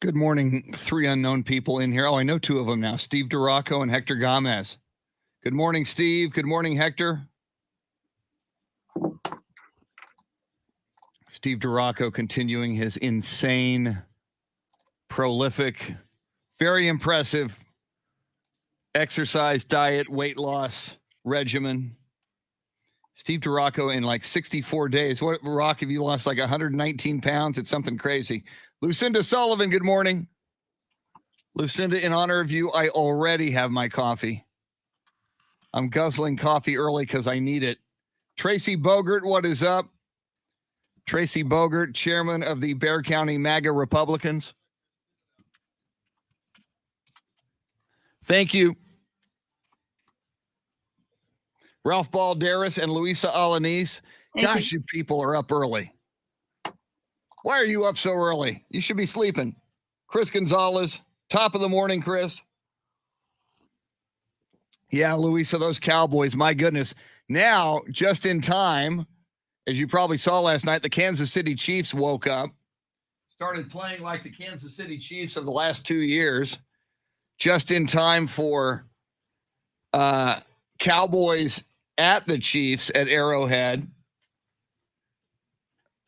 Good morning, three unknown people in here. Oh, I know two of them now, Steve DeRocco and Hector Gomez. Good morning, Steve. Good morning, Hector. Steve DeRocco continuing his insane, prolific, very impressive exercise, diet, weight loss regimen. Steve DeRocco in like 64 days. What, Rock, have you lost like 119 pounds? It's something crazy. Lucinda Sullivan, good morning. Lucinda, in honor of you, I already have my coffee. I'm guzzling coffee early because I need it. Tracy Bogert, what is up? Tracy Bogert, chairman of the Bexar County MAGA Republicans. Thank you. Ralph Balderas and Luisa Alanis. Gosh, you people are up early. Why are you up so early? You should be sleeping. Chris Gonzalez, top of the morning, Chris. Yeah, Luisa, those Cowboys, my goodness. Now, just in time, as you probably saw last night, the Kansas City Chiefs woke up, started playing like the Kansas City Chiefs of the last 2 years, just in time for Cowboys at the Chiefs at Arrowhead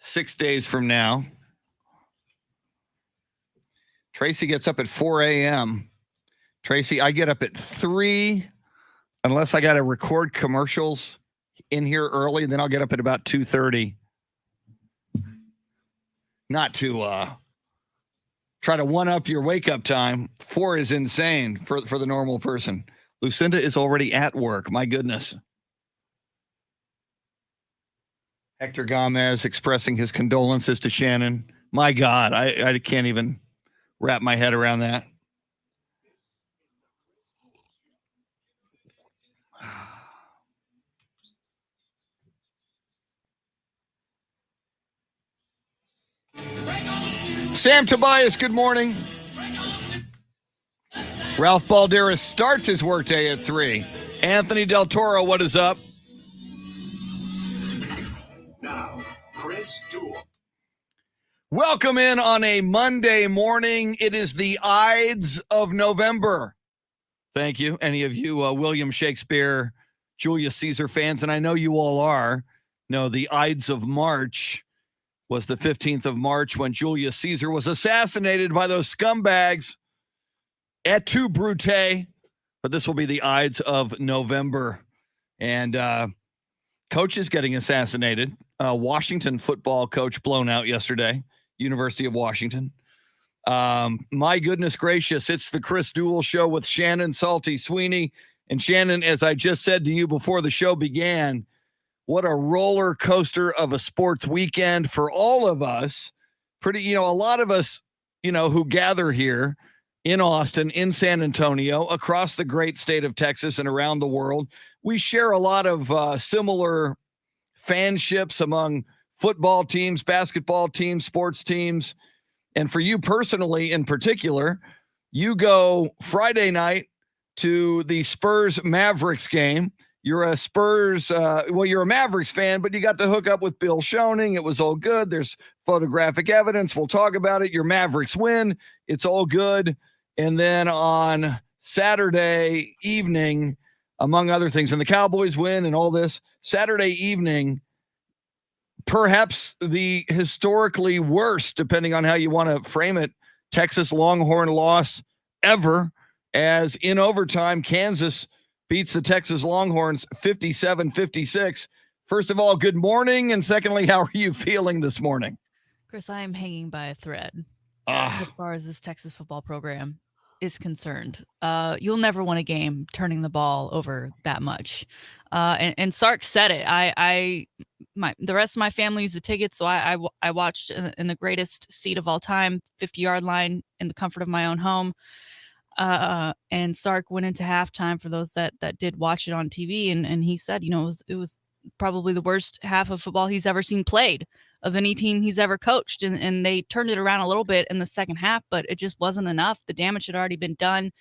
6 days from now. Tracy gets up at 4 a.m. Tracy, I get up at 3, unless I got to record commercials in here early, and then I'll get up at about 2:30. Not to try to one-up your wake-up time. 4 is insane for the normal person. Lucinda is already at work. My goodness. Hector Gomez expressing his condolences to Shannon. My God, I can't even wrap my head around that. Sam Tobias, good morning. Ralph Balderas starts his workday at 3. Anthony Del Toro, what is up? Now, Chris Duel. Welcome in on a Monday morning. It is the Ides of November. Thank you. Any of you William Shakespeare, Julius Caesar fans, and I know you all are, know the Ides of March was the 15th of March when Julius Caesar was assassinated by those scumbags et tu, Brute. But this will be the Ides of November. And coach is getting assassinated. Washington football coach blown out yesterday. University of Washington. My goodness gracious, it's the Chris Duel Show with Shannon, Salty, Sweeney. And Shannon, as I just said to you before the show began, what a roller coaster of a sports weekend for all of us. A lot of us, who gather here in Austin, in San Antonio, across the great state of Texas and around the world, we share a lot of similar fanships among football teams, basketball teams, sports teams. And for you personally, in particular, you go Friday night to the Spurs Mavericks game. You're a you're a Mavericks fan, but you got to hook up with Bill Schoening. It was all good. There's photographic evidence. We'll talk about it. Your Mavericks win. It's all good. And then on Saturday evening, among other things, and the Cowboys win and all this, Saturday evening, perhaps the historically worst, depending on how you want to frame it, Texas Longhorn loss ever, as in overtime, Kansas beats the Texas Longhorns 57-56. First of all, good morning. And secondly, how are you feeling this morning? Chris, I am hanging by a thread as far as this Texas football program is concerned. You'll never win a game turning the ball over that much. And Sark said it. The rest of my family used the tickets, so I watched in the greatest seat of all time, 50-yard line, in the comfort of my own home. And Sark went into halftime for those that did watch it on TV, and he said, it was probably the worst half of football he's ever seen played of any team he's ever coached. And they turned it around a little bit in the second half, but it just wasn't enough. The damage had already been done.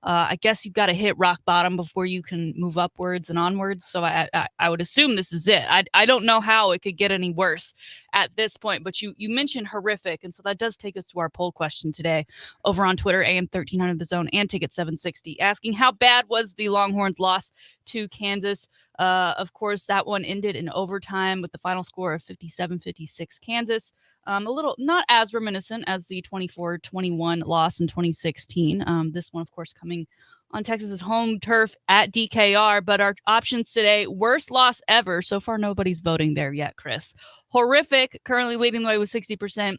I guess you've got to hit rock bottom before you can move upwards and onwards. So I would assume this is it. I don't know how it could get any worse at this point, but you mentioned horrific. And so that does take us to our poll question today over on Twitter, AM1300 The Zone and Ticket 760, asking how bad was the Longhorns loss to Kansas? Of course, that one ended in overtime with the final score of 57-56 Kansas. A little not as reminiscent as the 24-21 loss in 2016. This one, of course, coming on Texas's home turf at DKR. But our options today, worst loss ever. So far, nobody's voting there yet, Chris. Horrific, currently leading the way with 60%.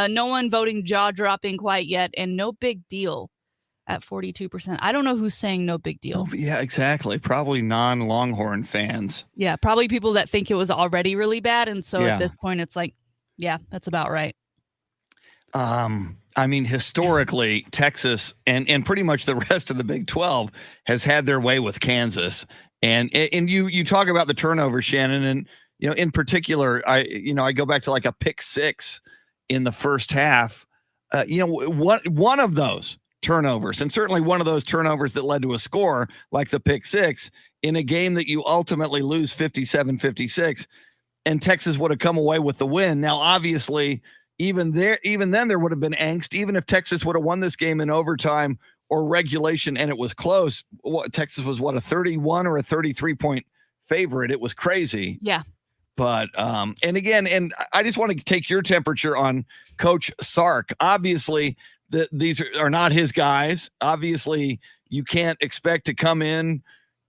No one voting jaw-dropping quite yet. And no big deal at 42%. I don't know who's saying no big deal. Oh, yeah, exactly. Probably non-Longhorn fans. Yeah, probably people that think it was already really bad. And so at this point, it's like, yeah, that's about right. I mean, historically, Texas and pretty much the rest of the Big 12 has had their way with Kansas. And you talk about the turnover, Shannon, and in particular, I go back to like a pick six in the first half. One of those turnovers, and certainly one of those turnovers that led to a score like the pick six in a game that you ultimately lose 57-56. And Texas would have come away with the win. Now, obviously, even then there would have been angst. Even if Texas would have won this game in overtime or regulation and it was close, Texas was a 31 or a 33-point favorite. It was crazy. Yeah. But, and I just want to take your temperature on Coach Sark. Obviously, these are not his guys. Obviously, you can't expect to come in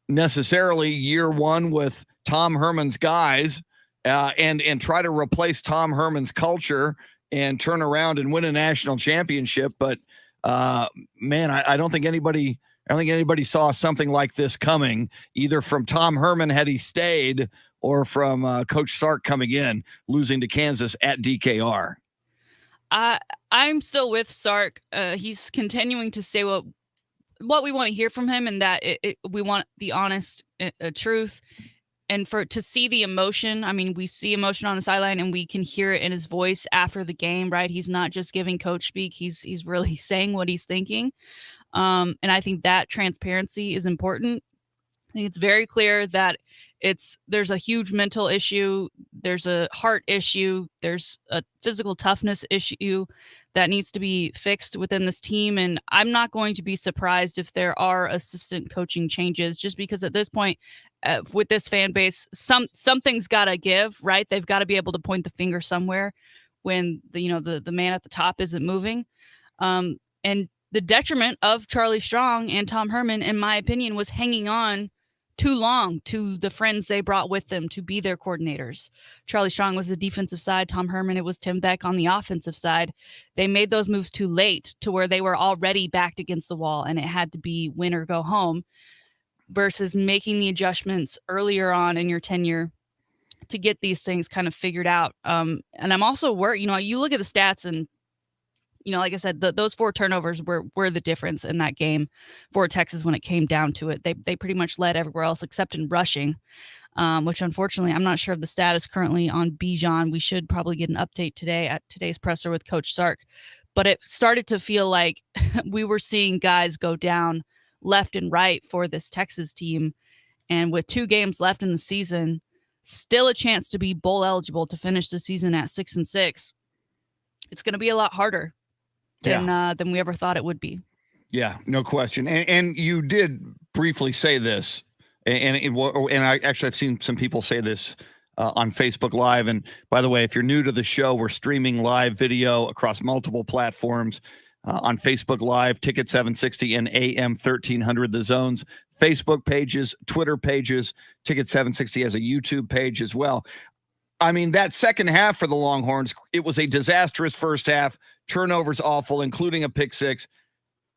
necessarily year one with Tom Herman's guys. And try to replace Tom Herman's culture and turn around and win a national championship. But man, I don't think anybody saw something like this coming, either from Tom Herman had he stayed or from Coach Sark coming in, losing to Kansas at DKR. I'm still with Sark. He's continuing to say what we want to hear from him, and that we want the honest truth. And to see the emotion, I mean, we see emotion on the sideline and we can hear it in his voice after the game, right? He's not just giving coach speak. He's really saying what he's thinking. And I think that transparency is important. I think it's very clear that there's a huge mental issue. There's a heart issue. There's a physical toughness issue that needs to be fixed within this team. And I'm not going to be surprised if there are assistant coaching changes, just because at this point, with this fan base, something's got to give, right? They've got to be able to point the finger somewhere when the man at the top isn't moving. And the detriment of Charlie Strong and Tom Herman, in my opinion, was hanging on too long to the friends they brought with them to be their coordinators. Charlie Strong was the defensive side. Tom Herman, it was Tim Beck on the offensive side. They made those moves too late to where they were already backed against the wall and it had to be win or go home, versus making the adjustments earlier on in your tenure to get these things kind of figured out. And I'm also worried, you look at the stats and, like I said, those four turnovers were the difference in that game for Texas when it came down to it. They pretty much led everywhere else except in rushing, which unfortunately, I'm not sure of the status currently on Bijan. We should probably get an update today at today's presser with Coach Sark. But it started to feel like we were seeing guys go down left and right for this Texas team. And with 2 games left in the season, still a chance to be bowl eligible to finish the season at 6-6. It's going to be a lot harder than we ever thought it would be. Yeah, no question. And you did briefly say this, and I actually have seen some people say this on Facebook Live. And by the way, if you're new to the show, we're streaming live video across multiple platforms. On Facebook Live, Ticket 760 and AM 1300, The Zone's Facebook pages, Twitter pages. Ticket 760 has a YouTube page as well. I mean, that second half for the Longhorns, it was a disastrous first half. Turnovers awful, including a pick six.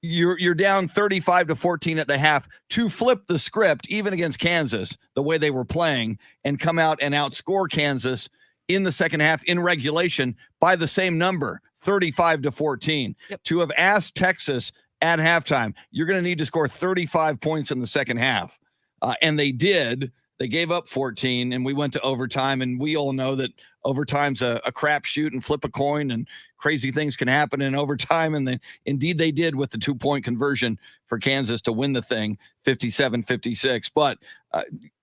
You're down 35-14 at the half. To flip the script, even against Kansas, the way they were playing, and come out and outscore Kansas in the second half in regulation by the same number, 35-14. Yep. To have asked Texas at halftime, you're going to need to score 35 points in the second half. And they did. They gave up 14, and we went to overtime, and we all know that overtime's a crapshoot and flip a coin, and crazy things can happen in overtime. And indeed they did with the 2-point conversion for Kansas to win the thing 57-56. But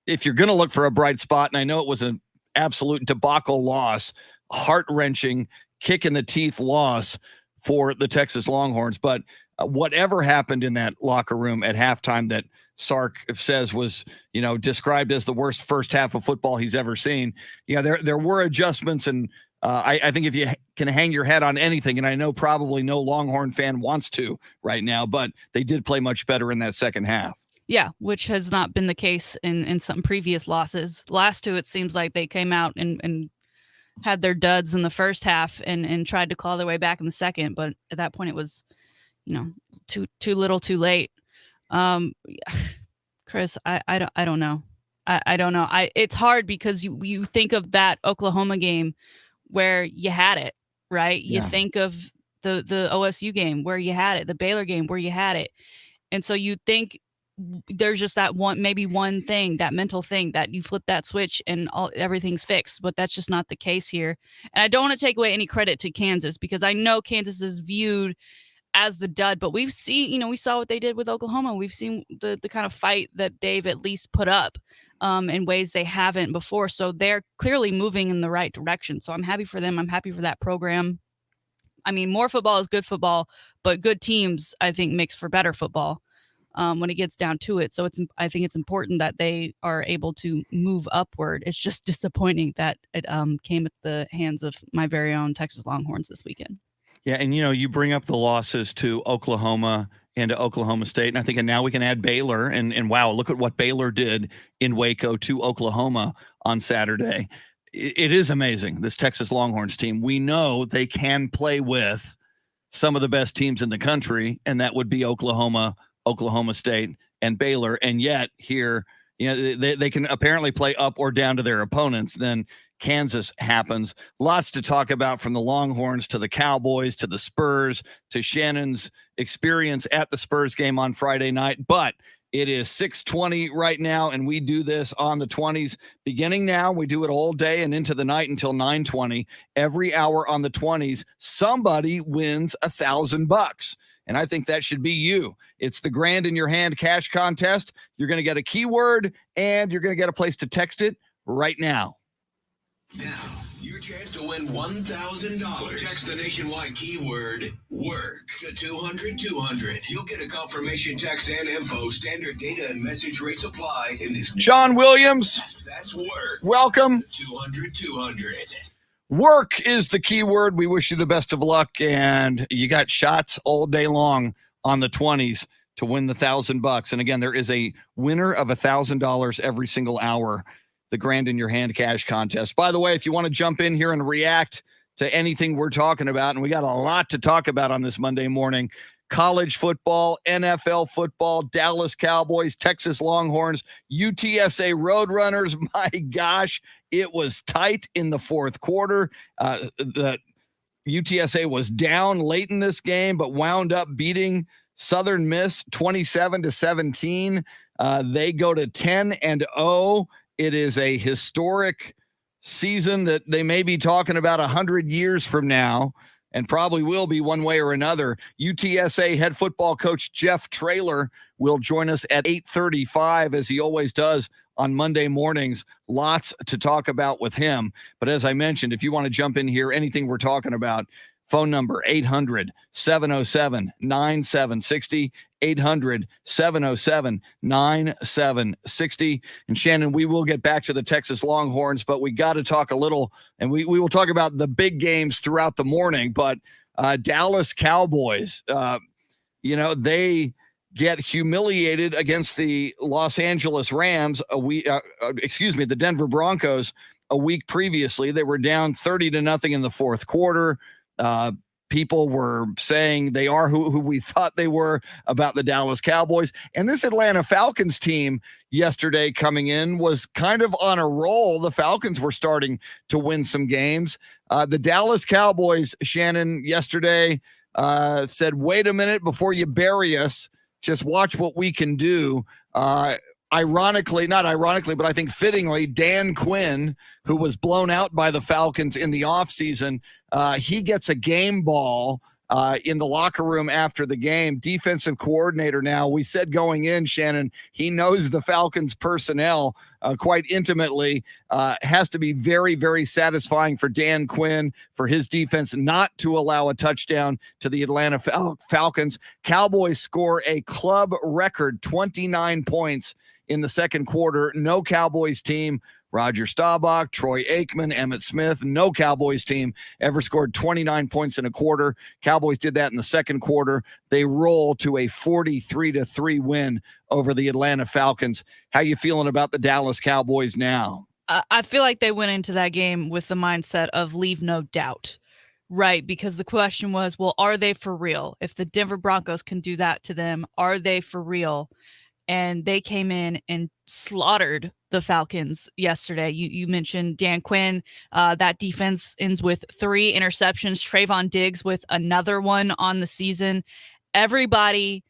if you're going to look for a bright spot, and I know it was an absolute debacle loss, heart-wrenching, kick in the teeth loss for the Texas Longhorns, but whatever happened in that locker room at halftime that Sark says was, described as the worst first half of football he's ever seen. There were adjustments, and I think if you can hang your head on anything, and I know probably no Longhorn fan wants to right now, but they did play much better in that second half. Yeah, which has not been the case in some previous losses. Last two, it seems like they came out and had their duds in the first half and tried to claw their way back in the second, but at that point it was, too little, too late. Chris, I don't know. I don't know. It's hard because you think of that Oklahoma game where you had it, right? Yeah. You think of the OSU game where you had it, the Baylor game where you had it. And so you think there's just that maybe one thing, that mental thing that you flip that switch and everything's fixed, but that's just not the case here. And I don't want to take away any credit to Kansas because I know Kansas is viewed as the dud, but we've seen, we saw what they did with Oklahoma. We've seen the kind of fight that they've at least put up in ways they haven't before. So they're clearly moving in the right direction. So I'm happy for them. I'm happy for that program. I mean, more football is good football, but good teams, I think, makes for better football when it gets down to it. So I think it's important that they are able to move upward. It's just disappointing that it came at the hands of my very own Texas Longhorns this weekend. Yeah, and you bring up the losses to Oklahoma and to Oklahoma State, and I think now we can add Baylor, and wow, look at what Baylor did in Waco to Oklahoma on Saturday. It is amazing, this Texas Longhorns team. We know they can play with some of the best teams in the country, and that would be Oklahoma State, and Baylor, and yet here, they can apparently play up or down to their opponents. Then Kansas happens. Lots to talk about, from the Longhorns to the Cowboys to the Spurs to Shannon's experience at the Spurs game on Friday night. But it is 6:20 right now, and we do this on the 20s. Beginning now, we do it all day and into the night until 9:20. Every hour on the 20s, somebody wins $1,000. And I think that should be you. It's the Grand in Your Hand cash contest. You're going to get a keyword, and you're going to get a place to text it right now. Now, your chance to win $1,000. Text the nationwide keyword WORK to 200-200. You'll get a confirmation text and info. Standard data and message rates apply in this. John Williams. That's WORK. Welcome. 200-200. Work is the keyword. We wish you the best of luck, and you got shots all day long on the 20s to win the $1,000. And again, there is a winner of $1,000 every single hour. The Grand in Your Hand cash contest. By the way, if you want to jump in here and react to anything we're talking about, and we got a lot to talk about on this Monday morning: college football, NFL football, Dallas Cowboys, Texas Longhorns, UTSA Roadrunners. My gosh, it was tight in the fourth quarter. The UTSA was down late in this game, but wound up beating Southern Miss 27-17. They go to 10-0. It is a historic season that they may be talking about 100 years from now, and probably will be one way or another. UTSA head football coach Jeff Traylor will join us at 8:35, as he always does on Monday mornings. Lots to talk about with him. But as I mentioned, if you want to jump in here, anything we're talking about, phone number 800-707-9760, 800-707-9760. And Shannon, we will get back to the Texas Longhorns, but we got to talk a little, and we will talk about the big games throughout the morning, but Dallas Cowboys, they get humiliated against the Los Angeles Rams the Denver Broncos a week previously. They were down 30-0 in the fourth quarter. People were saying they are who we thought they were about the Dallas Cowboys. And this Atlanta Falcons team yesterday coming in was kind of on a roll. The Falcons were starting to win some games. The Dallas Cowboys, Shannon, yesterday said, wait a minute before you bury us. Just watch what we can do. not ironically, but I think fittingly, Dan Quinn, who was blown out by the Falcons in the offseason, he gets a game ball in the locker room after the game. Defensive coordinator now. We said going in, Shannon, he knows the Falcons personnel quite intimately. Has to be very, very satisfying for Dan Quinn, for his defense not to allow a touchdown to the Atlanta Falcons. Cowboys score a club record 29 points in the second quarter. No Cowboys team, Roger Staubach, Troy Aikman, Emmitt Smith, no Cowboys team ever scored 29 points in a quarter. Cowboys did that in the second quarter. They roll to a 43-3 win over the Atlanta Falcons. How you feeling about the Dallas Cowboys now? I feel like they went into that game with the mindset of leave no doubt, right? Because the question was, well, are they for real? If the Denver Broncos can do that to them, are they for real? And they came in and slaughtered the Falcons yesterday. You mentioned Dan Quinn. That defense ends with 3 interceptions. Trayvon Diggs with another one on the season. Everybody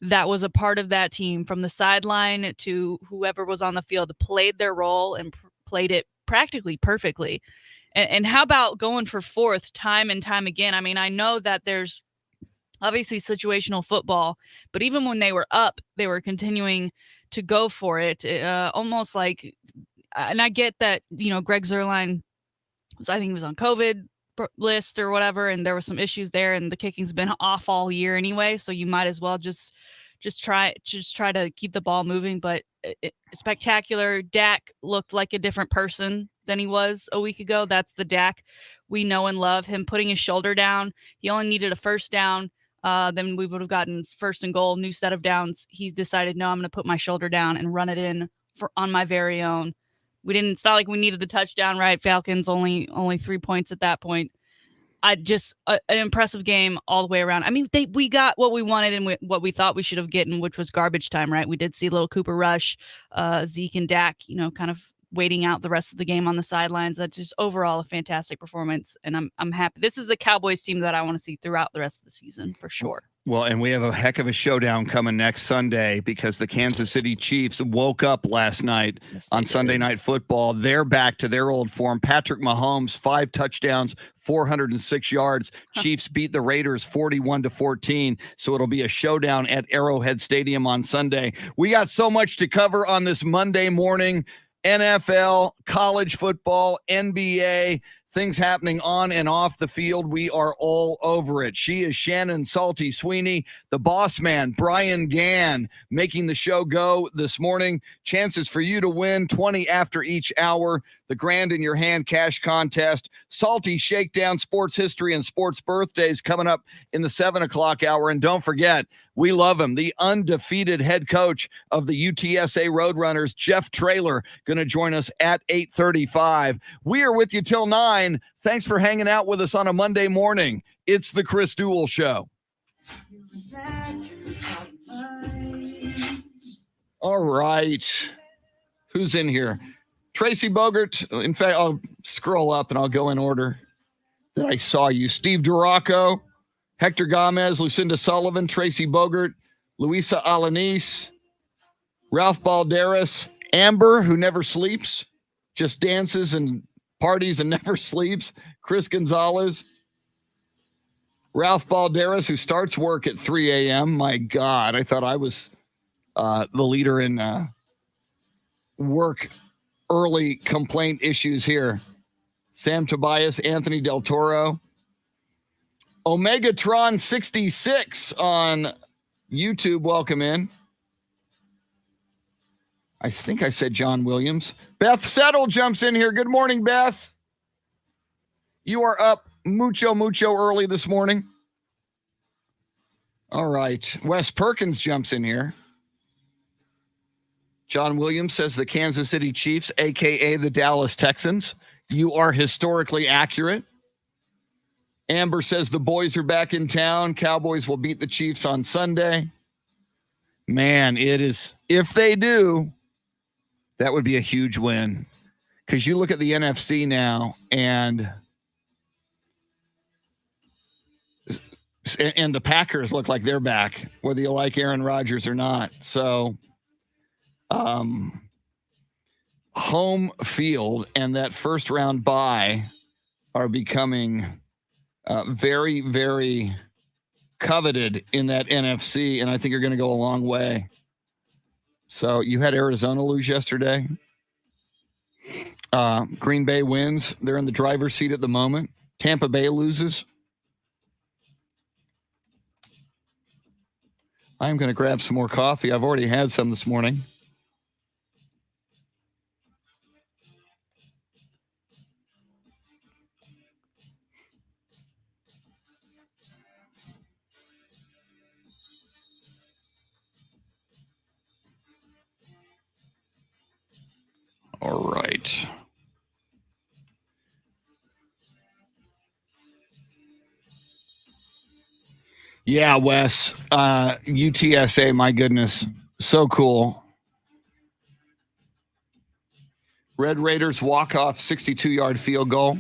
that was a part of that team, from the sideline to whoever was on the field, played their role and played it practically perfectly. And how about going for 4th time and time again? I mean, I know that there's obviously situational football, but even when they were up, they were continuing to go for it. Almost like, and I get that, Greg Zuerlein I think he was on COVID list or whatever, and there was some issues there, and the kicking's been off all year anyway, so you might as well just try to keep the ball moving. But spectacular. Dak looked like a different person than he was a week ago. That's the Dak we know and love. Him putting his shoulder down. He only needed a first down. Then we would have gotten 1st and goal, new set of downs. He's decided, no, I'm going to put my shoulder down and run it in on my very own. It's not like we needed the touchdown, right? Falcons only 3 points at that point. An impressive game all the way around. I mean, we got what we wanted and what we thought we should have gotten, which was garbage time, right? We did see a little Cooper Rush, Zeke and Dak, kind of waiting out the rest of the game on the sidelines. That's just overall a fantastic performance, and I'm happy. This is the Cowboys team that I want to see throughout the rest of the season for sure. Well, and we have a heck of a showdown coming next Sunday because the Kansas City Chiefs woke up last night on Sunday Night Football. They're back to their old form. Patrick Mahomes, 5 touchdowns, 406 yards. Chiefs beat the Raiders 41-14. So it'll be a showdown at Arrowhead Stadium on Sunday. We got so much to cover on this Monday morning. NFL, college football, NBA, things happening on and off the field. We are all over it. She is Shannon Salty Sweeney, the boss man, Brian Gann, making the show go this morning. Chances for you to win 20 after each hour. The Grand in Your Hand cash contest. Salty Shakedown, sports history and sports birthdays coming up in the 7 o'clock hour. And don't forget, we love him, the undefeated head coach of the UTSA Roadrunners, Jeff Traylor, going to join us at 8:35. We are with you till 9. Thanks for hanging out with us on a Monday morning. It's the Chris Duel Show. All right. Who's in here? Tracy Bogart. In fact, I'll scroll up and I'll go in order that I saw you. Steve Duraco, Hector Gomez, Lucinda Sullivan, Tracy Bogart, Luisa Alanis, Ralph Balderas, Amber, who never sleeps, just dances and parties and never sleeps, Chris Gonzalez, Ralph Balderas, who starts work at 3 a.m. My God, I thought I was the leader in work early complaint issues here. Sam Tobias, Anthony Del Toro, Omegatron 66 on YouTube. Welcome in. I think I said John Williams. Beth Settle jumps in here. Good morning, Beth. You are up mucho early this morning. All right. Wes Perkins jumps in here. John Williams says the Kansas City Chiefs, a.k.a. the Dallas Texans. You are historically accurate. Amber says the boys are back in town. Cowboys will beat the Chiefs on Sunday. Man, it is. If they do, that would be a huge win. Because you look at the NFC now, and the Packers look like they're back, whether you like Aaron Rodgers or not. So home field and that first round bye are becoming very, very coveted in that NFC, and I think are going to go a long way. So you had Arizona lose yesterday. Green Bay wins. They're in the driver's seat at the moment. Tampa Bay loses. I'm going to grab some more coffee. I've already had some this morning. All right. Yeah, Wes. UTSA, my goodness. So cool. Red Raiders walk-off 62-yard field goal.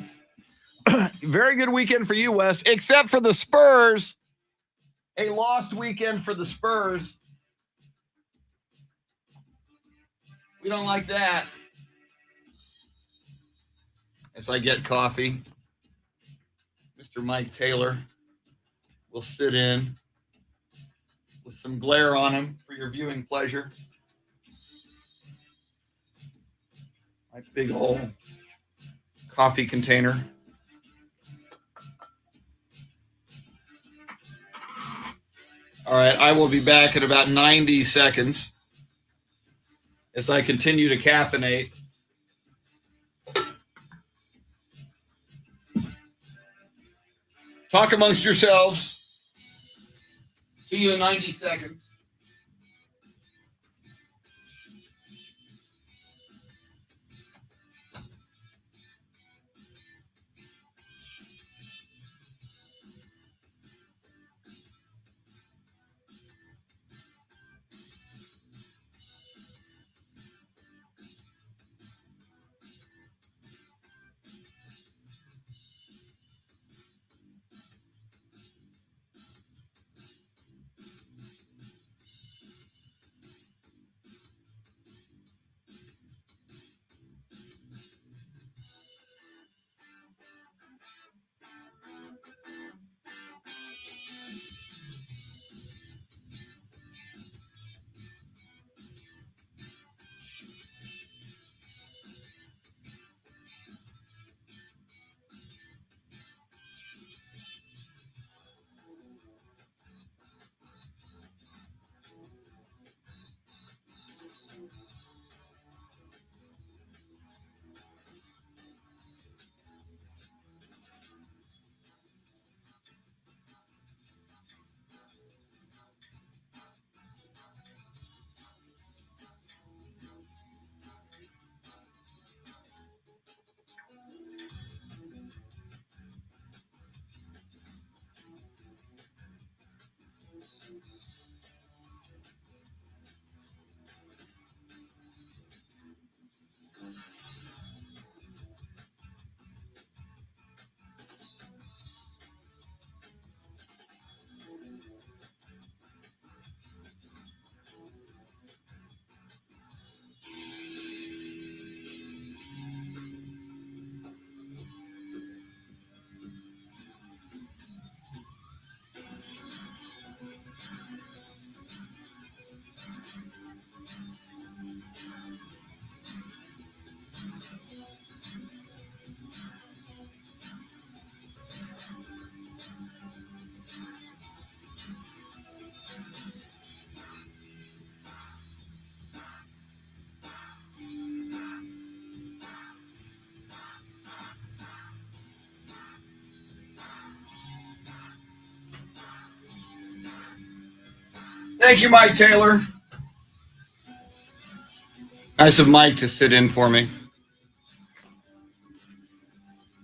Very good weekend for you, Wes, except for the Spurs. A lost weekend for the Spurs. We don't like that. As I get coffee, Mr. Mike Taylor will sit in with some glare on him for your viewing pleasure. My big old coffee container. All right, I will be back in about 90 seconds as I continue to caffeinate. Talk amongst yourselves. See you in 90 seconds. Thank you, Mike Taylor. Nice of Mike to sit in for me.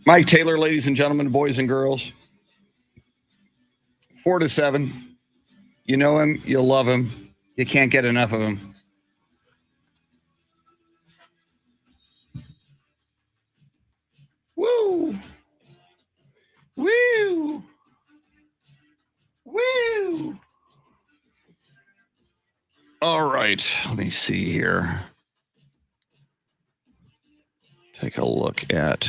Mike Taylor, ladies and gentlemen, boys and girls. 4 to 7. You know him. You'll love him. You can't get enough of him. Woo! Woo! Woo! All right. Let me see here. Take a look at...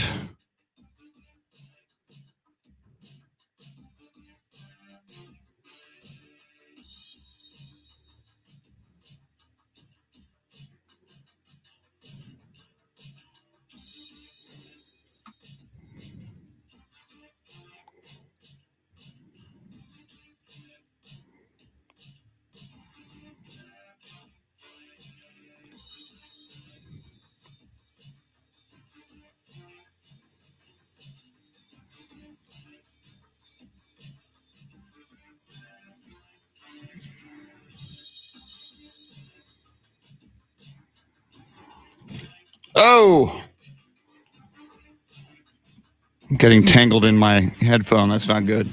Oh! I'm getting tangled in my headphone. That's not good.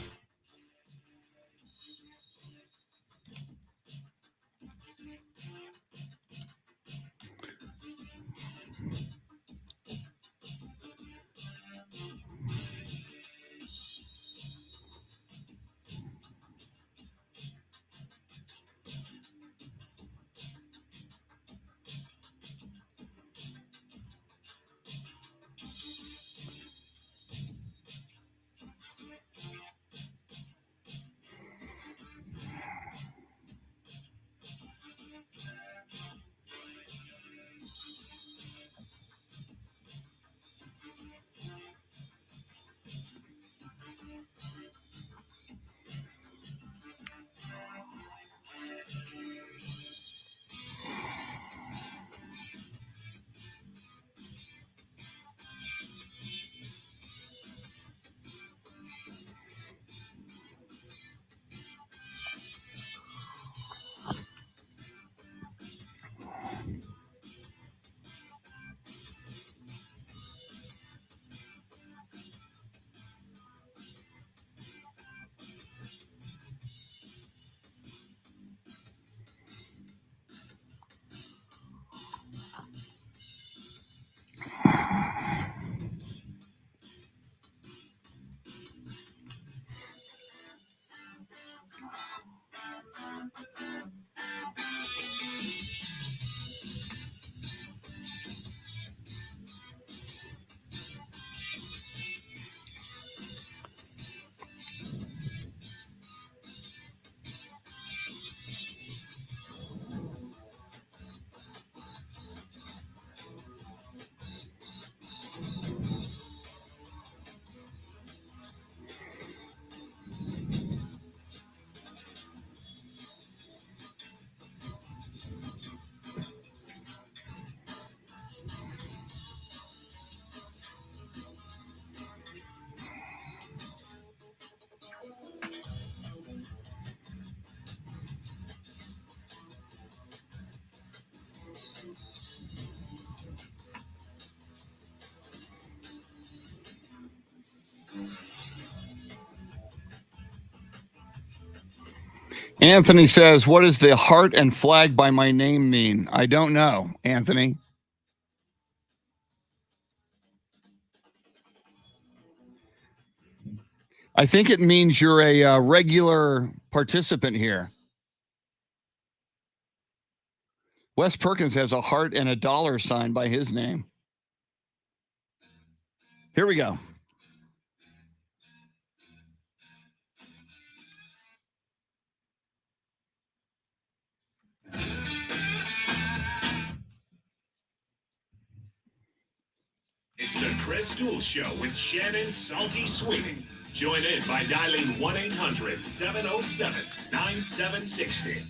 Anthony says, what does the heart and flag by my name mean? I don't know, Anthony. I think it means you're a regular participant here. Wes Perkins has a heart and a dollar sign by his name. Here we go. It's the Chris Duel Show with Shannon Salty Sweeney. Join in by dialing 1-800-707-9760.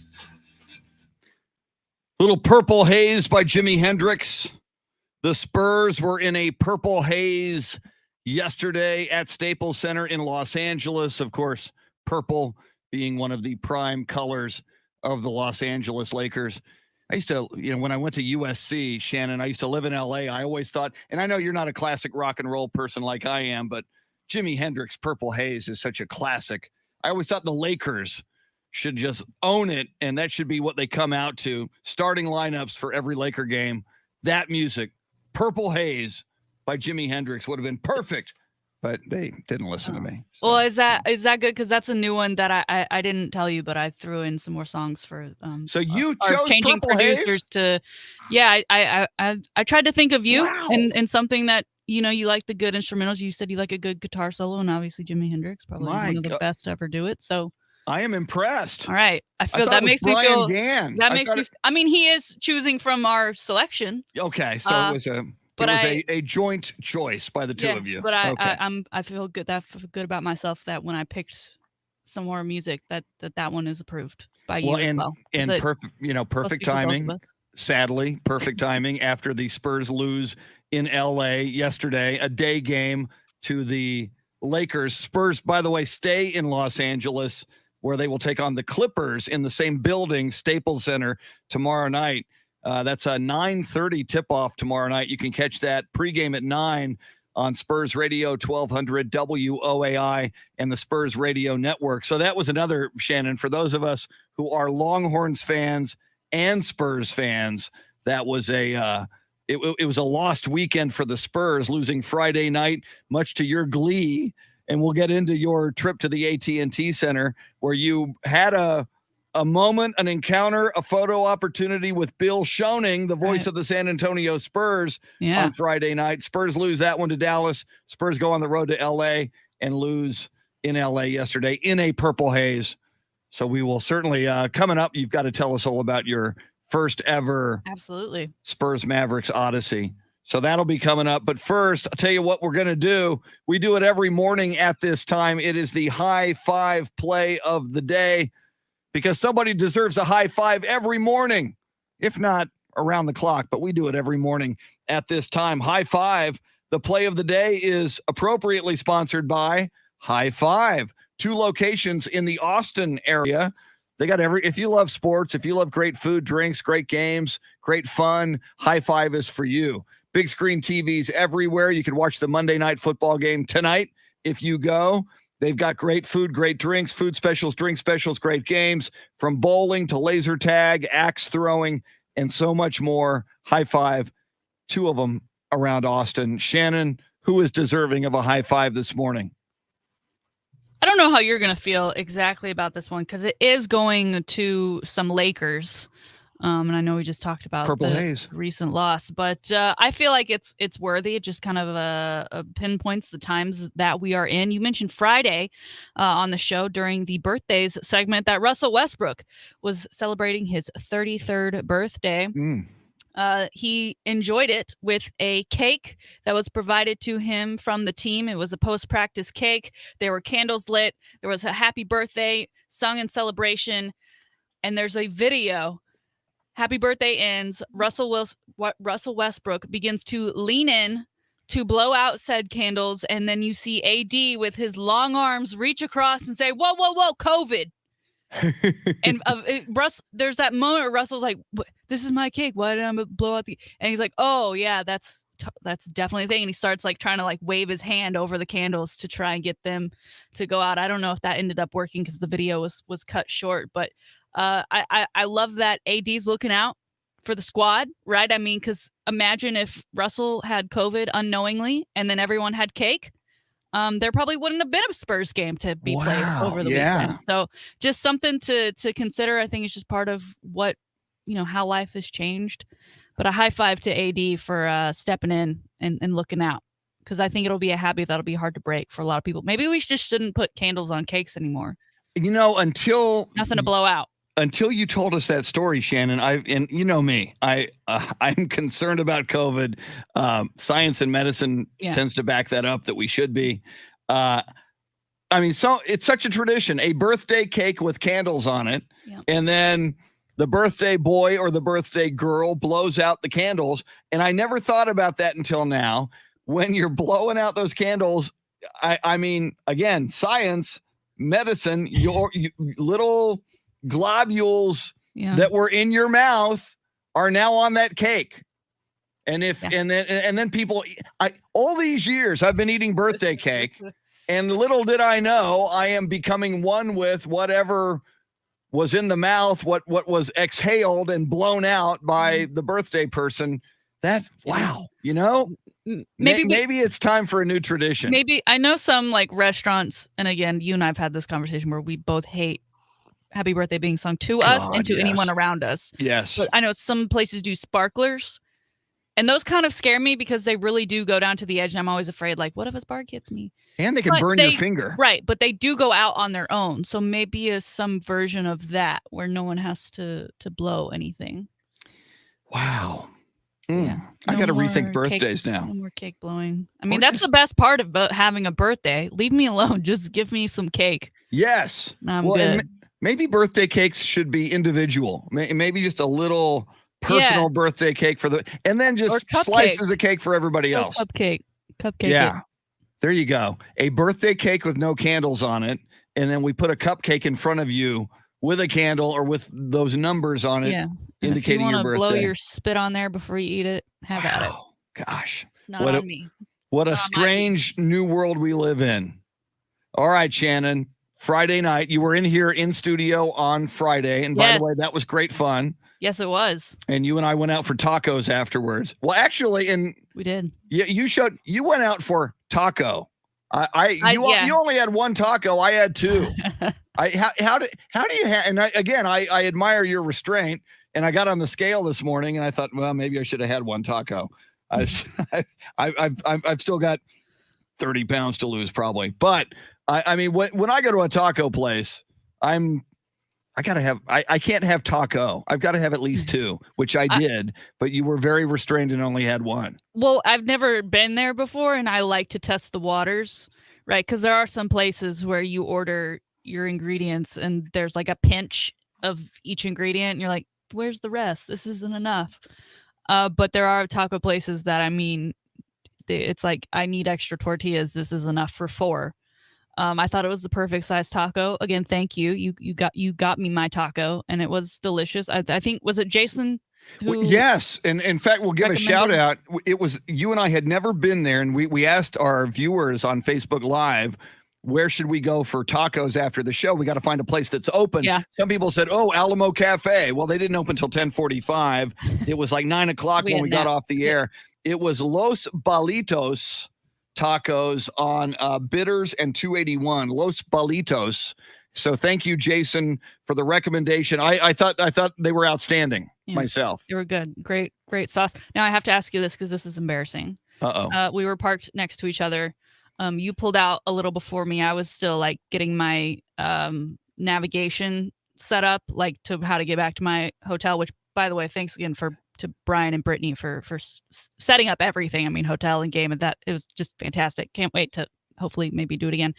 Little Purple Haze by Jimi Hendrix. The Spurs were in a purple haze yesterday at Staples Center in Los Angeles. Of course, purple being one of the prime colors of the Los Angeles Lakers. I used to, when I went to USC, Shannon, I used to live in LA. I always thought, and I know you're not a classic rock and roll person like I am, but Jimi Hendrix Purple Haze is such a classic. I always thought the Lakers should just own it, and that should be what they come out to. Starting lineups for every Laker game. That music, Purple Haze by Jimi Hendrix, would have been perfect but they didn't listen to me. So. Well, is that good? Because that's a new one that I didn't tell you, but I threw in some more songs for. So you our chose changing Purple producers Haze? to. Yeah, I tried to think of you Wow. and something that you like the good instrumentals. You said you like a good guitar solo, and obviously Jimi Hendrix, probably one of the best to ever do it. So. I am impressed. All right, I feel that makes me Brian feel. Gann. That makes me. I mean, he is choosing from our selection. Okay, so it was a joint choice by the two of you. But I feel good about myself that when I picked some more music that one is approved by you as well. And perfect timing. Sadly, perfect timing after the Spurs lose in LA yesterday, a day game to the Lakers. Spurs, by the way, stay in Los Angeles, where they will take on the Clippers in the same building, Staples Center, tomorrow night. That's a 9:30 tip-off tomorrow night. You can catch that pregame at 9 on Spurs Radio 1200 WOAI and the Spurs Radio Network. So that was another, Shannon, for those of us who are Longhorns fans and Spurs fans, that was it was a lost weekend for the Spurs, losing Friday night, much to your glee. And we'll get into your trip to the AT&T Center, where you had a moment, an encounter, a photo opportunity with Bill Schoening, the voice of the San Antonio Spurs, on Friday night. Spurs lose that one to Dallas. Spurs go on the road to L.A. and lose in L.A. yesterday in a Purple Haze. So we will certainly, coming up, you've got to tell us all about your first ever Spurs Mavericks Odyssey. So that'll be coming up. But first, I'll tell you what we're going to do. We do it every morning at this time. It is the high five play of the day, because somebody deserves a high five every morning, if not around the clock. But we do it every morning at this time. High five. The play of the day is appropriately sponsored by High Five. 2 locations in the Austin area. They got if you love sports, if you love great food, drinks, great games, great fun, High Five is for you. Big screen TVs everywhere. You can watch the Monday night football game tonight if you go. They've got great food, great drinks, food specials, drink specials, great games, from bowling to laser tag, axe throwing, and so much more. High Five, 2 of them around Austin. Shannon, who is deserving of a high five this morning? I don't know how you're going to feel exactly about this one, because it is going to some Lakers. And I know we just talked about Purple Haze recent loss, but I feel like it's worthy. It just kind of pinpoints the times that we are in. You mentioned Friday on the show during the birthdays segment that Russell Westbrook was celebrating his 33rd birthday. He enjoyed it with a cake that was provided to him from the team. It was a post-practice cake. There were candles lit. There was a happy birthday sung in celebration. And there's a video. Happy birthday ends. Russell Westbrook begins to lean in to blow out said candles. And then you see AD with his long arms reach across and say, "Whoa, whoa, whoa, COVID." And there's that moment where Russell's like, "This is my cake. Why did I blow out the?" And he's like, "Oh yeah, that's definitely a thing." And he starts like trying to like wave his hand over the candles to try and get them to go out. I don't know if that ended up working because the video was cut short, but I love that AD's looking out for the squad, right? I mean, because imagine if Russell had COVID unknowingly and then everyone had cake. There probably wouldn't have been a Spurs game to be played over the weekend. So just something to consider. I think it's just part of what, how life has changed. But a high five to AD for stepping in and looking out, because I think it'll be a habit that'll be hard to break for a lot of people. Maybe we just shouldn't put candles on cakes anymore. Until nothing to blow out. Until you told us that story, Shannon, and you know me, I'm concerned about COVID. Science and medicine tends to back that up, that we should be. So it's such a tradition, a birthday cake with candles on it. Yeah. And then the birthday boy or the birthday girl blows out the candles. And I never thought about that until now. When you're blowing out those candles, I mean, again, science, medicine, your little globules that were in your mouth are now on that cake. And and then people, all these years I've been eating birthday cake, and little did I know I am becoming one with whatever was in the mouth, what was exhaled and blown out by the birthday person Wow. You know, maybe it's time for a new tradition. Maybe I know some like restaurants, and again, you and I've had this conversation where we both hate happy birthday being sung to us and to anyone around us. Yes. But I know some places do sparklers, and those kind of scare me because they really do go down to the edge, and I'm always afraid, like, what if a spark hits me? And they can burn your finger. Right, but they do go out on their own. So maybe some version of that where no one has to blow anything. Wow. Yeah. I got to rethink birthdays now. No more cake blowing. I mean, that's the best part of having a birthday. Leave me alone. Just give me some cake. Yes. I'm good. And maybe birthday cakes should be individual. Maybe just a little personal birthday cake and then just slices of cake for everybody else. Cupcake. Yeah. There you go. A birthday cake with no candles on it. And then we put a cupcake in front of you with a candle or with those numbers on it. Yeah. Indicating your birthday. If you want to blow your spit on there before you eat it, have at it. Gosh. It's not on me. What a strange new world we live in. All right, Shannon. Friday night. You were in here in studio on Friday. And by the way, that was great fun. Yes, it was. And you and I went out for tacos afterwards. Well, actually, we did. You went out for taco. You only had one taco. I had two. How do you have? And I admire your restraint. And I got on the scale this morning, and I thought, well, maybe I should have had one taco. I've still got 30 pounds to lose, probably. But I mean, when I go to a taco place, I can't have taco. I've got to have at least two, which I did. But you were very restrained and only had one. Well, I've never been there before, and I like to test the waters, right? Because there are some places where you order your ingredients, and there's like a pinch of each ingredient, and you're like, where's the rest? This isn't enough. But there are taco places that, I mean, it's like, I need extra tortillas. This is enough for 4. I thought it was the perfect size taco. Again, thank you. You got me my taco, and it was delicious. I think, was it Jason? Yes. And in fact, we'll give a shout out. It was you and I had never been there. And we asked our viewers on Facebook Live, where should we go for tacos after the show? We got to find a place that's open. Yeah. Some people said, Alamo Cafe. Well, they didn't open until 10:45. It was like 9 o'clock when we got off the air. It was Los Balitos tacos on Bitters and 281. Los Balitos. So thank you, Jason, for the recommendation. I thought they were outstanding myself. They were good. Great sauce. Now I have to ask you this because this is embarrassing. We were parked next to each other. You pulled out a little before me. I was still like getting my navigation set up, like to how to get back to my hotel, which, by the way, thanks again to Brian and Brittany for setting up everything. I mean, hotel and game, and that it was just fantastic. Can't wait to hopefully maybe do it again.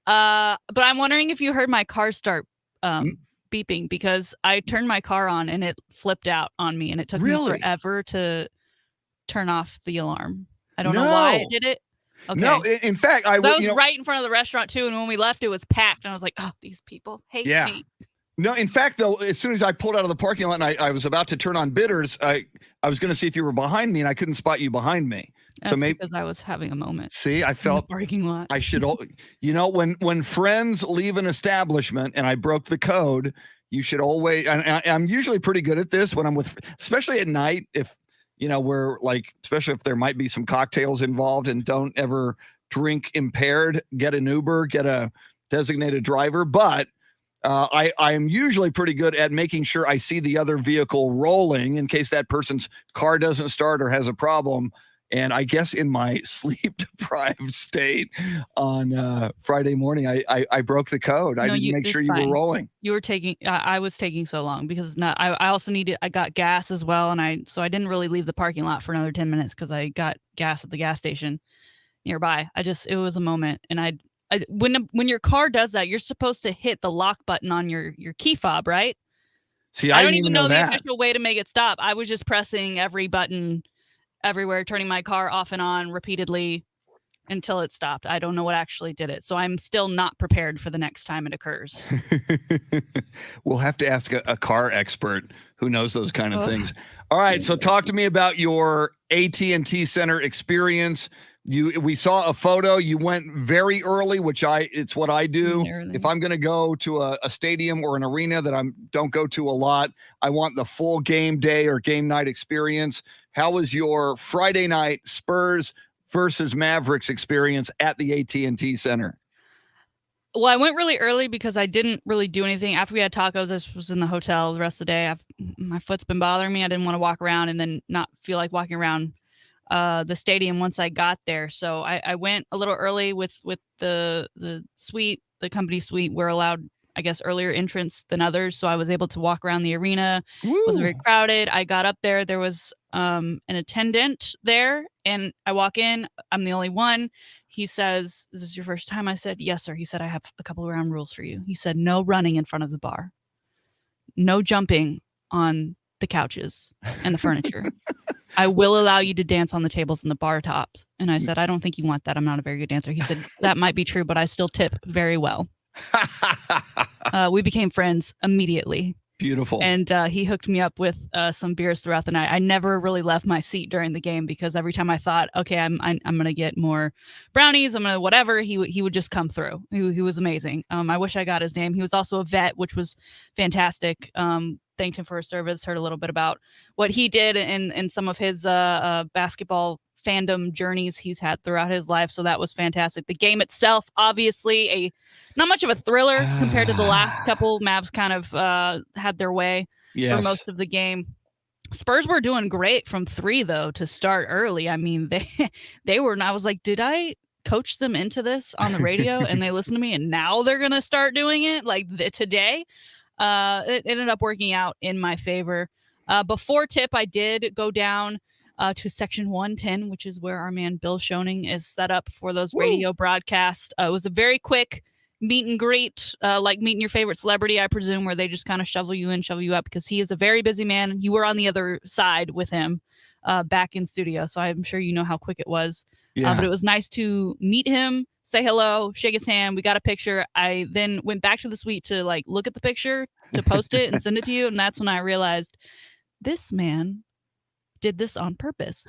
But I'm wondering if you heard my car start beeping, because I turned my car on and it flipped out on me, and it took me forever to turn off the alarm. I don't know why it did it. Okay. No, in fact, I was right in front of the restaurant too, and when we left, it was packed, and I was like, "Oh, these people hate me." No, in fact, though, as soon as I pulled out of the parking lot and I was about to turn on Bitters, I was going to see if you were behind me, and I couldn't spot you behind me. That's because I was having a moment. See, I felt in the parking lot. I should, when friends leave an establishment and I broke the code, you should always. I'm usually pretty good at this when I'm with, especially at night, if. We're like, especially if there might be some cocktails involved, and don't ever drink impaired, get an Uber, get a designated driver. But I am usually pretty good at making sure I see the other vehicle rolling in case that person's car doesn't start or has a problem. And I guess in my sleep-deprived state on Friday morning, I broke the code. I didn't make sure you were rolling. You were taking. I was taking so long because I also needed. I got gas as well, and so I didn't really leave the parking lot for another 10 minutes because I got gas at the gas station nearby. It was a moment, and when your car does that, you're supposed to hit the lock button on your key fob, right? See, I don't even know the official way to make it stop. I was just pressing every button everywhere, turning my car off and on repeatedly until it stopped. I don't know what actually did it. So I'm still not prepared for the next time it occurs. We'll have to ask a car expert who knows those kind of things. All right. So talk to me about your AT&T Center experience. We saw a photo. You went very early, which it's what I do. If I'm going to go to a stadium or an arena that I don't go to a lot, I want the full game day or game night experience. How was your Friday night Spurs versus Mavericks experience at the AT&T Center? Well, I went really early because I didn't really do anything. After we had tacos, I was in the hotel the rest of the day. My foot's been bothering me. I didn't want to walk around and then not feel like walking around the stadium once I got there. So I went a little early with the suite, the company suite. We're allowed, I guess, earlier entrance than others. So I was able to walk around the arena. Woo. It wasn't very crowded. I got up there. There was an attendant there, and I walk in. I'm the only one. He says, "Is this your first time?" I said, "Yes, sir." He said, "I have a couple of ground rules for you." He said, "No running in front of the bar. No jumping on the couches and the furniture. I will allow you to dance on the tables and the bar tops." And I said, "I don't think you want that. I'm not a very good dancer." He said, "That might be true, but I still tip very well." We became friends immediately. Beautiful. And he hooked me up with some beers throughout the night. I never really left my seat during the game because every time I thought, okay, I'm going to get more brownies, I'm going to whatever, he would just come through. He was amazing. I wish I got his name. He was also a vet, which was fantastic. Thanked him for his service, heard a little bit about what he did and some of his basketball fandom journeys he's had throughout his life. So that was fantastic. The game itself, obviously not much of a thriller compared to the last couple. Mavs kind of had their way for most of the game. Spurs were doing great from 3 though to start early. I mean, they were, and I was like, did I coach them into this on the radio and they listened to me and now they're going to start doing it like today? It ended up working out in my favor. Before tip, I did go down to section 110, which is where our man Bill Schoening is set up for those radio broadcasts. It was a very quick meet and greet, like meeting your favorite celebrity, I presume, where they just kind of shovel you in, shovel you up, because he is a very busy man. You were on the other side with him back in studio, so I'm sure you know how quick it was. Yeah. But it was nice to meet him, say hello, shake his hand. We got a picture. I then went back to the suite to like look at the picture, to post it and send it to you, and that's when I realized this man did this on purpose.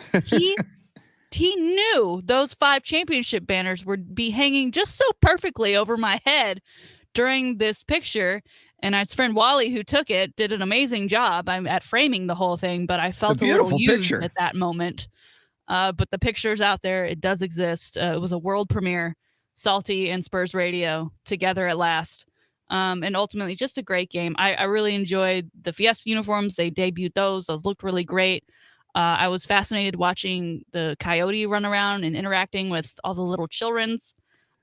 He knew those 5 championship banners would be hanging just so perfectly over my head during this picture. And his friend Wally, who took it, did an amazing job at framing the whole thing. But I felt a little used at that moment. But the picture's out there. It does exist. It was a world premiere. Salty and Spurs Radio together at last. And ultimately, just a great game. I really enjoyed the Fiesta uniforms. They debuted those. Those looked really great. I was fascinated watching the Coyote run around and interacting with all the little children's.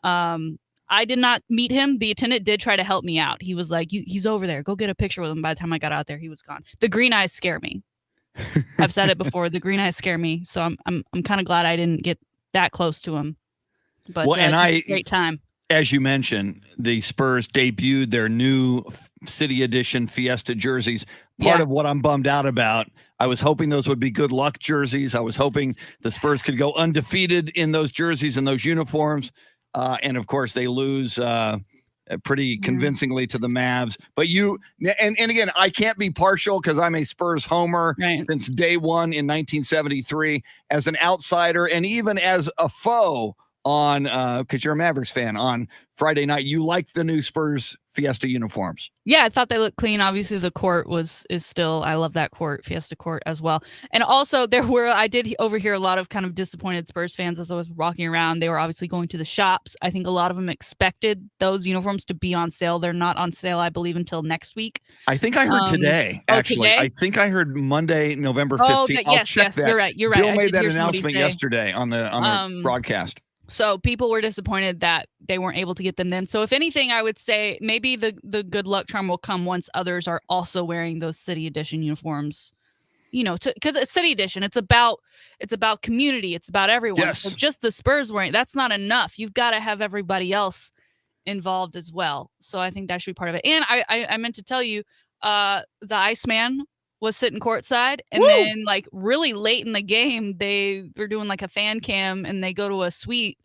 I did not meet him. The attendant did try to help me out. He was like, he's over there. Go get a picture with him. By the time I got out there, he was gone. The green eyes scare me. I've said it before. The green eyes scare me. So I'm kind of glad I didn't get that close to him. But great time. As you mentioned, the Spurs debuted their new City Edition Fiesta jerseys. Part of what I'm bummed out about, I was hoping those would be good luck jerseys. I was hoping the Spurs could go undefeated in those jerseys and those uniforms. And, of course, they lose pretty convincingly to the Mavs. But and again, I can't be partial because I'm a Spurs homer since day one in 1973. As an outsider and even as a foe on because you're a Mavericks fan, on Friday night, you like the new Spurs Fiesta uniforms. Yeah, I thought they looked clean. Obviously the court is still, I love that court, Fiesta court as well. And also I did overhear a lot of kind of disappointed Spurs fans as I was walking around. They were obviously going to the shops. I think a lot of them expected those uniforms to be on sale. They're not on sale, I believe, until next week. I think I heard today, actually. Today? I think I heard Monday, November 15th. I'll check that. You're right. Bill made that announcement yesterday on the broadcast. So people were disappointed that they weren't able to get them then. So if anything, I would say maybe the good luck charm will come once others are also wearing those City Edition uniforms, because it's City Edition. It's about community. It's about everyone. Yes. So just the Spurs wearing, that's not enough. You've got to have everybody else involved as well. So I think that should be part of it. And I meant to tell you, the Iceman was sitting courtside, and then like really late in the game, they were doing like a fan cam and they go to a suite.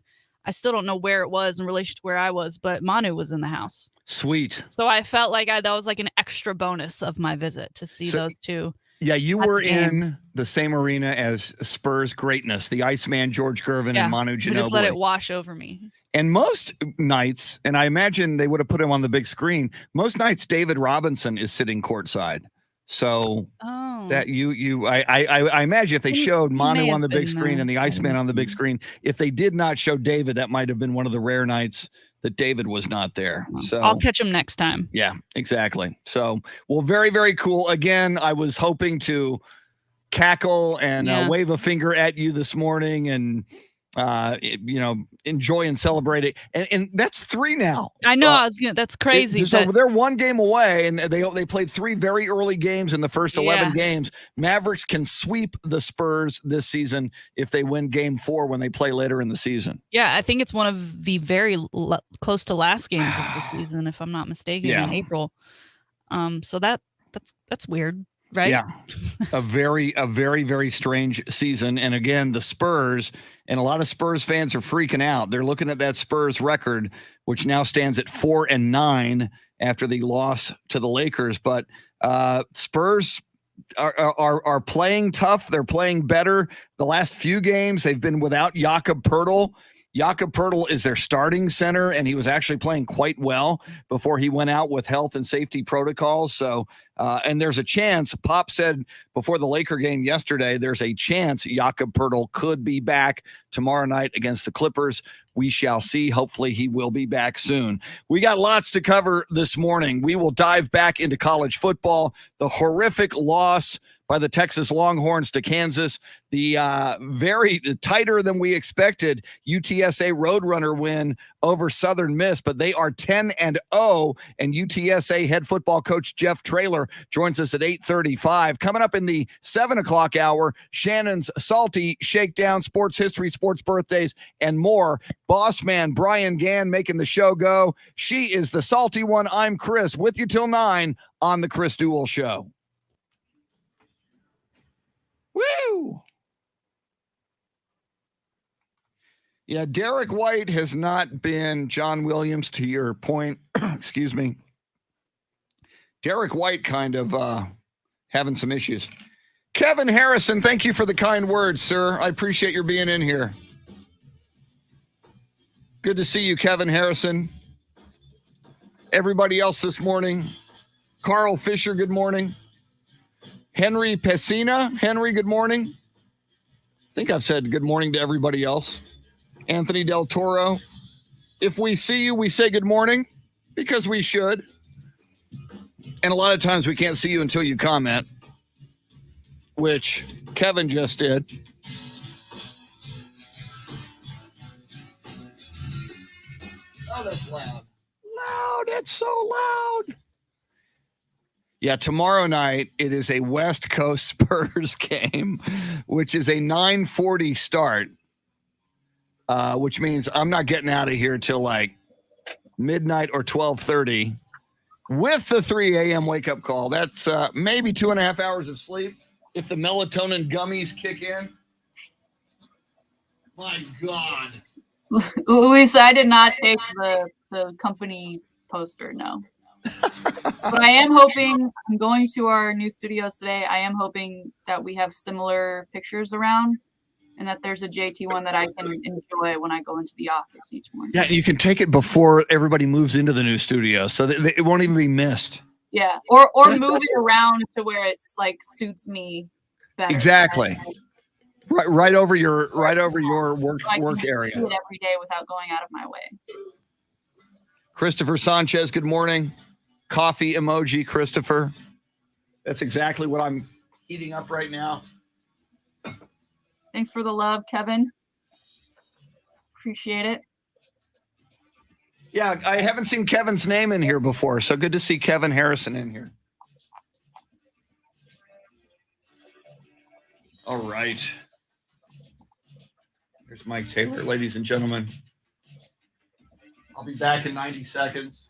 I still don't know where it was in relation to where I was, but Manu was in the house. Sweet. So I felt like that was like an extra bonus of my visit to see those two Yeah, you were in the same arena as Spurs greatness, the Iceman, George Gervin, and Manu Ginobili. I just let it wash over me. And most nights, and I imagine they would have put him on the big screen, most nights David Robinson is sitting courtside. So that I imagine if they showed Manu on the big screen and the Iceman on the big screen, if they did not show David, that might have been one of the rare nights that David was not there. So I'll catch him next time. Yeah, exactly. So, well, very, very cool. Again, I was hoping to cackle and wave a finger at you this morning and enjoy and celebrate it. And that's 3 now. I know. That's crazy. So they're 1 game away, and they played 3 very early games in the first 11 games. Mavericks can sweep the Spurs this season if they win game 4 when they play later in the season. Yeah, I think it's one of the very close to last games of the season, if I'm not mistaken, in April. So that's weird. Right. Yeah. a very, very strange season. And again, the Spurs and a lot of Spurs fans are freaking out. They're looking at that Spurs record, which now stands at 4-9 after the loss to the Lakers. But Spurs are playing tough. They're playing better. The last few games, they've been without Jakob Poeltl. Jakob Poeltl is their starting center, and he was actually playing quite well before he went out with health and safety protocols. So, and there's a chance, Pop said before the Laker game yesterday, there's a chance Jakob Poeltl could be back tomorrow night against the Clippers. We shall see. Hopefully he will be back soon. We got lots to cover this morning. We will dive back into college football, the horrific loss by the Texas Longhorns to Kansas, the very tighter than we expected UTSA Roadrunner win over Southern Miss, but they are 10-0, and UTSA head football coach Jeff Traylor joins us at 8:35. Coming up in the 7 o'clock hour, Shannon's Salty Shakedown, sports history, sports birthdays, and more. Boss man Brian Gann making the show go. She is the salty one. I'm Chris, with you till 9 on the Chris Duel Show. Woo! Yeah, Derek White has not been John Williams, to your point. Excuse me. Derek White kind of having some issues. Kevin Harrison, thank you for the kind words, sir. I appreciate your being in here. Good to see you, Kevin Harrison. Everybody else this morning. Carl Fisher, good morning. Henry Pessina. Henry, good morning. I think I've said good morning to everybody else. Anthony Del Toro. If we see you, we say good morning because we should. And a lot of times we can't see you until you comment, which Kevin just did. Oh, that's loud. Loud. It's so loud. Yeah, tomorrow night, it is a West Coast Spurs game, which is a 9:40 start, which means I'm not getting out of here till like midnight or 12:30 with the 3 a.m. wake-up call. That's maybe 2.5 hours of sleep if the melatonin gummies kick in. My God. Luis, I did not take the company poster, no. But I am hoping, I'm going to our new studios today. I am hoping that we have similar pictures around and that there's a JT one that I can enjoy when I go into the office each morning. Yeah, you can take it before everybody moves into the new studio so that it won't even be missed. Yeah, or move it around to where it's like suits me better. Exactly. Right over your work area. Do it every day without going out of my way. Christopher Sanchez, good morning. Coffee emoji, Christopher. That's exactly what I'm eating up right now. Thanks for the love, Kevin. Appreciate it. Yeah, I haven't seen Kevin's name in here before, so good to see Kevin Harrison in here. All right. Here's Mike Taylor, ladies and gentlemen. I'll be back in 90 seconds.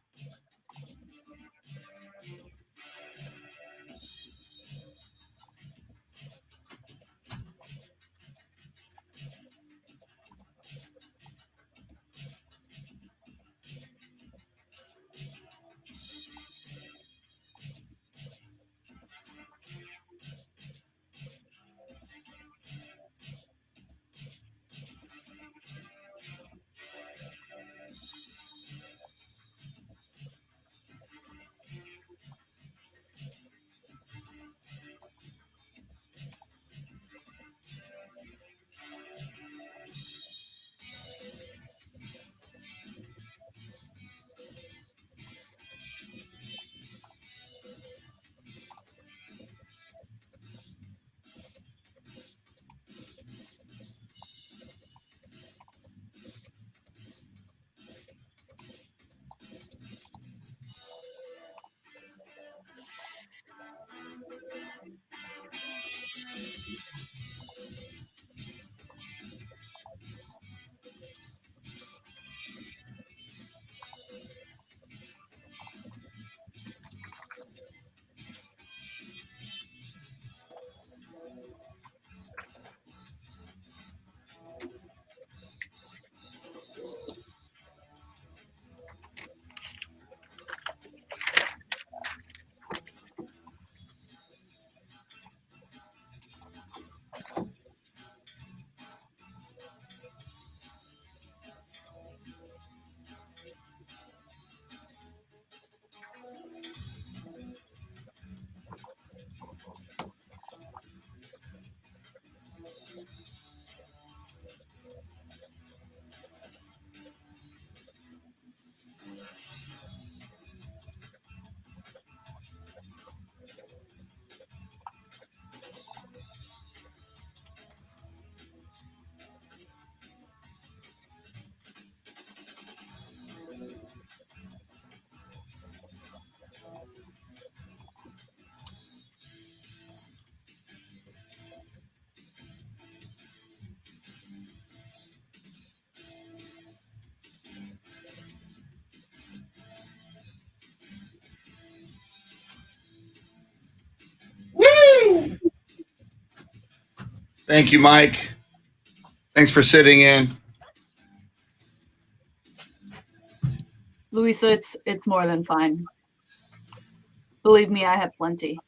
Thank you, Mike. Thanks for sitting in. Louisa, it's more than fine. Believe me, I have plenty.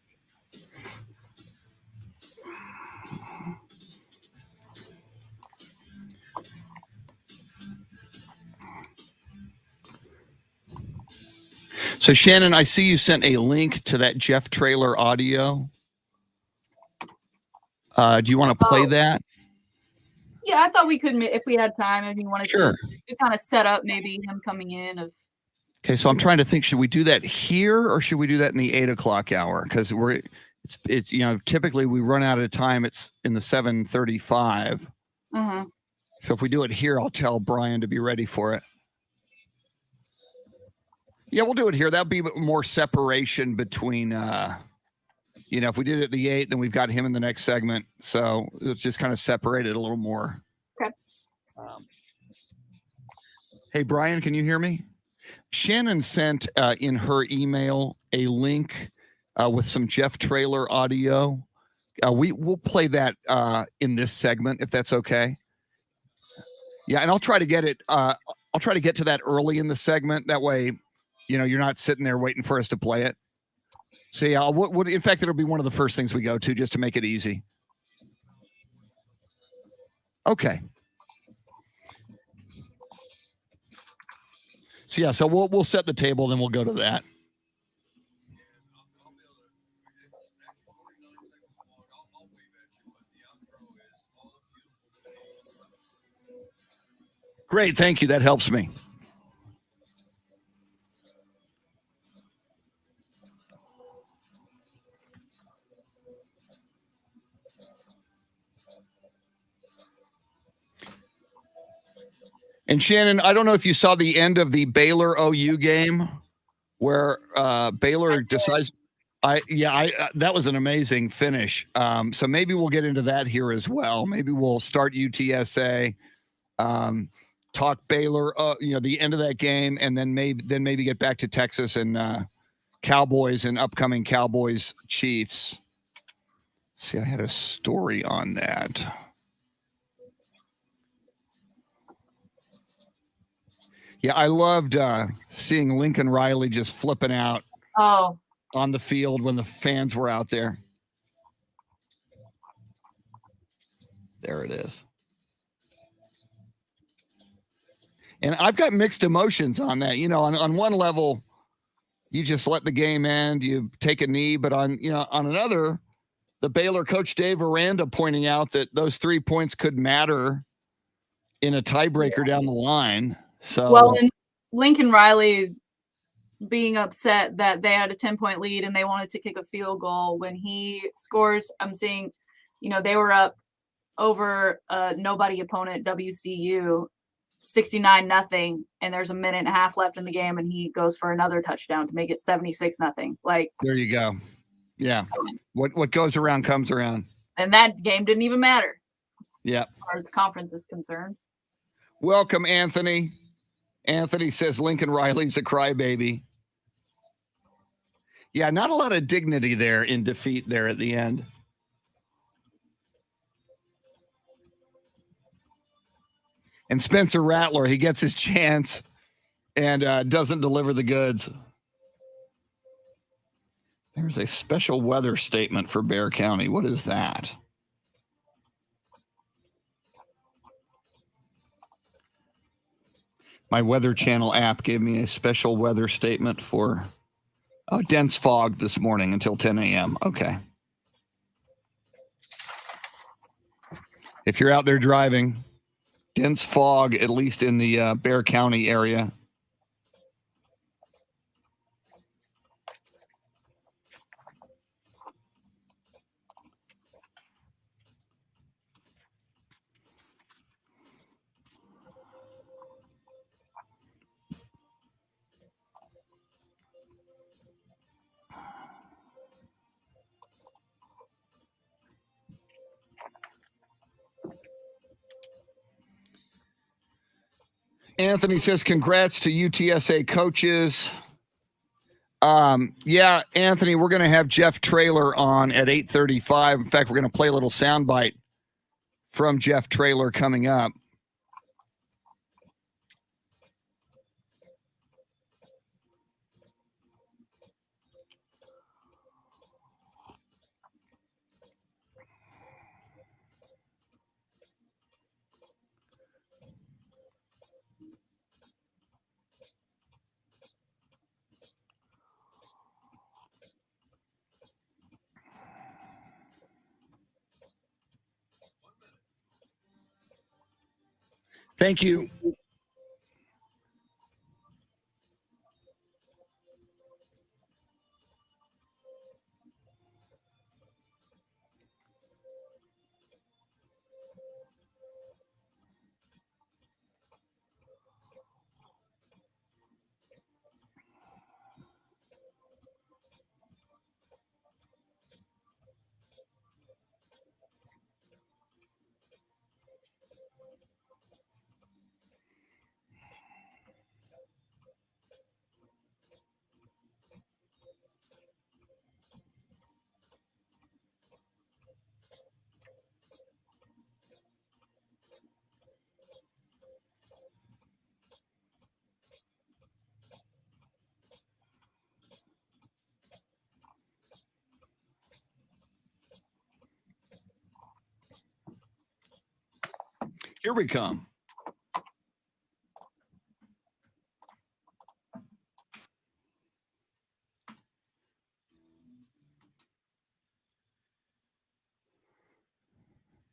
So, Shannon, I see you sent a link to that Jeff Traylor audio. Do you want to play that? Yeah, I thought we could, if we had time, if you wanted Sure. to kind of set up maybe him coming in. Okay, so I'm trying to think, should we do that here or should we do that in the 8 o'clock hour? Because it's typically we run out of time. It's in the 7:35. Mm-hmm. So if we do it here, I'll tell Brian to be ready for it. Yeah, we'll do it here. That'll be more separation between, if we did it at the 8, then we've got him in the next segment. So it's just kind of separate it a little more. Okay. Hey, Brian, can you hear me? Shannon sent in her email a link with some Jeff Traylor audio. We'll play that in this segment, if that's okay. Yeah, and I'll try to get it. I'll try to get to that early in the segment. That way, you're not sitting there waiting for us to play it. So yeah, in fact, it'll be one of the first things we go to just to make it easy. Okay. So yeah, so we'll set the table, then we'll go to that. Great, thank you. That helps me. And Shannon, I don't know if you saw the end of the Baylor OU game where Baylor decides. That was an amazing finish. So maybe we'll get into that here as well. Maybe we'll start UTSA, talk Baylor, the end of that game, and then maybe get back to Texas and Cowboys and upcoming Cowboys Chiefs. See, I had a story on that. Yeah, I loved seeing Lincoln Riley just flipping out on the field when the fans were out there. There it is. And I've got mixed emotions on that. On one level, you just let the game end, you take a knee, but on another, the Baylor coach Dave Aranda pointing out that those 3 points could matter in a tiebreaker down the line. So and Lincoln Riley being upset that they had a 10-point lead and they wanted to kick a field goal when he scores. I'm seeing, they were up over nobody opponent WCU 69-0, and there's a minute and a half left in the game, and he goes for another touchdown to make it 76-0. Like, there you go. Yeah. What goes around comes around. And that game didn't even matter. Yeah. As far as the conference is concerned. Welcome, Anthony. Anthony says Lincoln Riley's a crybaby. Yeah, not a lot of dignity there in defeat there at the end. And Spencer Rattler, he gets his chance and doesn't deliver the goods. There's a special weather statement for Bexar County. What is that? My Weather Channel app gave me a special weather statement for dense fog this morning until 10 a.m. Okay. If you're out there driving, dense fog, at least in the Bexar County area. Anthony says, congrats to UTSA coaches. Yeah, Anthony, we're going to have Jeff Traylor on at 8:35. In fact, we're going to play a little soundbite from Jeff Traylor coming up. Thank you. Here we come.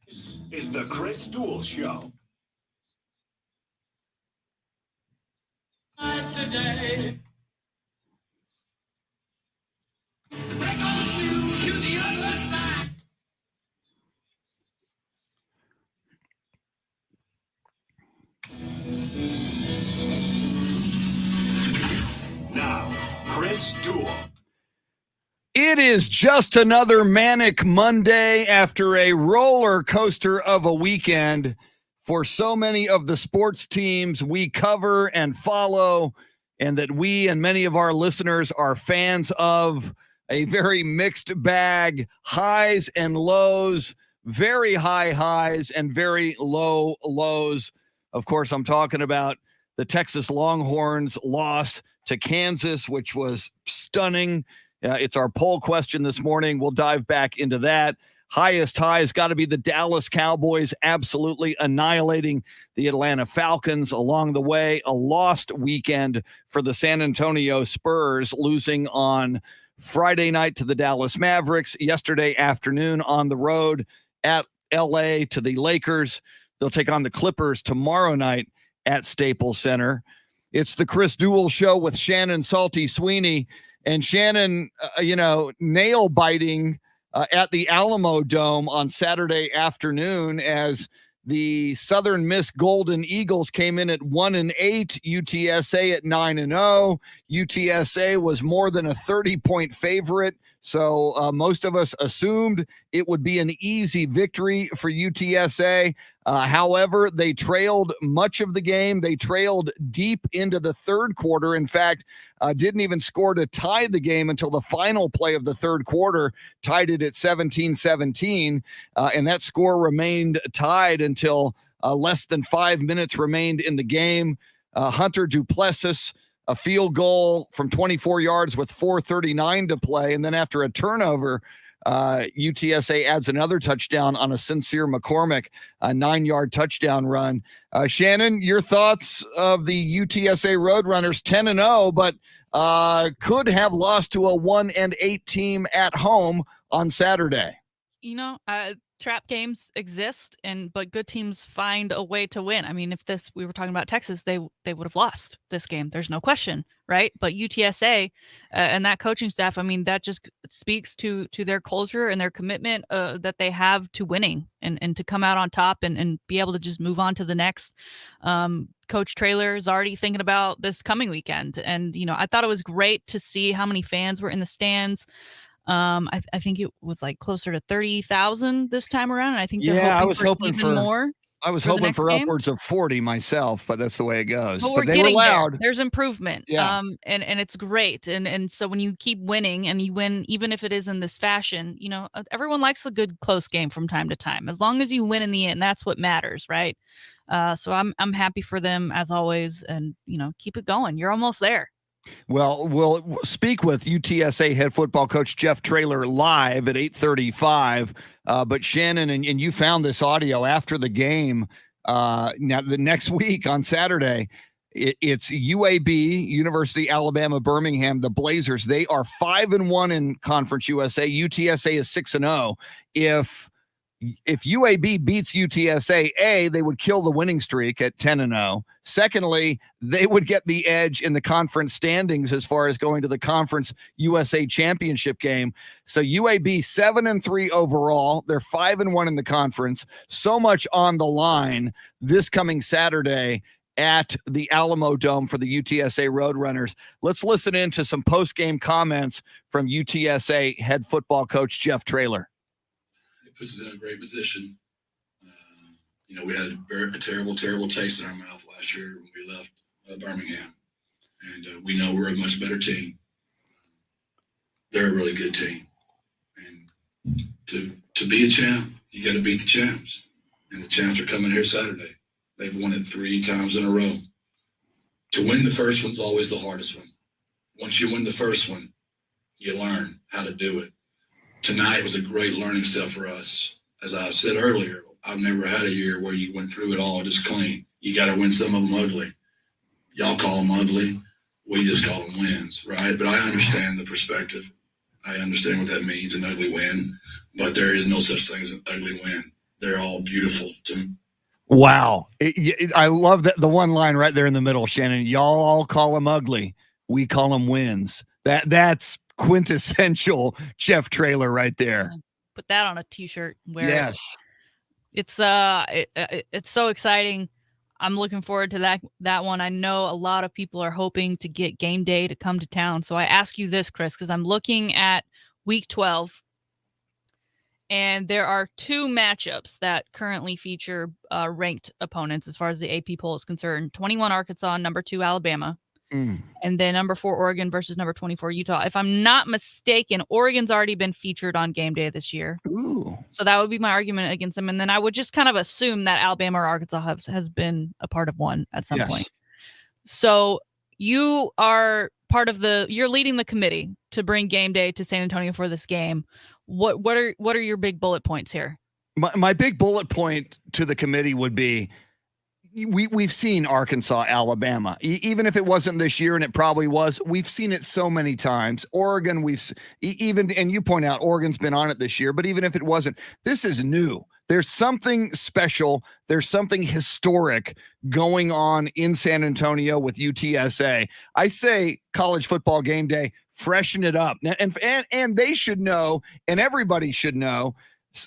This is the Chris Duel Show. Today. We're going to the other side. Now, Chris Duel. It is just another Manic Monday after a roller coaster of a weekend for so many of the sports teams we cover and follow, and that we and many of our listeners are fans of. A very mixed bag, highs and lows, very high highs and very low lows. Of course, I'm talking about the Texas Longhorns loss to Kansas, which was stunning. It's our poll question this morning. We'll dive back into that. Highest high has got to be the Dallas Cowboys absolutely annihilating the Atlanta Falcons along the way. A lost weekend for the San Antonio Spurs, losing on Friday night to the Dallas Mavericks, yesterday afternoon on the road at LA to the Lakers. They'll take on the Clippers tomorrow night at Staples Center. It's the Chris Duel Show with Shannon Salty Sweeney. And Shannon, nail biting at the Alamo Dome on Saturday afternoon as the Southern Miss Golden Eagles came in at 1-8, UTSA at 9-0. UTSA was more than a 30-point favorite, so most of us assumed it would be an easy victory for UTSA. However, they trailed much of the game. They trailed deep into the third quarter. In fact, didn't even score to tie the game until the final play of the third quarter, tied it at 17-17, and that score remained tied until less than 5 minutes remained in the game. Hunter Duplessis, a field goal from 24 yards with 4:39 to play, and then after a turnover, UTSA adds another touchdown on a Sincere McCormick, a 9-yard touchdown run. Shannon, your thoughts of the UTSA Roadrunners, 10-0, but could have lost to a 1-8 team at home on Saturday. Trap games exist, but good teams find a way to win. I mean, we were talking about Texas, they would have lost this game. There's no question, right? But UTSA and that coaching staff, I mean, that just speaks to their culture and their commitment that they have to winning and to come out on top and be able to just move on to the next. Coach Traylor is already thinking about this coming weekend. And, I thought it was great to see how many fans were in the stands. I think it was like closer to 30,000 this time around. And I think they're hoping for more. I was for the hoping next for game. upwards of 40 myself, but that's the way it goes. But But we're they were getting there. loud. There's improvement. Yeah. And it's great. And so when you keep winning and you win, even if it is in this fashion, everyone likes a good close game from time to time. As long as you win in the end, that's what matters, right? So I'm happy for them as always, and keep it going. You're almost there. Well, we'll speak with UTSA head football coach Jeff Traylor live at 8:35. But Shannon, and you found this audio after the game. Now, the next week on Saturday, it's UAB, University Alabama Birmingham, the Blazers. They are 5-1 in Conference USA. UTSA is 6-0. If UAB beats UTSA, they would kill the winning streak at 10-0. Secondly, they would get the edge in the conference standings as far as going to the Conference USA championship game. So UAB 7-3 overall. They're 5-1 in the conference. So much on the line this coming Saturday at the Alamo Dome for the UTSA Roadrunners. Let's listen in to some post-game comments from UTSA head football coach Jeff Traylor. Puts us in a great position. We had a terrible taste in our mouth last year when we left Birmingham. And we know we're a much better team. They're a really good team. And to be a champ, you got to beat the champs. And the champs are coming here Saturday. They've won it 3 times in a row. To win the first one's always the hardest one. Once you win the first one, you learn how to do it. Tonight was a great learning step for us. As I said earlier, I've never had a year where you went through it all just clean. You got to win some of them ugly. Y'all call them ugly. We just call them wins, right? But I understand the perspective. I understand what that means, an ugly win. But there is no such thing as an ugly win. They're all beautiful to me. Wow. I love that the one line right there in the middle, Shannon. Y'all all call them ugly. We call them wins. That's quintessential Jeff Traylor right there. Put that on a t-shirt. Yes. It's so exciting. I'm looking forward to that one. I know a lot of people are hoping to get game day to come to town. So I ask you this, Chris, because I'm looking at week 12, and there are 2 matchups that currently feature ranked opponents as far as the AP poll is concerned. 21 Arkansas, number 2 Alabama. And then number 4 Oregon versus number 24 Utah. If I'm not mistaken, Oregon's already been featured on game day this year. Ooh. So that would be my argument against them. And then I would just kind of assume that Alabama or Arkansas has been a part of one at some point. So you are you're leading the committee to bring game day to San Antonio for this game. What are your big bullet points here? My big bullet point to the committee would be, we've seen Arkansas, Alabama, even if it wasn't this year, and it probably was. We've seen it so many times. Oregon, and you point out Oregon's been on it this year, but even if it wasn't, this is new. There's something special. There's something historic going on in San Antonio with UTSA. I say college football game day, freshen it up. And they should know, and everybody should know,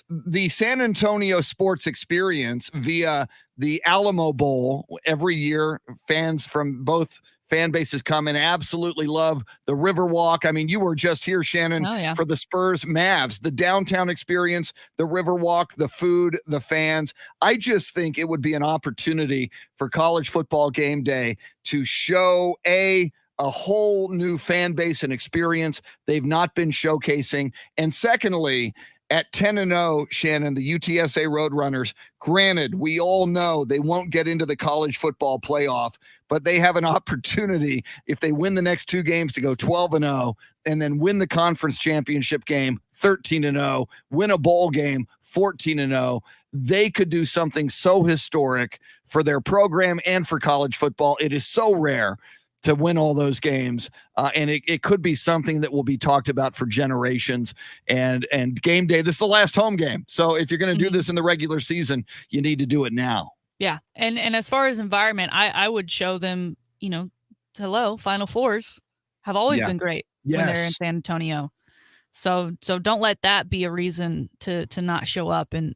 the San Antonio sports experience via the Alamo Bowl every year. Fans from both fan bases come and absolutely love the Riverwalk. I mean, you were just here, Shannon, for the Spurs Mavs, the downtown experience, the Riverwalk, the food, the fans. I just think it would be an opportunity for college football game day to show a whole new fan base and experience they've not been showcasing. And secondly, at 10-0, Shannon, the UTSA Roadrunners, granted, we all know they won't get into the college football playoff, but they have an opportunity, if they win the next 2 games, to go 12-0 and then win the conference championship game 13-0, win a bowl game 14-0. They could do something so historic for their program and for college football. It is so rare to win all those games. And it could be something that will be talked about for generations. And game day, this is the last home game. So if you're going to do this in the regular season, you need to do it now. Yeah. And as far as environment, I would show them, hello, Final Fours have always been great when they're in San Antonio. So don't let that be a reason to not show up. And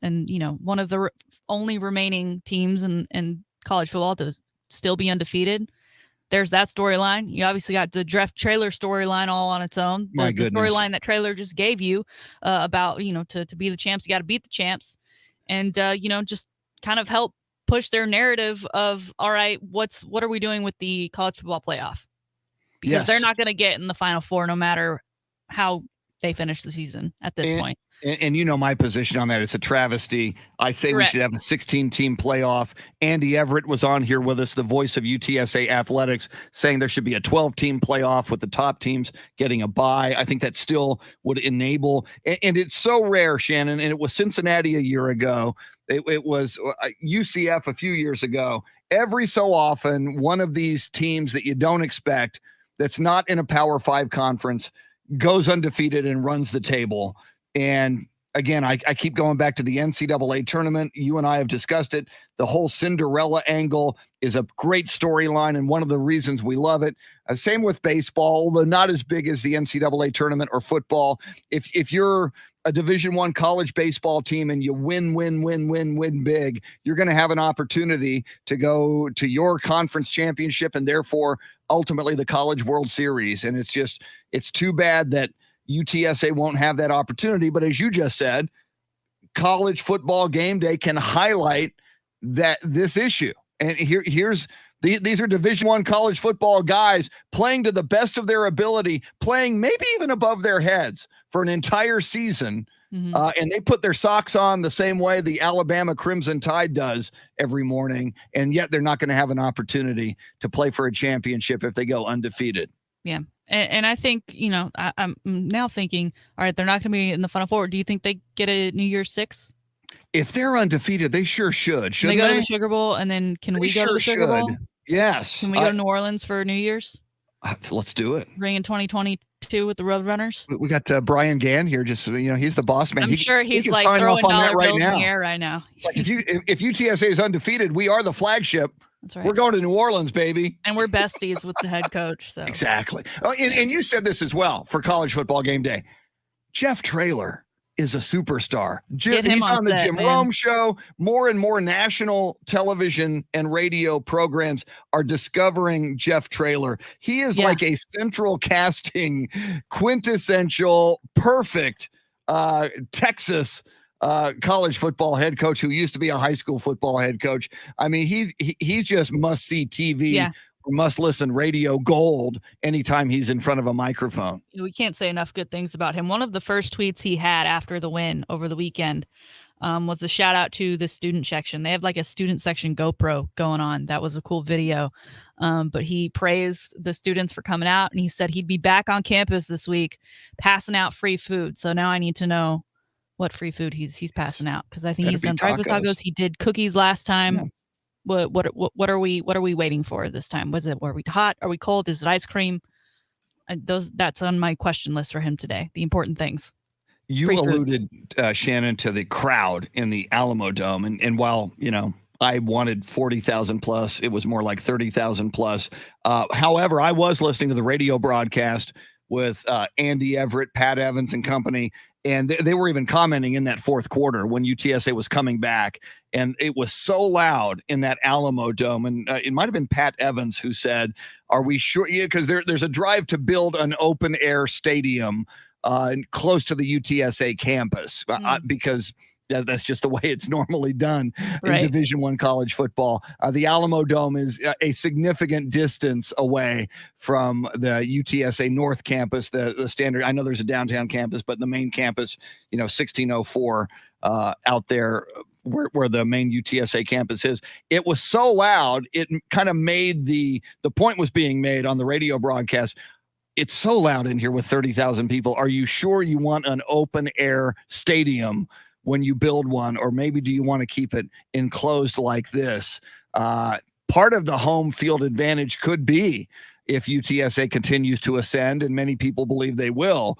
one of the only remaining teams in college football to still be undefeated. There's that storyline. You obviously got the Jeff Traylor storyline all on its own. The storyline that Traylor just gave you about, to be the champs, you got to beat the champs, and, just kind of help push their narrative of, all right, what are we doing with the college football playoff? Because they're not going to get in the Final Four no matter how they finish the season at this point. And you know my position on that. It's a travesty. I say we should have a 16-team playoff. Andy Everett was on here with us, the voice of UTSA athletics, saying there should be a 12-team playoff with the top teams getting a bye. I think that still would enable. And it's so rare, Shannon, and it was Cincinnati a year ago. It was UCF a few years ago. Every so often, one of these teams that you don't expect that's not in a Power 5 conference goes undefeated and runs the table. And again, I keep going back to the NCAA tournament. You and I have discussed it. The whole Cinderella angle is a great storyline and one of the reasons we love it. Same with baseball, although not as big as the NCAA tournament or football. If you're a Division I college baseball team and you win big, you're going to have an opportunity to go to your conference championship and therefore ultimately the College World Series. And it's too bad that UTSA won't have that opportunity. But as you just said, college football game day can highlight this issue. And these are Division I college football guys playing to the best of their ability, playing maybe even above their heads for an entire season. Mm-hmm. And they put their socks on the same way the Alabama Crimson Tide does every morning. And yet they're not going to have an opportunity to play for a championship if they go undefeated. Yeah. And I think, I'm now thinking, all right, they're not going to be in the Final Four. Do you think they get a New Year's Six? If they're undefeated, they sure should. Shouldn't they go to the Sugar Bowl, and then can we go to the Sugar Bowl? Yes. Can we go to New Orleans for New Year's? Let's do it. Ring in 2022 with the Roadrunners. We got Brian Gann here. Just he's the boss man. I'm sure he's like throwing dollar bills in the air right now. Like if UTSA is undefeated, we are the flagship. That's right. We're going to New Orleans, baby. And we're besties with the head coach. So exactly. Oh, and you said this as well for college football game day. Jeff Traylor is a superstar. He's on the Jim Rome show. More and more national television and radio programs are discovering Jeff Traylor. He is like a central casting, quintessential, perfect Texas college football head coach who used to be a high school football head coach. I mean, he's just must-see TV, must-listen radio gold anytime he's in front of a microphone. We can't say enough good things about him. One of the first tweets he had after the win over the weekend was a shout-out to the student section. They have like a student section GoPro going on. That was a cool video. But he praised the students for coming out, and he said he'd be back on campus this week passing out free food. So now I need to know what free food he's passing out, because I think he's done breakfast tacos. He did cookies last time. Yeah. What are we waiting for this time? Were we hot? Are we cold? Is it ice cream? That's on my question list for him today. The important things. You alluded, Shannon, to the crowd in the Alamo Dome, and while I wanted 40,000 plus, it was more like 30,000 plus. However, I was listening to the radio broadcast with Andy Everett, Pat Evans, and company. And they were even commenting in that fourth quarter when UTSA was coming back. And it was so loud in that Alamo Dome. And it might have been Pat Evans who said, are we sure? Yeah, because there's a drive to build an open air stadium close to the UTSA campus because that's just the way it's normally done in Division I college football. The Alamo Dome is a significant distance away from the UTSA North campus, the standard. I know there's a downtown campus, but the main campus, 1604 out there where the main UTSA campus is. It was so loud, it kind of made the point was being made on the radio broadcast. It's so loud in here with 30,000 people. Are you sure you want an open air stadium when you build one, or maybe do you want to keep it enclosed like this? Part of the home field advantage could be if UTSA continues to ascend, and many people believe they will,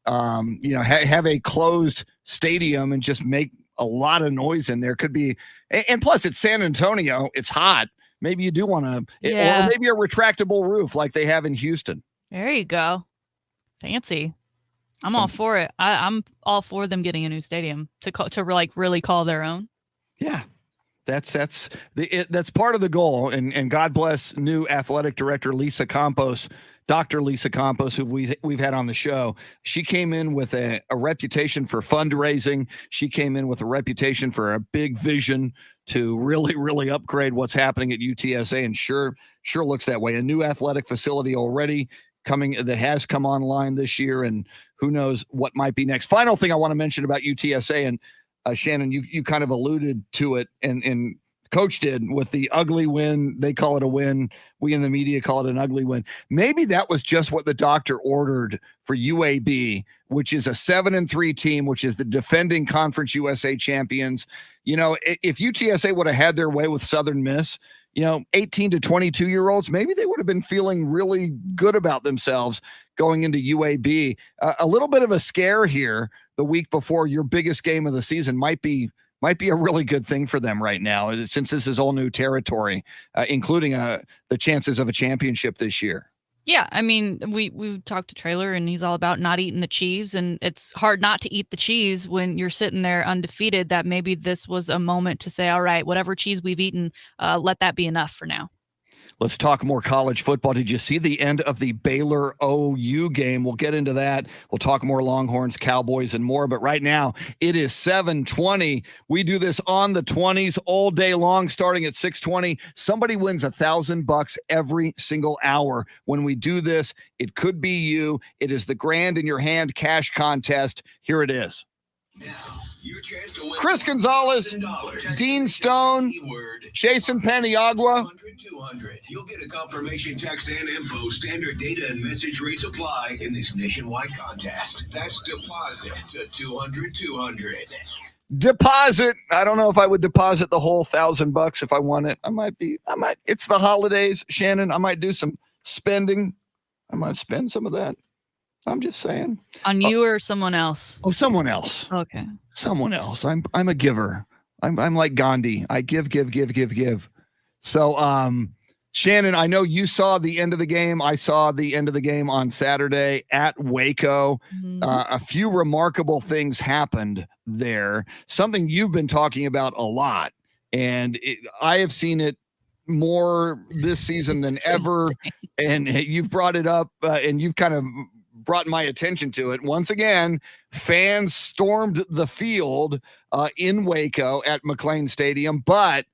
have a closed stadium and just make a lot of noise in there. Could be, and plus it's San Antonio, it's hot. Maybe you do want to, or maybe a retractable roof like they have in Houston. There you go. Fancy. I'm all for it. I'm all for them getting a new stadium to really call their own. Yeah, that's part of the goal. And God bless new athletic director Lisa Campos, Dr. Lisa Campos, who we've had on the show. She came in with a reputation for fundraising. She came in with a reputation for a big vision to really, really upgrade what's happening at UTSA, and sure looks that way. A new athletic facility already coming that has come online this year, and who knows what might be next. Final thing I want to mention about UTSA, and Shannon, you kind of alluded to it, and Coach did with the ugly win. They call it a win. We in the media call it an ugly win. Maybe that was just what the doctor ordered for UAB, which is a 7-3 team, which is the defending Conference USA champions. You know, if UTSA would have had their way with Southern Miss, 18 to 22-year-olds, maybe they would have been feeling really good about themselves going into UAB. A little bit of a scare here the week before your biggest game of the season might be a really good thing for them right now, since this is all new territory, including the chances of a championship this year. Yeah, I mean, we talked to Traylor, and he's all about not eating the cheese, and it's hard not to eat the cheese when you're sitting there undefeated. That maybe this was a moment to say, all right, whatever cheese we've eaten, let that be enough for now. Let's talk more college football. Did you see the end of the Baylor OU game? We'll get into that. We'll talk more Longhorns, Cowboys, and more. But right now, it is 7:20. We do this on the 20s all day long, starting at 6:20. Somebody wins $1,000 every single hour. When we do this, it could be you. It is the Grand in Your Hand cash contest. Here it is. Now, your chance to win Chris Gonzalez, $1,000. Dean Stone, Keyword Jason Paniagua. 200. You'll get a confirmation text and info. Standard data and message rates apply in this nationwide contest. That's deposit to 200. Deposit. I don't know if I would deposit the whole $1,000 if I won it. I might. It's the holidays, Shannon. I might do some spending. I might spend some of that. I'm just saying. On you or someone else? Oh, someone else. Okay. Someone else. I'm a giver. I'm like Gandhi. I give. So, Shannon, I know you saw the end of the game. I saw the end of the game on Saturday at Waco. Mhm. A few remarkable things happened there. Something you've been talking about a lot, and I have seen it more this season than ever. And you've brought it up, and you've kind of brought my attention to it. Once again, fans stormed the field in Waco at McLean Stadium, but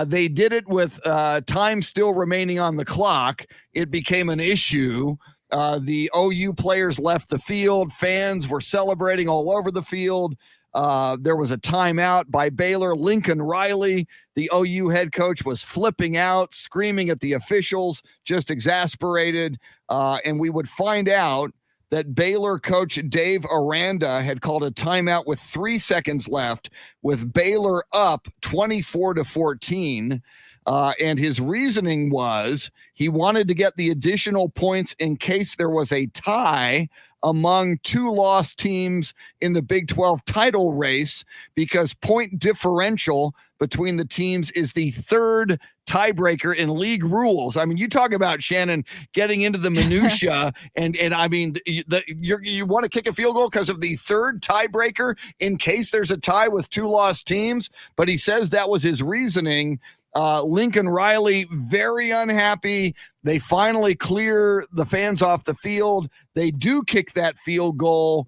they did it with time still remaining on the clock. It became an issue. The OU players left the field. Fans were celebrating all over the field. There was a timeout by Baylor. Lincoln Riley, the OU head coach, was flipping out, screaming at the officials, just exasperated. And we would find out that Baylor coach Dave Aranda had called a timeout with 3 seconds left, with Baylor up 24-14. And his reasoning was he wanted to get the additional points in case there was a tie among two lost teams in the Big 12 title race, because point differential between the teams is the third tiebreaker in league rules. I mean, you talk about, Shannon, getting into the minutia, and I mean, you want to kick a field goal because of the third tiebreaker in case there's a tie with two lost teams. But he says that was his reasoning. Lincoln Riley, very unhappy. They finally clear the fans off the field. They do kick that field goal.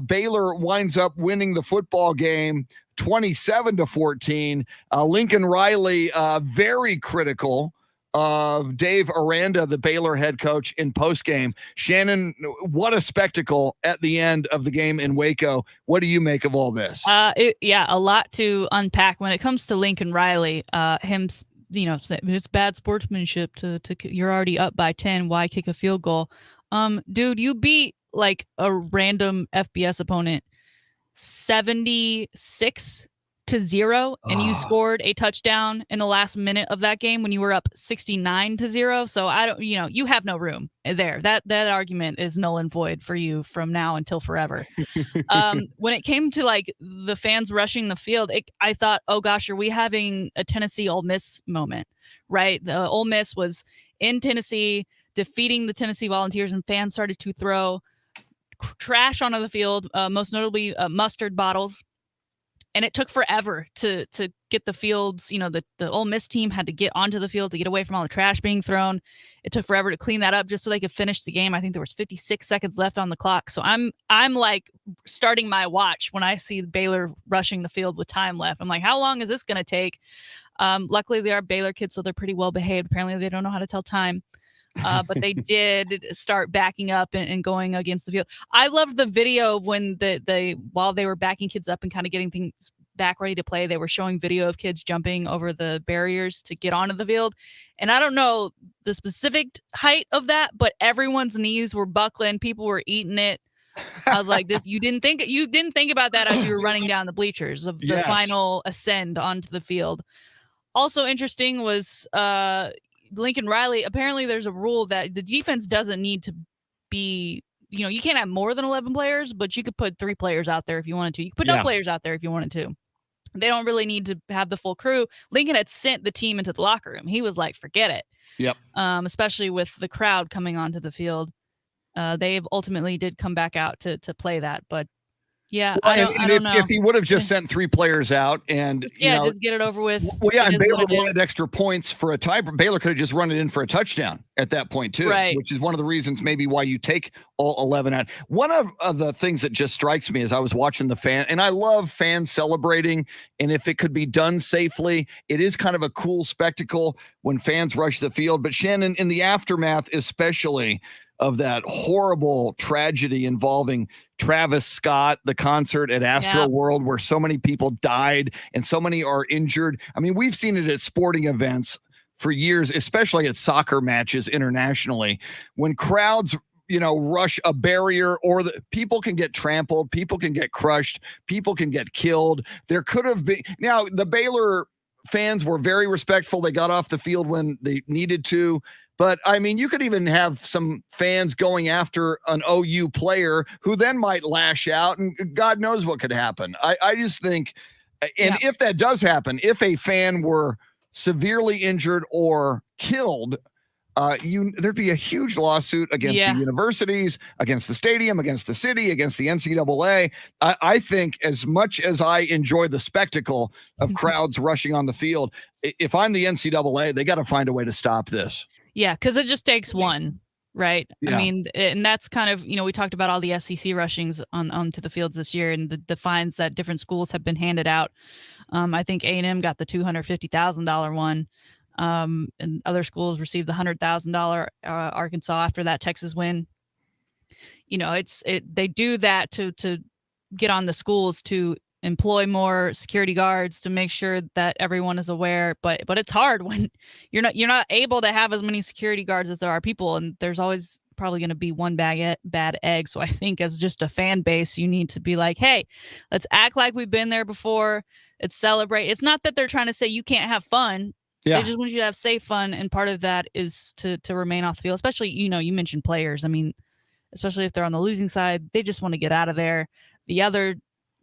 Baylor winds up winning the football game 27-14. Lincoln Riley, very critical of Dave Aranda, the Baylor head coach, in postgame. Shannon, what a spectacle at the end of the game in Waco. What do you make of all this? A lot to unpack when it comes to Lincoln Riley. Him, it's bad sportsmanship to you're already up by 10. Why kick a field goal? Dude, you beat like a random FBS opponent 76-0, and you scored a touchdown in the last minute of that game when you were up 69-0. So I don't, you have no room there. That argument is null and void for you from now until forever. When it came to like the fans rushing the field, I thought, oh gosh, are we having a Tennessee Ole Miss moment? Right? The Ole Miss was in Tennessee defeating the Tennessee Volunteers, and fans started to throw trash onto the field, most notably mustard bottles. and it took forever to get the fields. The Ole Miss team had to get onto the field to get away from all the trash being thrown. It took forever to clean that up just so they could finish the game. I think there was 56 seconds left on the clock. So I'm like starting my watch when I see Baylor rushing the field with time left. I'm like, how long is this going to take? Luckily, they are Baylor kids, so they're pretty well behaved. Apparently, they don't know how to tell time. But they did start backing up and going against the field. I loved the video of when while they were backing kids up and kind of getting things back ready to play, they were showing video of kids jumping over the barriers to get onto the field. And I don't know the specific height of that, but everyone's knees were buckling. People were eating it. I was like, you didn't think about that as you were running down the bleachers of the final ascend onto the field. Also interesting was Lincoln Riley. Apparently there's a rule that the defense doesn't need to be, you can't have more than 11 players, but you could put 3 players out there if you wanted to. You could put no players out there if you wanted to. They don't really need to have the full crew. Lincoln had sent the team into the locker room. He was like, forget it. Yep. Especially with the crowd coming onto the field. They ultimately did come back out to play that, but yeah, well, I don't know. If he would have just sent 3 players out and just get it over with. Well, yeah, and Baylor wanted extra points for a tie. Baylor could have just run it in for a touchdown at that point too, right? Which is one of the reasons maybe why you take all 11 out. One of the things that just strikes me as I was watching the fan, and I love fans celebrating, and if it could be done safely, it is kind of a cool spectacle when fans rush the field. But Shannon, in the aftermath, especially of that horrible tragedy involving Travis Scott, the concert at Astro World, where so many people died and so many are injured. I mean, we've seen it at sporting events for years, especially at soccer matches internationally, when crowds, rush a barrier, or the people can get trampled, people can get crushed, people can get killed. There could have been. Now, the Baylor fans were very respectful. They got off the field when they needed to. But, I mean, you could even have some fans going after an OU player who then might lash out, and God knows what could happen. I just think, and if that does happen, if a fan were severely injured or killed, there'd be a huge lawsuit against the universities, against the stadium, against the city, against the NCAA. I think as much as I enjoy the spectacle of crowds rushing on the field, if I'm the NCAA, they got to find a way to stop this. Yeah, because it just takes one, right? Yeah. I mean, and that's kind of, we talked about all the SEC rushings onto the fields this year and the fines that different schools have been handed out. I think A&M got the $250,000 one, and other schools received the $100,000. Arkansas after that Texas win. They do that to get on the schools to employ more security guards to make sure that everyone is aware, but it's hard when you're not able to have as many security guards as there are people, and there's always probably going to be one bad egg. So I think as just a fan base, you need to be like, hey, let's act like we've been there before. Let's celebrate. It's not that they're trying to say you can't have fun. Yeah. They just want you to have safe fun, and part of that is to remain off the field, especially, you mentioned players. I mean, especially if they're on the losing side, they just want to get out of there.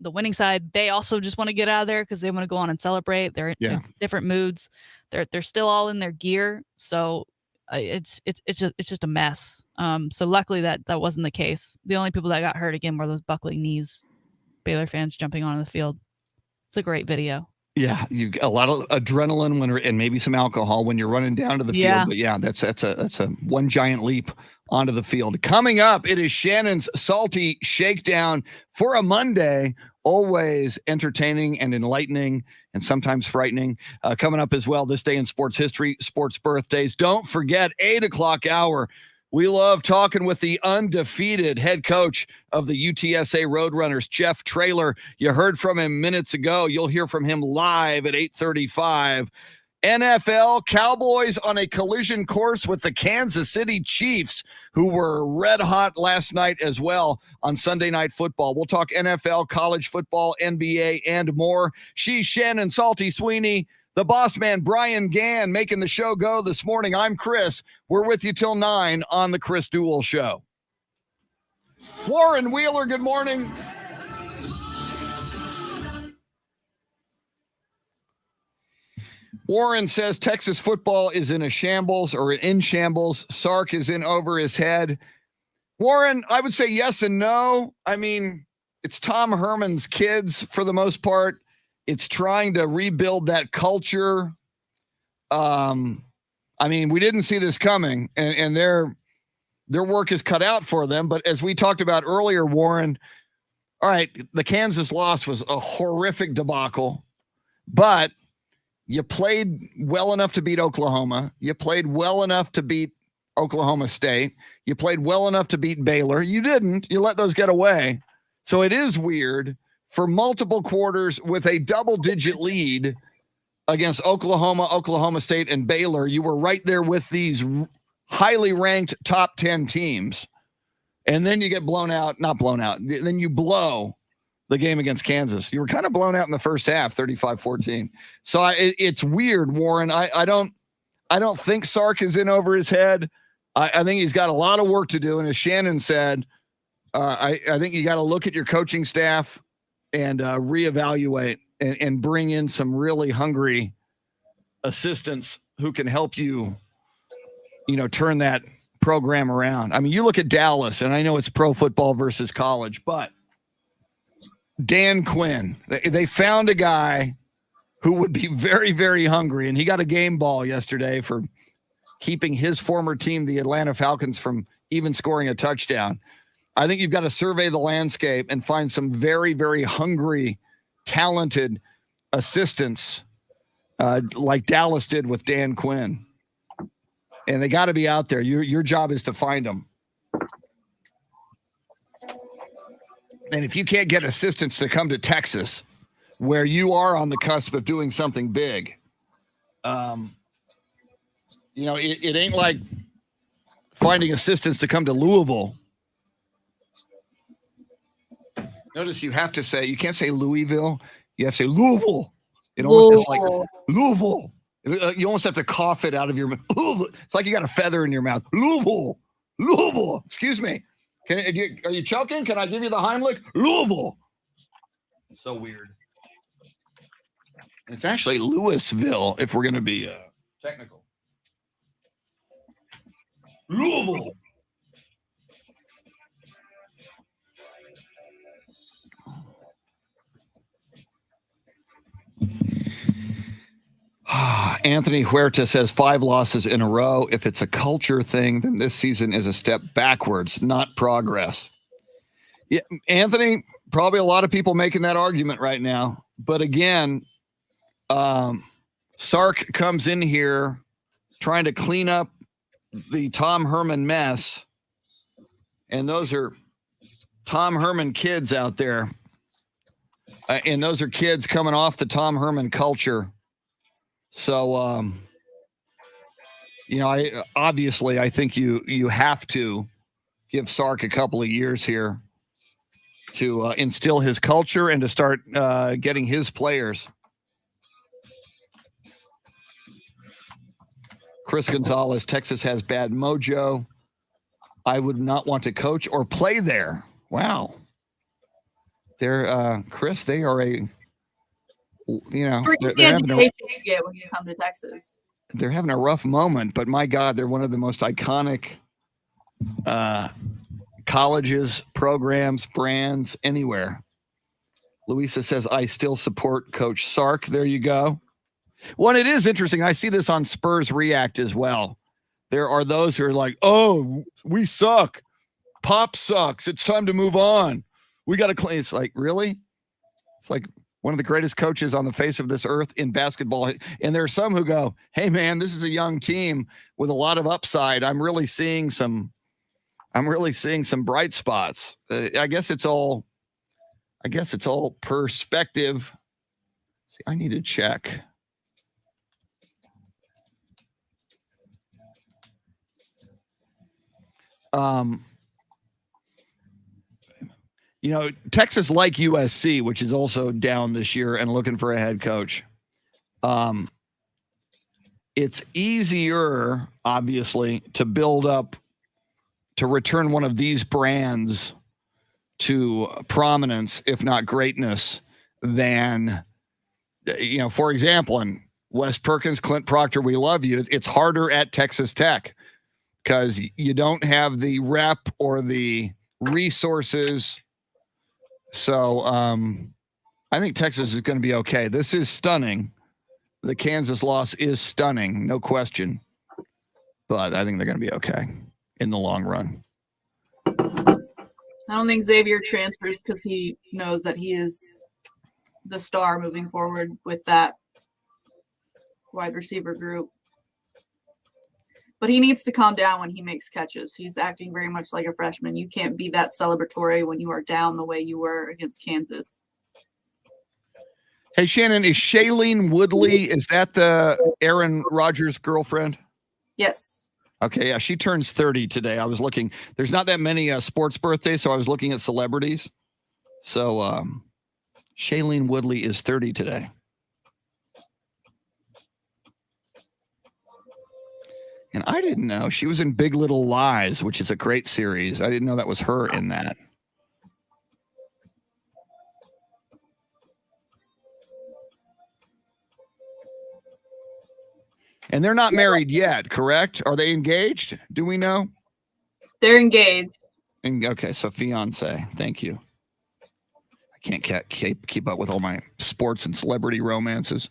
The winning side, they also just want to get out of there because they want to go on and celebrate. They're in different moods. They're still all in their gear, so it's just a mess. So luckily that wasn't the case. The only people that got hurt again were those buckling knees, Baylor fans jumping on the field. It's a great video. Yeah, you get a lot of adrenaline and maybe some alcohol when you're running down to the field. But that's a one giant leap onto the field. Coming up, it is Shannon's Salty Shakedown for a Monday. Always entertaining and enlightening and sometimes frightening. Coming up as well this day in sports history, sports birthdays. Don't forget, 8:00 hour. We love talking with the undefeated head coach of the UTSA Roadrunners, Jeff Traylor. You heard from him minutes ago. You'll hear from him live at 8:35. NFL, Cowboys on a collision course with the Kansas City Chiefs, who were red hot last night as well on Sunday Night Football. We'll talk NFL, college football, NBA, and more. She's Shannon Salty Sweeney. The boss man, Brian Gann, making the show go this morning. I'm Chris. We're with you till 9 on the Chris Duel Show. Warren Wheeler, good morning. Warren says Texas football is in shambles. Sark is in over his head. Warren, I would say yes and no. I mean, it's Tom Herman's kids for the most part. It's trying to rebuild that culture. I mean, we didn't see this coming, and their work is cut out for them. But as we talked about earlier, Warren, all right, the Kansas loss was a horrific debacle, but you played well enough to beat Oklahoma. You played well enough to beat Oklahoma State. You played well enough to beat Baylor. You didn't. You let those get away. So it is weird for multiple quarters with a double-digit lead against Oklahoma, Oklahoma State, and Baylor. You were right there with these highly ranked top 10 teams. And then you get blown out, not blown out. Then you blow the game against Kansas. You were kind of blown out in the first half, 35-14. So it's weird, Warren. I don't think Sark is in over his head. I think he's got a lot of work to do. And as Shannon said, I think you got to look at your coaching staff and reevaluate and bring in some really hungry assistants who can help you, turn that program around. I mean, you look at Dallas, and I know it's pro football versus college, but Dan Quinn, they found a guy who would be very, very hungry, and he got a game ball yesterday for keeping his former team, the Atlanta Falcons, from even scoring a touchdown. I think you've got to survey the landscape and find some very, very hungry, talented assistants like Dallas did with Dan Quinn. And they got to be out there. Your job is to find them. And if you can't get assistants to come to Texas, where you are on the cusp of doing something big, it ain't like finding assistants to come to Louisville. Notice you have to say, you can't say Louisville. You have to say Louisville. It almost is like Louisville. You almost have to cough it out of your mouth. It's like you got a feather in your mouth. Louisville. Excuse me. Are you choking? Can I give you the Heimlich? Louisville. So weird. It's actually Louisville, if we're going to be technical. Louisville. Anthony Huerta says 5 losses in a row. If it's a culture thing, then this season is a step backwards, not progress. Yeah, Anthony, probably a lot of people making that argument right now. But again, Sark comes in here trying to clean up the Tom Herman mess. And those are Tom Herman kids out there. And those are kids coming off the Tom Herman culture. So, I think you have to give Sark a couple of years here to instill his culture and to start getting his players. Chris Gonzalez, Texas has bad mojo. I would not want to coach or play there. Wow. They're, Chris, they are forget the education you get when you come to Texas. They're having a rough moment, but my God, they're one of the most iconic colleges, programs, brands anywhere. Louisa says, I still support Coach Sark. There you go. Well, it is interesting. I see this on Spurs React as well. There are those who are like, oh, we suck. Pop sucks. It's time to move on. We got to clean. It's like, really? It's like one of the greatest coaches on the face of this earth in basketball. And there are some who go, hey, man, this is a young team with a lot of upside. I'm really seeing some bright spots. I guess it's all perspective. See, I need to check. Texas, like USC, which is also down this year and looking for a head coach. It's easier, obviously, to build up, to return one of these brands to prominence, if not greatness, than, for example, in Wes Perkins, Clint Proctor, we love you. It's harder at Texas Tech because you don't have the rep or the resources. So I think Texas is going to be okay. This is stunning. The Kansas loss is stunning, no question. But I think they're going to be okay in the long run. I don't think Xavier transfers because he knows that he is the star moving forward with that wide receiver group. But he needs to calm down when he makes catches. He's acting very much like a freshman. You can't be that celebratory when you are down the way you were against Kansas. Hey, Shannon, is Shailene Woodley, is that the Aaron Rodgers' girlfriend? Yes. Okay, yeah, she turns 30 today. I was looking. There's not that many sports birthdays, so I was looking at celebrities. So Shailene Woodley is 30 today. And I didn't know she was in Big Little Lies, which is a great series. I didn't know that was her in that. And they're not married yet, correct? Are they engaged? Do we know? They're engaged. Okay, so fiance. Thank you. I can't keep up with all my sports and celebrity romances.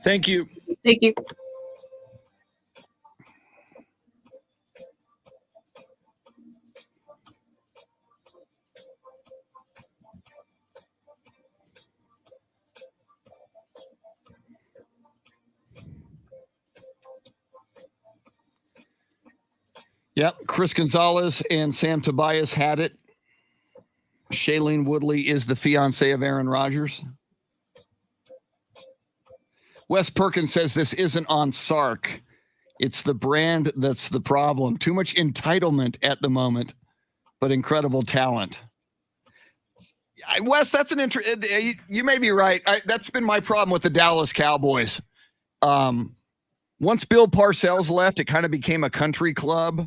Thank you. Thank you. Yep, Chris Gonzalez and Sam Tobias had it. Shailene Woodley is the fiance of Aaron Rodgers. Wes Perkins says this isn't on Sark. It's the brand that's the problem. Too much entitlement at the moment, but incredible talent. Wes, that's an you may be right. That's been my problem with the Dallas Cowboys. Once Bill Parcells left, it kind of became a country club,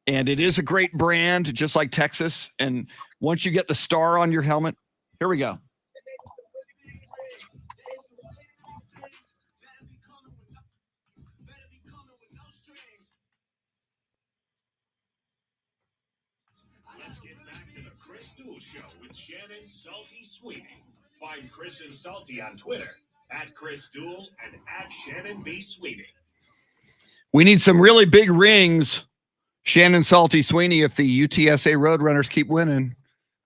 and it is a great brand, just like Texas. And once you get the star on your helmet, here we go. Let's get back to the Chris Duel Show with Shannon Salty Sweeney. Find Chris and Salty on Twitter at Chris Duel and at Shannon B. Sweeney. We need some really big rings, Shannon Salty Sweeney, if the UTSA Roadrunners keep winning.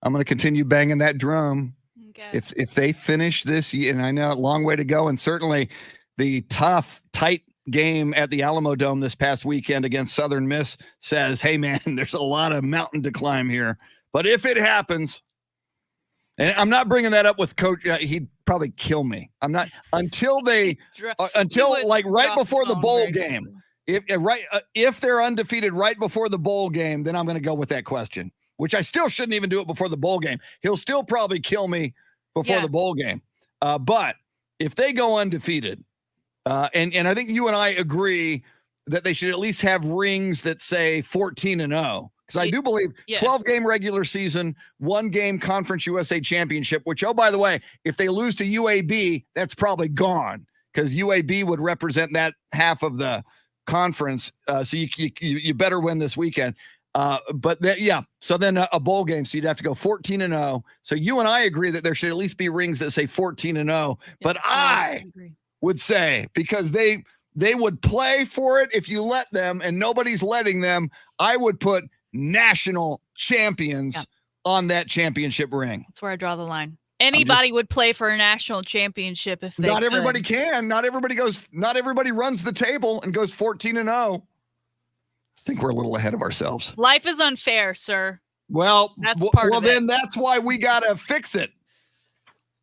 I'm going to continue banging that drum. Okay. If they finish this, and I know a long way to go, and certainly the tough, tight game at the Alamo Dome this past weekend against Southern Miss says, hey, man, there's a lot of mountain to climb here. But if it happens, and I'm not bringing that up with Coach, he'd probably kill me. I'm not until right before the bowl game. If they're undefeated right before the bowl game, then I'm going to go with that question, which I still shouldn't even do it before the bowl game. He'll still probably kill me before the bowl game. But if they go undefeated, and I think you and I agree that they should at least have rings that say 14-0. Because I do believe 12-game regular season, 1-game Conference USA championship, which, oh, by the way, if they lose to UAB, that's probably gone because UAB would represent that half of the conference. So you better win this weekend. So then a bowl game. So you'd have to go 14-0. So you and I agree that there should at least be rings that say 14-0. But I would say, because they would play for it if you let them, and nobody's letting them, I would put national champions on that championship ring. That's where I draw the line. Anybody would play for a national championship if they Not everybody can. Not everybody runs the table and goes 14-0. I think we're a little ahead of ourselves. Life is unfair, sir. Well, that's part of it. Then that's why we got to fix it.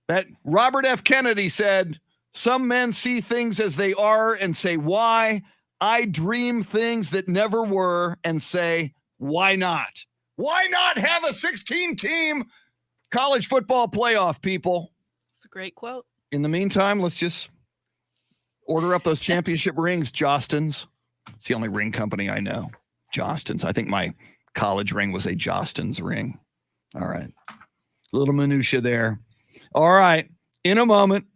That Robert F. Kennedy said, "Some men see things as they are and say, why? I dream things that never were and say, why not? Why not have a 16-team college football playoff, people?" It's a great quote. In the meantime, let's just order up those championship rings, Jostens. It's the only ring company I know. Jostens. I think my college ring was a Jostens ring. All right. Little minutia there. All right. In a moment,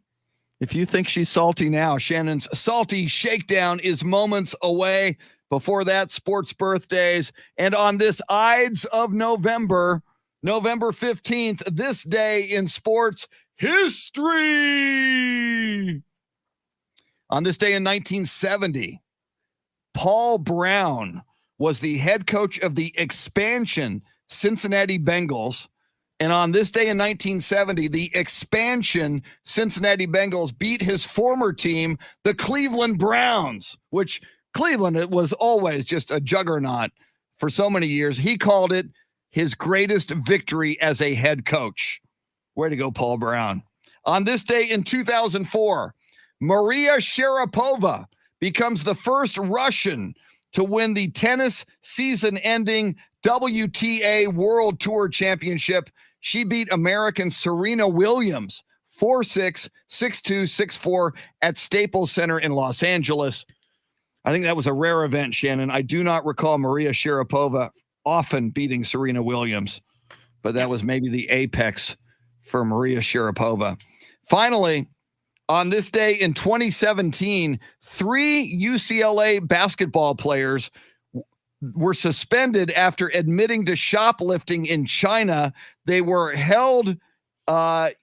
if you think she's salty now, Shannon's salty shakedown is moments away. Before that, sports birthdays. And on this Ides of November, November 15th, this day in sports history. On this day in 1970, Paul Brown was the head coach of the expansion Cincinnati Bengals. And on this day in 1970, the expansion Cincinnati Bengals beat his former team, the Cleveland Browns, which Cleveland, it was always just a juggernaut for so many years. He called it his greatest victory as a head coach. Way to go, Paul Brown. On this day in 2004, Maria Sharapova becomes the first Russian to win the tennis season-ending WTA World Tour Championship. She beat American Serena Williams 4-6, 6-2, 6-4 at Staples Center in Los Angeles. I think that was a rare event, Shannon. I do not recall Maria Sharapova often beating Serena Williams, but that was maybe the apex for Maria Sharapova. Finally, on this day in 2017, 3 UCLA basketball players were suspended admitting to shoplifting in China. They were held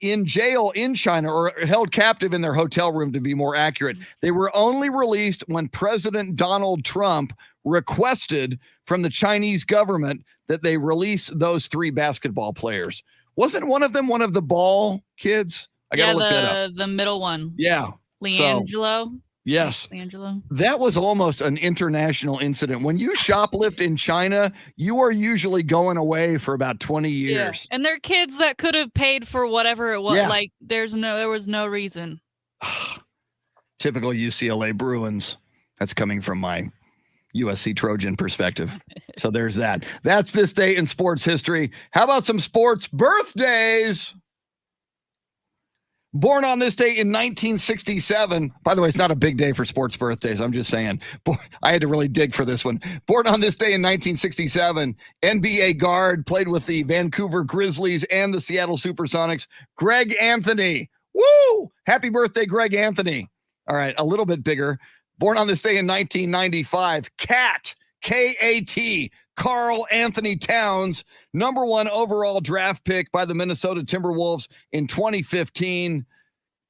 in jail in China, or held captive in their hotel room, to be more accurate. They were only released when President Donald Trump requested from the Chinese government that they release those 3 basketball players. Wasn't one of them one of the ball kids? I gotta look that up. The middle one. Yeah. Leangelo. Yes. Leangelo. That was almost an international incident. When you shoplift in China, you are usually going away for about 20 years. Yeah. And they're kids that could have paid for whatever it was. Yeah. Like there was no reason. Typical UCLA Bruins. That's coming from my USC Trojan perspective. So there's that. That's this day in sports history. How about some sports birthdays? Born on this day in 1967. By the way, it's not a big day for sports birthdays. I'm just saying. I had to really dig for this one. Born on this day in 1967, NBA guard, played with the Vancouver Grizzlies and the Seattle Supersonics, Greg Anthony. Woo! Happy birthday, Greg Anthony. All right, a little bit bigger. Born on this day in 1995, KAT, K-A-T, Karl Anthony Towns, number 1 overall draft pick by the Minnesota Timberwolves in 2015.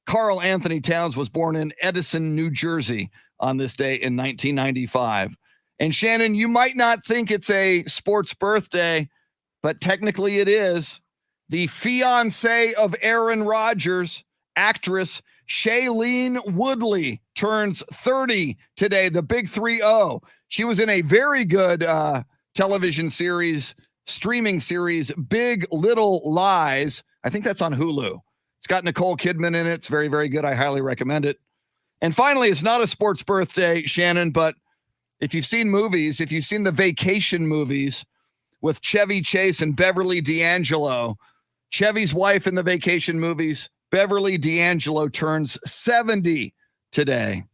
Karl Anthony Towns was born in Edison, New Jersey on this day in 1995. And Shannon, you might not think it's a sports birthday, but technically it is. The fiancée of Aaron Rodgers, actress Shailene Woodley, turns 30 today, the big 3-0. She was in a very good television series, streaming series, Big Little Lies. I think that's on Hulu. It's got Nicole Kidman in it. It's very, very good. I highly recommend it. And finally, it's not a sports birthday, Shannon, but if you've seen movies, if you've seen the vacation movies with Chevy Chase and Beverly D'Angelo, Chevy's wife in the vacation movies, Beverly D'Angelo, turns 70 today.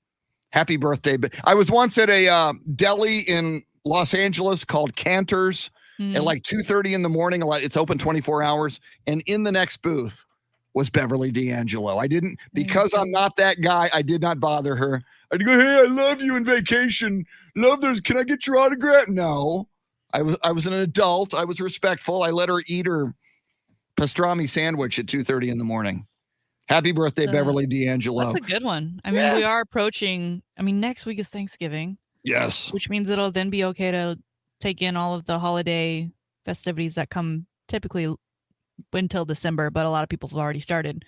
Happy birthday. I was once at a deli in Los Angeles called Cantor's at like 2:30 in the morning. It's open 24 hours. And in the next booth was Beverly D'Angelo. I didn't, because I'm not that guy, I did not bother her. I'd go, "Hey, I love you in vacation. Love those. Can I get your autograph?" No. I was an adult. I was respectful. I let her eat her pastrami sandwich at 2:30 in the morning. Happy birthday, Beverly D'Angelo. That's a good one. I mean, we are approaching, next week is Thanksgiving. Yes. Which means it'll then be okay to take in all of the holiday festivities that come typically until December, but a lot of people have already started.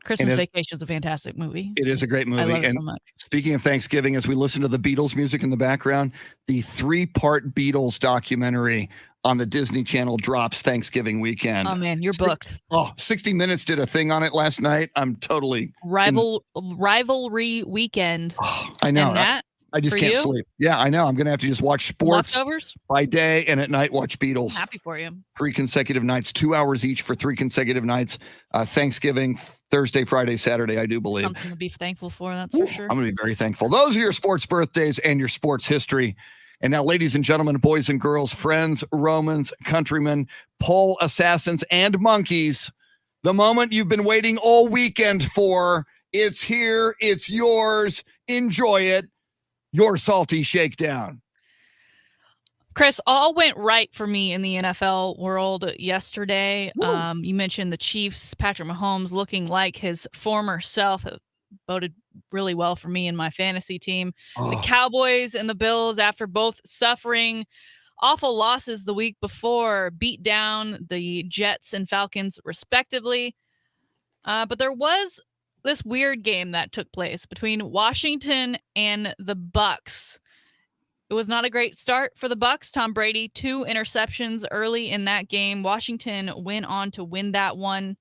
Christmas Vacation is a fantastic movie. It is a great movie. I love it so much. Speaking of Thanksgiving, as we listen to the Beatles music in the background, the 3-part Beatles documentary on the Disney Channel drops Thanksgiving weekend. Oh man, you're booked. 60 Minutes did a thing on it last night. I'm totally rivalry weekend. I know. And that I just for can't you? sleep. Yeah, I know. I'm going to have to just watch sports Leftovers? by day and at night watch Beatles. Happy for you. 3 consecutive nights, 2 hours each for 3 consecutive nights. Thanksgiving, Thursday, Friday, Saturday, I do believe. Something to be thankful for, that's for sure. I'm going to be very thankful. Those are your sports birthdays and your sports history. And now, ladies and gentlemen, boys and girls, friends, Romans, countrymen, pole assassins, and monkeys, the moment you've been waiting all weekend for, it's here, it's yours, enjoy it, your salty shakedown. Chris, all went right for me in the NFL world yesterday. You mentioned the Chiefs, Patrick Mahomes looking like his former self. It boded really well for me and my fantasy team. The Cowboys and the Bills, after both suffering awful losses the week before, beat down the Jets and Falcons respectively. But there was this weird game that took place between Washington and the Bucks. It was not a great start for the Bucks. Tom Brady, 2 interceptions early in that game. Washington went on to win that one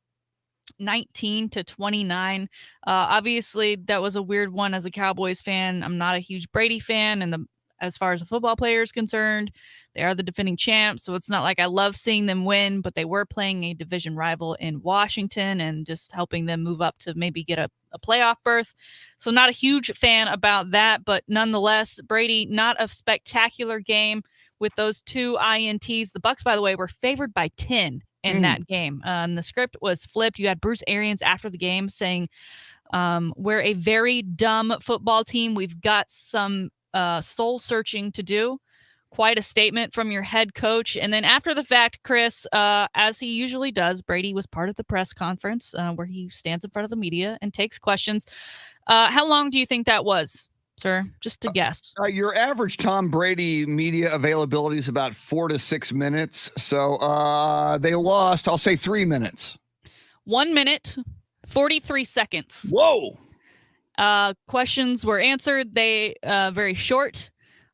19-29. Obviously, that was a weird one as a Cowboys fan. I'm not a huge Brady fan, and as far as the football player is concerned, they are the defending champs, so it's not like I love seeing them win, but they were playing a division rival in Washington and just helping them move up to maybe get a playoff berth. So not a huge fan about that, but nonetheless, Brady, not a spectacular game with those 2 INTs. The Bucks, by the way, were favored by 10 in that game. And the script was flipped. You had Bruce Arians after the game saying, we're a very dumb football team. We've got some soul searching to do. Quite a statement from your head coach. And then after the fact, Chris, as he usually does, Brady was part of the press conference where he stands in front of the media and takes questions. How long do you think that was, sir? Just to guess. Your average Tom Brady media availability is about 4 to 6 minutes. So they lost, I'll say 3 minutes. 1 minute, 43 seconds. Whoa. Questions were answered. They very short.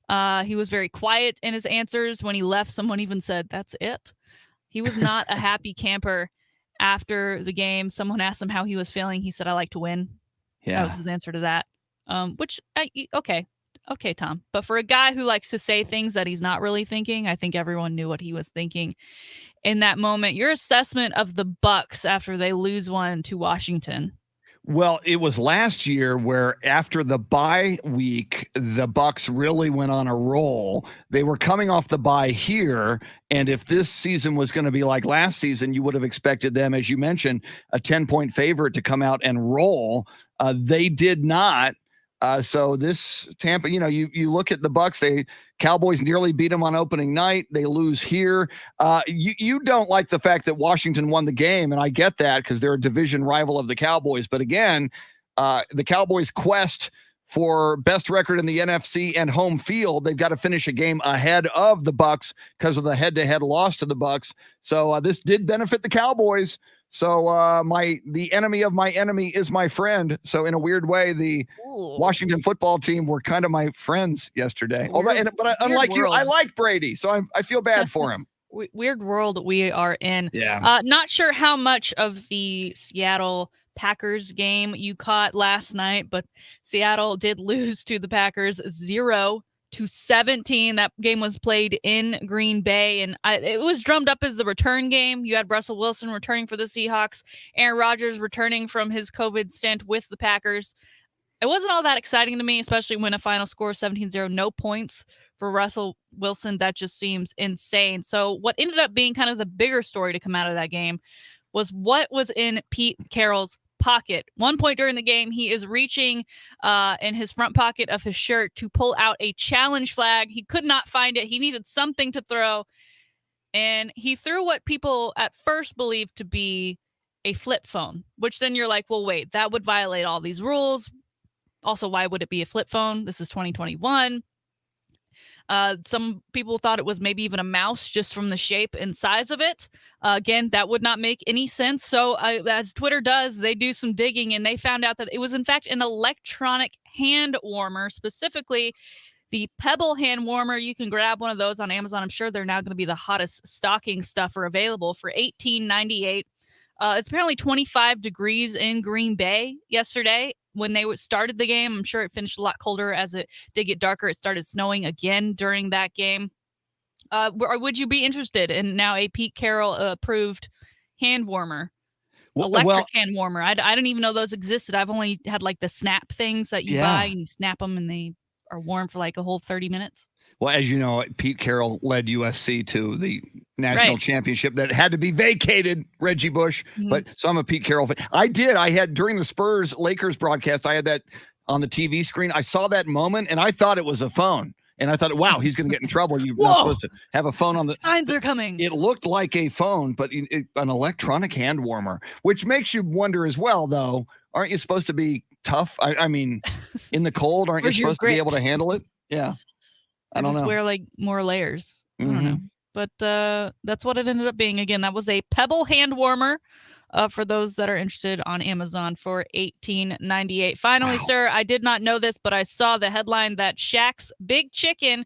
He was very quiet in his answers. When he left, someone even said, "That's it." He was not a happy camper after the game. Someone asked him how he was feeling. He said, "I like to win." Yeah. That was his answer to that. Okay, Tom. But for a guy who likes to say things that he's not really thinking, I think everyone knew what he was thinking in that moment. Your assessment of the Bucks after they lose one to Washington. Well, it was last year where after the bye week, the Bucks really went on a roll. They were coming off the bye here, and if this season was going to be like last season, you would have expected them, as you mentioned, a 10-point favorite to come out and roll. They did not. So this Tampa, you look at the Bucks, Cowboys nearly beat them on opening night. They lose here. You don't like the fact that Washington won the game, and I get that because they're a division rival of the Cowboys. But again, the Cowboys' quest for best record in the NFC and home field, they've got to finish a game ahead of the Bucks because of the head-to-head loss to the Bucks. So this did benefit the Cowboys. So the enemy of my enemy is my friend. So in a weird way, the Washington football team were kind of my friends yesterday. But unlike you, I like Brady, so I feel bad for him. Weird world we are in. Yeah. Not sure how much of the Seattle Packers game you caught last night, but Seattle did lose to the Packers 0-17. That game was played in Green Bay, and it was drummed up as the return game. You had Russell Wilson returning for the Seahawks, Aaron Rodgers returning from his COVID stint with the Packers. It wasn't all that exciting to me, especially when a final score 17-0, no points for Russell Wilson. That just seems insane. So what ended up being kind of the bigger story to come out of that game was what was in Pete Carroll's pocket. One point during the game, he is reaching in his front pocket of his shirt to pull out a challenge flag. He could not find it. He needed something to throw, and he threw what people at first believed to be a flip phone, which then you're like, well, wait, that would violate all these rules. Also, why would it be a flip phone? This is 2021. Some people thought it was maybe even a mouse just from the shape and size of it. Again, that would not make any sense. So as Twitter does, they do some digging, and they found out that it was, in fact, an electronic hand warmer. Specifically, The Pebble hand warmer, you can grab one of those on Amazon. I'm sure they're now going to be the hottest stocking stuffer available for $18.98. It's apparently 25 degrees in Green Bay yesterday when they started the game. I'm sure it finished a lot colder as it did get darker. It started snowing again during that game. Would you be interested in now a Pete Carroll approved hand warmer? Electric hand warmer. I didn't even know those existed. I've only had like the snap things that you buy and you snap them and they are warm for like a whole 30 minutes. Well, as you know, Pete Carroll led USC to the national championship that had to be vacated, Reggie Bush. But so I'm a Pete Carroll fan. I had during the Spurs-Lakers broadcast, I had that on the TV screen. I saw that moment and I thought it was a phone. And I thought, wow, he's going to get in trouble. You're not supposed to have a phone on the... Signs are coming. It looked like a phone, but an electronic hand warmer, which makes you wonder as well, though, aren't you supposed to be tough? I mean, in the cold, aren't you supposed to be able to handle it? Yeah. I don't know. Wear like more layers. I don't know. But that's what it ended up being. Again, that was a Pebble hand warmer. For those that are interested on Amazon for $18.98. Finally, sir, I did not know this, but I saw the headline that Shaq's Big Chicken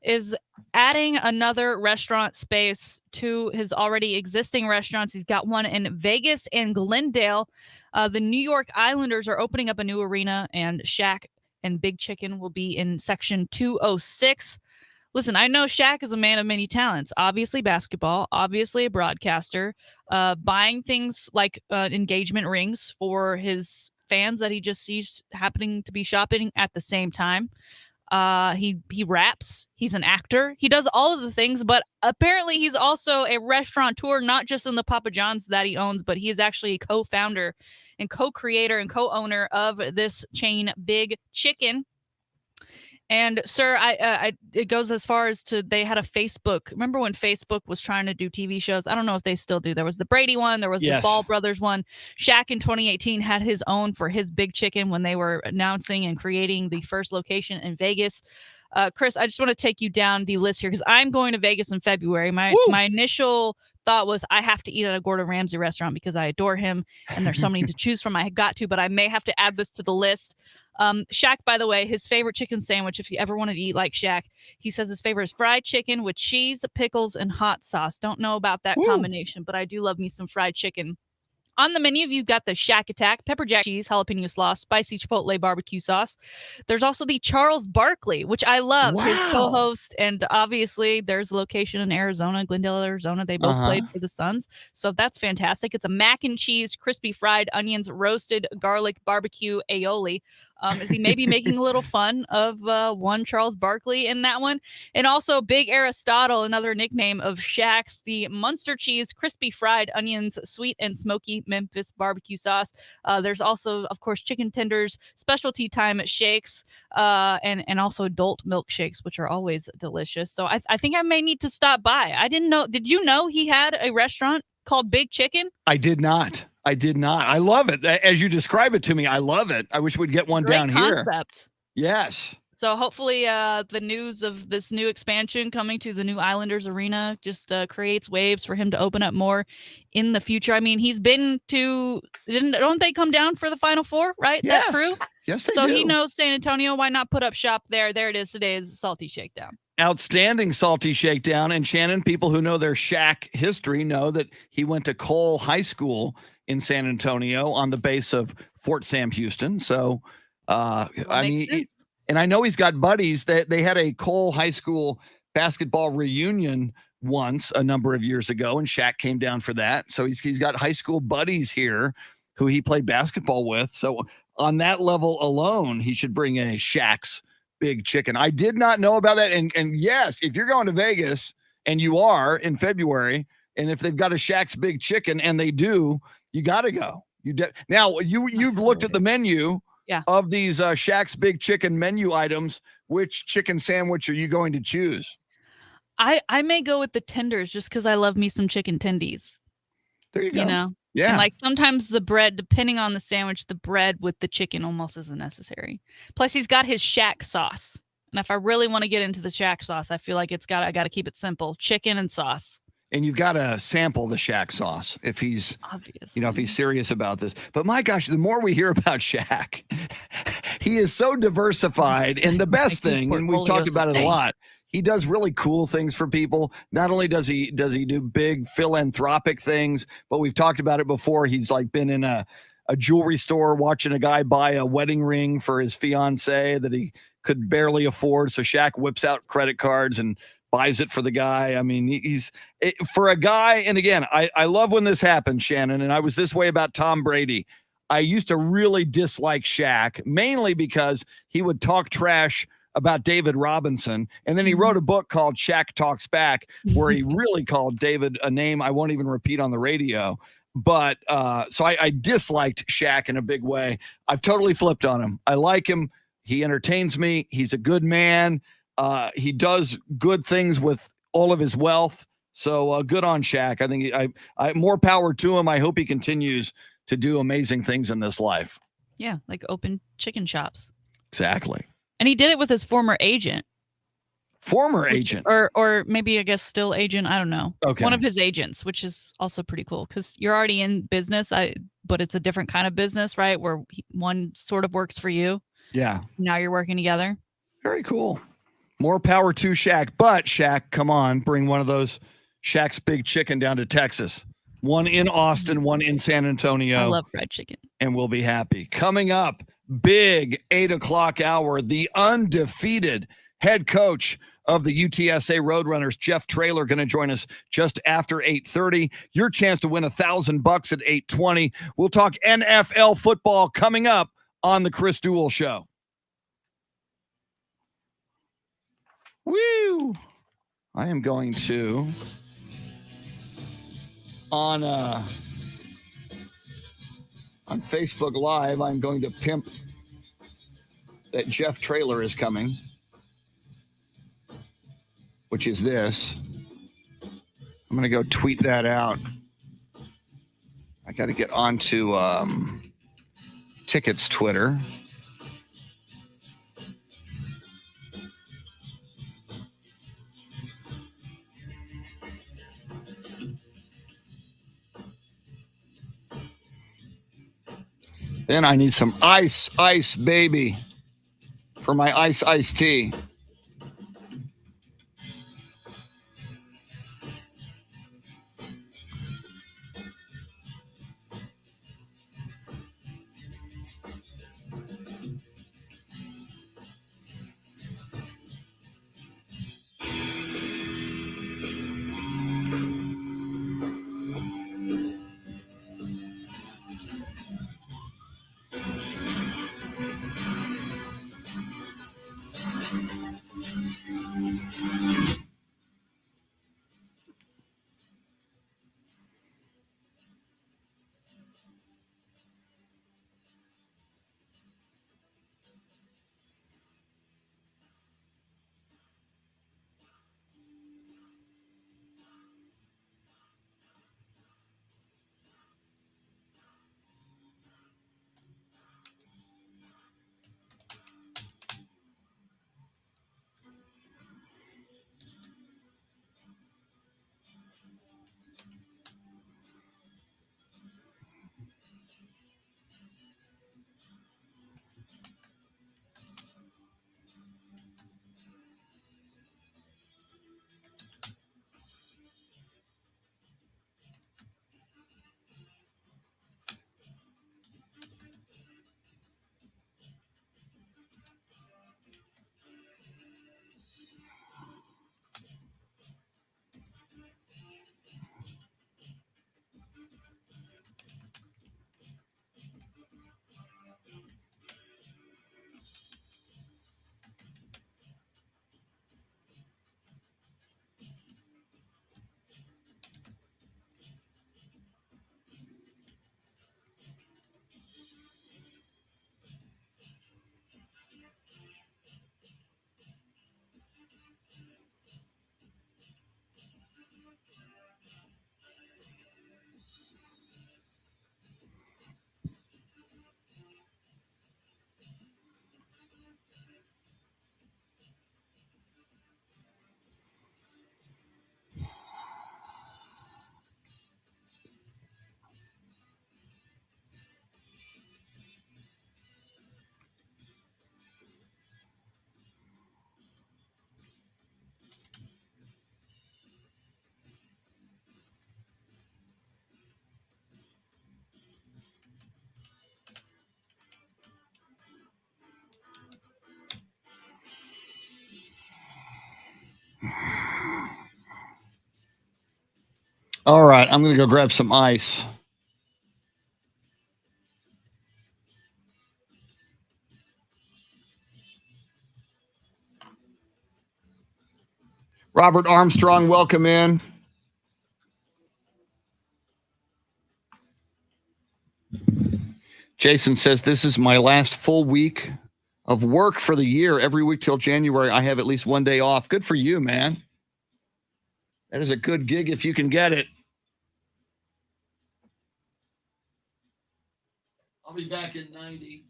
is adding another restaurant space to his already existing restaurants. He's got one in Vegas and Glendale. The New York Islanders are opening up a new arena, and Shaq and Big Chicken will be in section 206. Listen, I know Shaq is a man of many talents. Obviously basketball, obviously a broadcaster, buying things like engagement rings for his fans that he just sees happening to be shopping at the same time. He raps. He's an actor. He does all of the things, but apparently he's also a restaurateur, not just in the Papa John's that he owns, but he is actually a co-founder and co-creator and co-owner of this chain, Big Chicken. And sir, it goes as far as to they had a Facebook. Remember when Facebook was trying to do TV shows? I don't know if they still do. There was the Brady one. There was the Ball Brothers one. Shaq in 2018 had his own for his Big Chicken when they were announcing and creating the first location in Vegas. Chris, I just want to take you down the list here because I'm going to Vegas in February. My initial thought was I have to eat at a Gordon Ramsay restaurant because I adore him and there's so many to choose from. I got to, but I may have to add this to the list. Shaq, by the way, his favorite chicken sandwich, if you ever wanted to eat like Shaq, he says his favorite is fried chicken with cheese, pickles, and hot sauce. Don't know about that combination, but I do love me some fried chicken. On the menu, you've got the Shack Attack, pepper jack cheese, jalapeno sauce, spicy chipotle barbecue sauce. There's also the Charles Barkley, which I love, his co-host. And obviously, there's a location in Arizona, Glendale, Arizona. They both played for the Suns. So that's fantastic. It's a mac and cheese, crispy fried onions, roasted garlic barbecue aioli. Is he maybe making a little fun of one Charles Barkley in that one? And also Big Aristotle, another nickname of Shaq's, the Munster cheese, crispy fried onions, sweet and smoky Memphis barbecue sauce. There's also, of course, chicken tenders, specialty time shakes, and also adult milkshakes, which are always delicious. So I think I may need to stop by. I didn't know. Did you know he had a restaurant called Big Chicken? I did not. I love it. As you describe it to me, I love it. I wish we'd get one down here. Concept. Yes. So hopefully the news of this new expansion coming to the new Islanders arena just creates waves for him to open up more in the future. I mean, he's been to, don't they come down for the Final Four, right? Yes. That's true. Yes, they do. So he knows San Antonio. Why not put up shop there? There it is. Today's Salty Shakedown. Outstanding Salty Shakedown. And Shannon, people who know their Shaq history know that he went to Cole High School in San Antonio on the base of Fort Sam Houston. So, I mean, and I know he's got buddies that they had a Cole High School basketball reunion once a number of years ago, and Shaq came down for that. So he's got high school buddies here who he played basketball with. So on that level alone, he should bring a Shaq's Big Chicken. I did not know about that. And yes, if you're going to Vegas, and you are in February, and if they've got a Shaq's Big Chicken, and they do, you got to go. Now you've looked at the menu of these Shaq's Big Chicken menu items. Which chicken sandwich are you going to choose? I may go with the tenders just because I love me some chicken tendies. There you go. You know? Yeah. And like sometimes the bread, depending on the sandwich, the bread with the chicken almost isn't necessary. Plus, he's got his Shaq sauce. And if I really want to get into the Shaq sauce, I feel like I got to keep it simple. Chicken and sauce. And you've got to sample the Shaq sauce if he's, obvious, if he's serious about this. But my gosh, the more we hear about Shaq, he is so diversified. And the best Like his thing, and we've talked portfolio's about it a thing. lot, he does really cool things for people. Not only does he do big philanthropic things, but we've talked about it before. He's like been in a jewelry store watching a guy buy a wedding ring for his fiance that he could barely afford. So Shaq whips out credit cards and buys it for the guy. I mean, for a guy. And again, I love when this happens, Shannon. And I was this way about Tom Brady. I used to really dislike Shaq, mainly because he would talk trash about David Robinson. And then he wrote a book called Shaq Talks Back, where he really called David a name I won't even repeat on the radio. But so I disliked Shaq in a big way. I've totally flipped on him. I like him. He entertains me. He's a good man. He does good things with all of his wealth. So good on Shaq. I think I more power to him. I hope he continues to do amazing things in this life. Yeah, like open chicken shops. Exactly. And he did it with his former agent. Agent. Or maybe, I guess, still agent. I don't know. Okay. One of his agents, which is also pretty cool because you're already in business, but it's a different kind of business, right? Where one sort of works for you. Yeah. Now you're working together. Very cool. More power to Shaq. But Shaq, come on, bring one of those Shaq's Big Chicken down to Texas. One in Austin, one in San Antonio. I love fried chicken. And we'll be happy. Coming up, big 8 o'clock hour, the undefeated head coach of the UTSA Roadrunners, Jeff Traylor, going to join us just after 8:30. Your chance to win $1,000 at 8:20. We'll talk NFL football coming up on the Chris Duel Show. Woo! I am going to on Facebook Live. I'm going to pimp that Jeff Traylor is coming, which is this. I'm going to go tweet that out. I got to get onto Tickets Twitter. Then I need some ice, baby, for my iced tea. right, I'm going to go grab some ice. Robert Armstrong, welcome in. Jason says, this is my last full week of work for the year. Every week till January, I have at least one day off. Good for you, man. That is a good gig if you can get it. I'll be back in 90.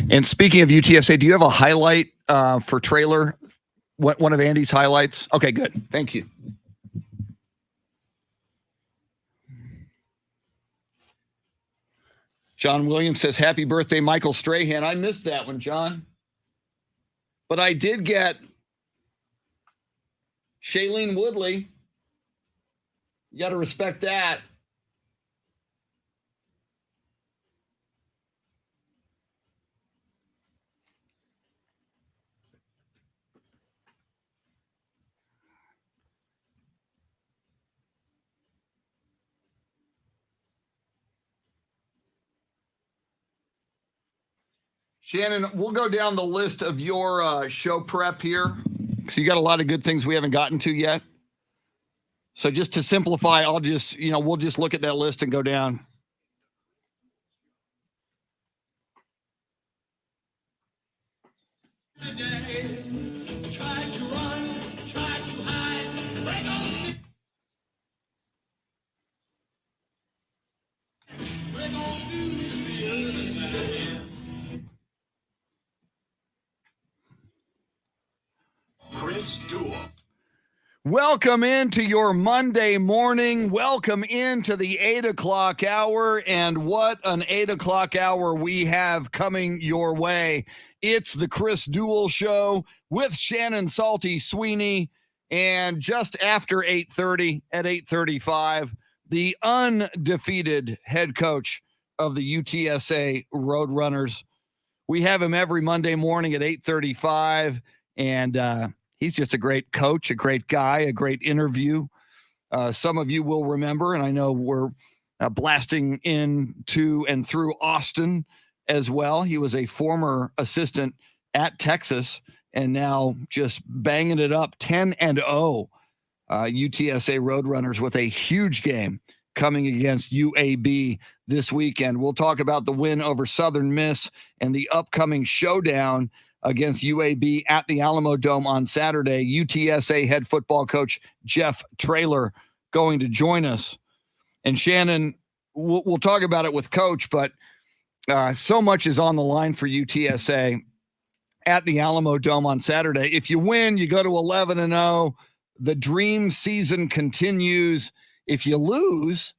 And speaking of UTSA, do you have a highlight for Traylor? One of Andy's highlights? Okay, good. Thank you. John Williams says, happy birthday, Michael Strahan. I missed that one, John. But I did get Shailene Woodley. You got to respect that. Shannon, we'll go down the list of your show prep here. So you got a lot of good things we haven't gotten to yet. So just to simplify, we'll just look at that list and go down. Chris Duel. Welcome into your Monday morning. Welcome into the 8 o'clock hour. And what an 8 o'clock hour we have coming your way. It's the Chris Duel Show with Shannon Salty Sweeney. And just after 8:30, at 8:35, the undefeated head coach of the UTSA Roadrunners. We have him every Monday morning at 8:35. And he's just a great coach, a great guy, a great interview. Some of you will remember, and I know we're blasting into and through Austin as well. He was a former assistant at Texas and now just banging it up 10-0. UTSA Roadrunners with a huge game coming against UAB this weekend. We'll talk about the win over Southern Miss and the upcoming showdown against UAB at the Alamo Dome on Saturday. UTSA head football coach Jeff Traylor going to join us. And Shannon, we'll talk about it with Coach, but so much is on the line for UTSA at the Alamo Dome on Saturday. If you win, you go to 11-0. The dream season continues. If you lose,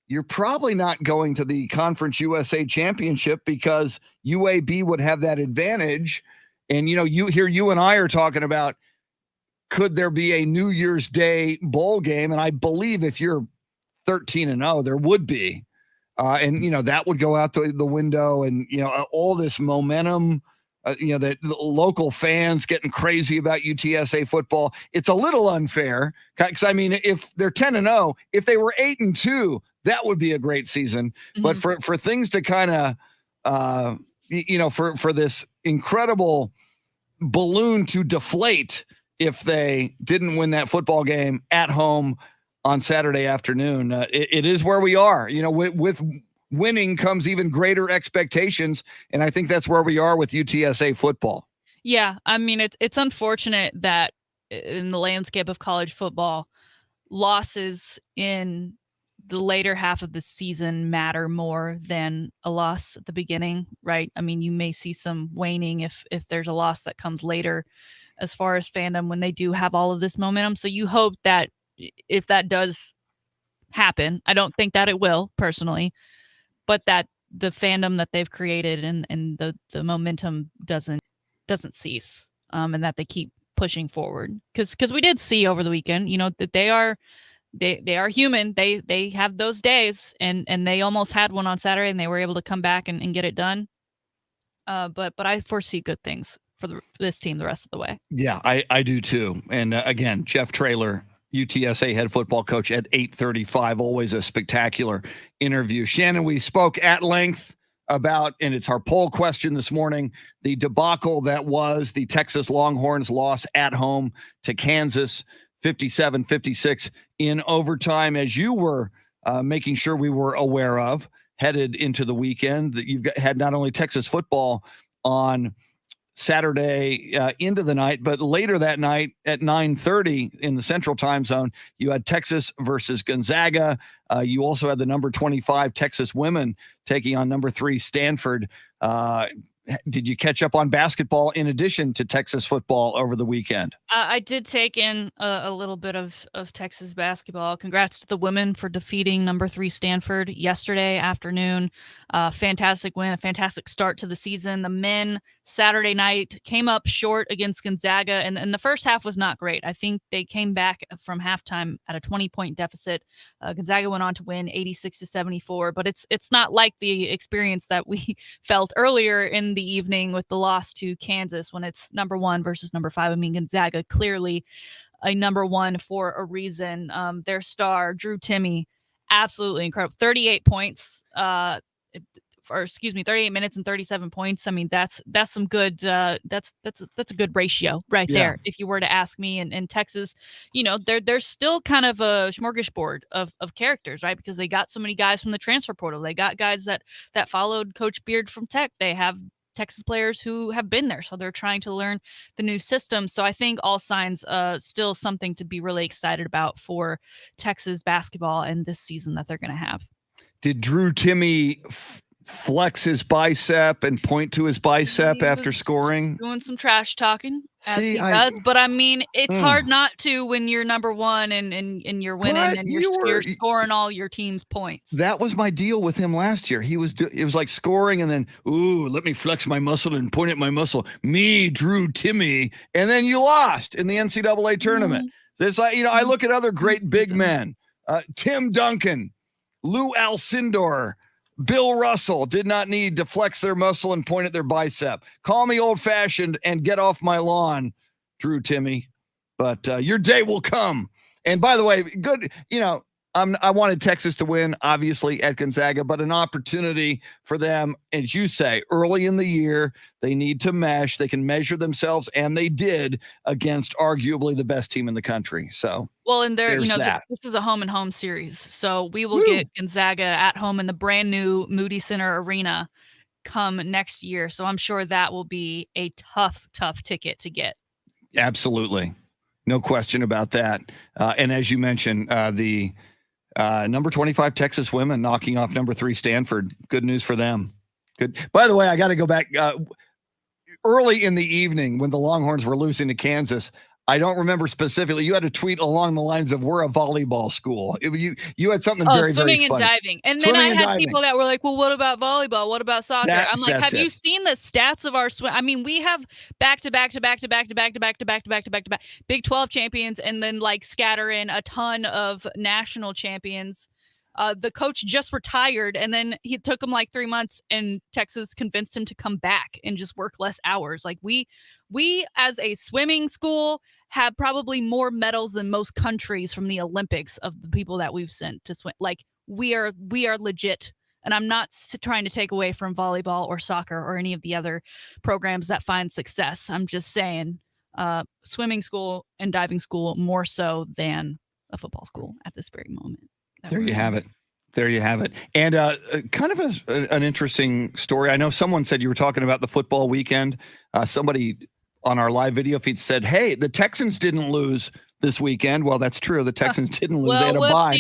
you're probably not going to the Conference USA Championship because UAB would have that advantage. And, you and I are talking about, could there be a New Year's Day bowl game? And I believe if you're 13-0, there would be. That would go out the window. And, all this momentum, that local fans getting crazy about UTSA football. It's a little unfair because, if they're 10-0, if they were 8-2, that would be a great season. Mm-hmm. But for things to kind of, for this incredible balloon to deflate if they didn't win that football game at home on Saturday afternoon, it is where we are. With winning comes even greater expectations, and I think that's where we are with UTSA football. Yeah, it's unfortunate that in the landscape of college football, losses in the later half of the season matter more than a loss at the beginning, right? You may see some waning if there's a loss that comes later as far as fandom when they do have all of this momentum. So you hope that if that does happen, I don't think that it will personally, but that the fandom that they've created and the momentum doesn't cease, and that they keep pushing forward. Because we did see over the weekend, that they are human. They have those days, and they almost had one on Saturday, and they were able to come back and get it done. But I foresee good things for this team the rest of the way. Yeah, I do too. And again, Jeff Traylor, UTSA head football coach at 8:35. Always a spectacular interview. Shannon, we spoke at length about, and it's our poll question this morning, the debacle that was the Texas Longhorns loss at home to Kansas, 57-56 in overtime, as you were making sure we were aware of headed into the weekend. That you've had not only Texas football on Saturday into the night, but later that night at 9:30 in the Central Time Zone, you had Texas versus Gonzaga. You also had the number 25 Texas women taking on number 3 Stanford. did you catch up on basketball in addition to Texas football over the weekend? I did take in a little bit of Texas basketball. Congrats to the women for defeating number 3 Stanford yesterday afternoon. Fantastic win, a fantastic start to the season. The men Saturday night came up short against Gonzaga, and the first half was not great. I think they came back from halftime at a 20-point deficit. Gonzaga went on to win 86-74, but it's not like the experience that we felt earlier in the evening with the loss to Kansas when it's number 1 versus number 5. I mean, Gonzaga clearly a number 1 for a reason. Their star, Drew Timme, absolutely incredible. 38 points, 38 minutes and 37 points. I mean, that's some good, that's a good ratio right there, if you were to ask me. And Texas, they're still kind of a smorgasbord of characters, right? Because they got so many guys from the transfer portal. They got guys that followed Coach Beard from Tech. They have Texas players who have been there, so they're trying to learn the new system. So I think all signs still something to be really excited about for Texas basketball and this season that they're going to have. Did Drew Timme flex his bicep and point to his bicep after scoring? Doing some trash talking, as he does. But I mean, it's hard not to when you're number 1 and you're winning and you're scoring all your team's points. That was my deal with him last year. It was like scoring and then, let me flex my muscle and point at my muscle. Me, Drew Timme, and then you lost in the NCAA tournament. It's like, I look at other great big men, Tim Duncan, Lou Alcindor, Bill Russell did not need to flex their muscle and point at their bicep. Call me old-fashioned and get off my lawn, Drew Timme. But your day will come. And by the way, good, I wanted Texas to win, obviously, at Gonzaga, but an opportunity for them, as you say, early in the year, they need to mesh. They can measure themselves, and they did against arguably the best team in the country. So, well, and this is a home-and-home series, so we will get Gonzaga at home in the brand-new Moody Center Arena come next year. So I'm sure that will be a tough ticket to get. Absolutely. No question about that. And as you mentioned, the number 25 Texas women knocking off number 3 Stanford. Good news for them. Good. By the way, I got to go back early in the evening when the Longhorns were losing to Kansas. I don't remember specifically. You had a tweet along the lines of, "We're a volleyball school." You had something very, swimming very funny. and diving. And then I had people that were like, "Well, what about volleyball? What about soccer?" I'm like, "Have you seen the stats of our swim? I mean, we have back to back Big 12 champions, and then like scatter in a ton of national champions." The coach just retired, and then he took him like 3 months, and Texas convinced him to come back and just work less hours. Like we as a swimming school have probably more medals than most countries from the Olympics of the people that we've sent to swim. Like we are legit. And I'm not trying to take away from volleyball or soccer or any of the other programs that find success. I'm just saying swimming school and diving school more so than a football school at this very moment. There you have it. There you have it. And kind of an interesting story. I know someone said you were talking about the football weekend. Somebody on our live video feed said, "Hey, the Texans didn't lose this weekend." Well, that's true. The Texans didn't lose. They had a bye.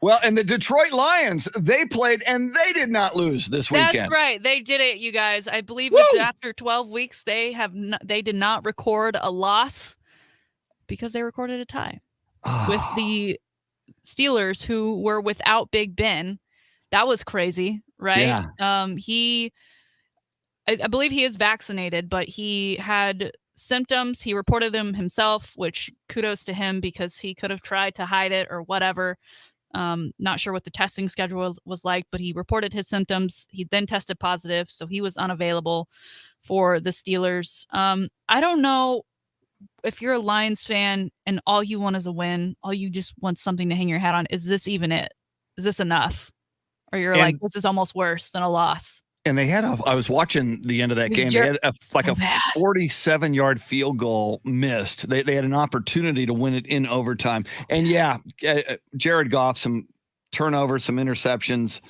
Well, and the Detroit Lions, they played and they did not lose this weekend. That's right. They did it, you guys. I believe it's after 12 weeks, they did not record a loss because they recorded a tie with the Steelers, who were without Big Ben. That was crazy, right? Yeah. I believe he is vaccinated, but he had symptoms. He reported them himself, which kudos to him because he could have tried to hide it or whatever. Not sure what the testing schedule was like, but he reported his symptoms. He then tested positive, so he was unavailable for the Steelers. I don't know if you're a Lions fan and all you want is a win, all you just want something to hang your hat on. Is this even it? Is this enough? Or you're like, this is almost worse than a loss. And they had I was watching the end of that game. They had a 47-yard field goal missed. They had an opportunity to win it in overtime. And Jared Goff, some turnovers, some interceptions.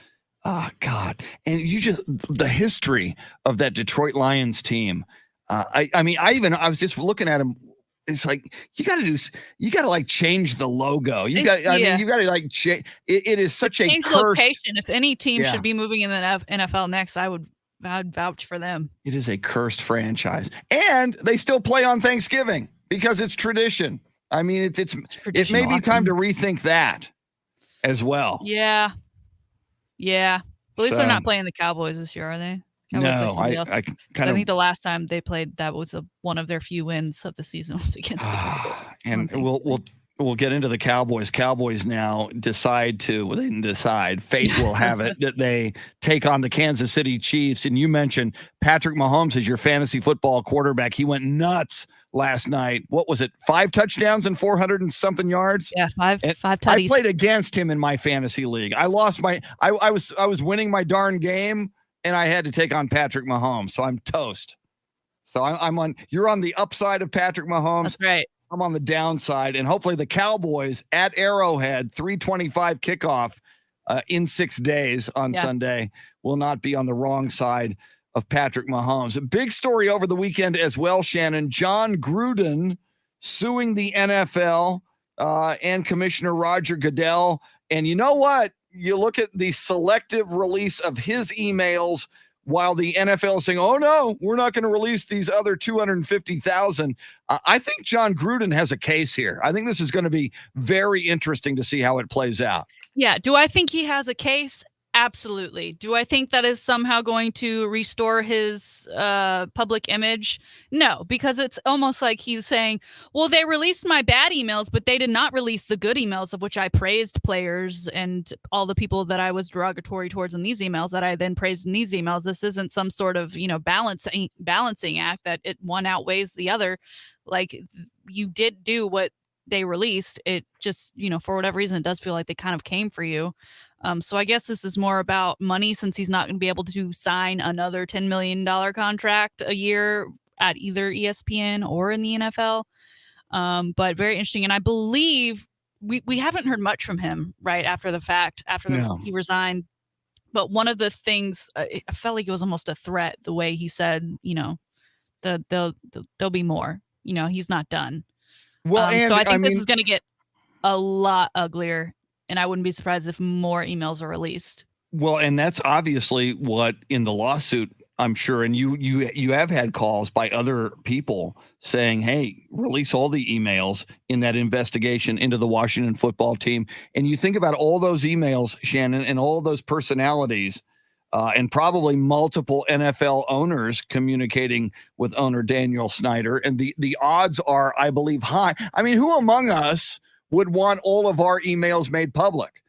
Oh God. And the history of that Detroit Lions team. I was just looking at him. It's like, you got to like change the logo. You got to like change. It is such a change curse. Location. If any team should be moving in the NFL next, I would I'd vouch for them. It is a cursed franchise. And they still play on Thanksgiving because it's tradition. I mean, it may be time to rethink that as well. Yeah. Yeah. At least they're not playing the Cowboys this year, are they? Cowboys No, I think the last time they played, that was one of their few wins of the season was against the Cowboys. And we'll get into the Cowboys. Cowboys now they didn't decide. Fate will have it that they take on the Kansas City Chiefs. And you mentioned Patrick Mahomes as your fantasy football quarterback. He went nuts last night. What was it? 5 touchdowns and 400 and something yards. Yeah, five tutties. I played against him in my fantasy league. I lost I was winning my darn game, and I had to take on Patrick Mahomes. So I'm toast. So you're on the upside of Patrick Mahomes. That's right. I'm on the downside, and hopefully the Cowboys at Arrowhead, 3:25 kickoff in 6 days on Sunday will not be on the wrong side of Patrick Mahomes. A big story over the weekend as well, Shannon. John Gruden suing the NFL and Commissioner Roger Goodell. And you know what? You look at the selective release of his emails while the NFL is saying, oh, no, we're not going to release these other 250,000. I think John Gruden has a case here. I think this is going to be very interesting to see how it plays out. Yeah. Do I think he has a case? Absolutely. Do I think that is somehow going to restore his public image? No, because it's almost like he's saying, well, they released my bad emails, but they did not release the good emails of which I praised players and all the people that I was derogatory towards in these emails that I then praised in these emails. This isn't some sort of, balancing act that one outweighs the other. Like, you did do what they released. It just, for whatever reason, it does feel like they kind of came for you. So I guess this is more about money, since he's not going to be able to sign another $10 million contract a year at either ESPN or in the NFL. But very interesting. And I believe we haven't heard much from him right after the fact, he resigned. But one of the things, I felt like it was almost a threat, the way he said, there'll be more. He's not done. Well, so I think this is going to get a lot uglier. And I wouldn't be surprised if more emails are released. Well, and that's obviously what in the lawsuit, I'm sure. And you have had calls by other people saying, hey, release all the emails in that investigation into the Washington football team. And you think about all those emails, Shannon, and all those personalities and probably multiple NFL owners communicating with owner Daniel Snyder. And the odds are, I believe, high. I mean, who among us would want all of our emails made public?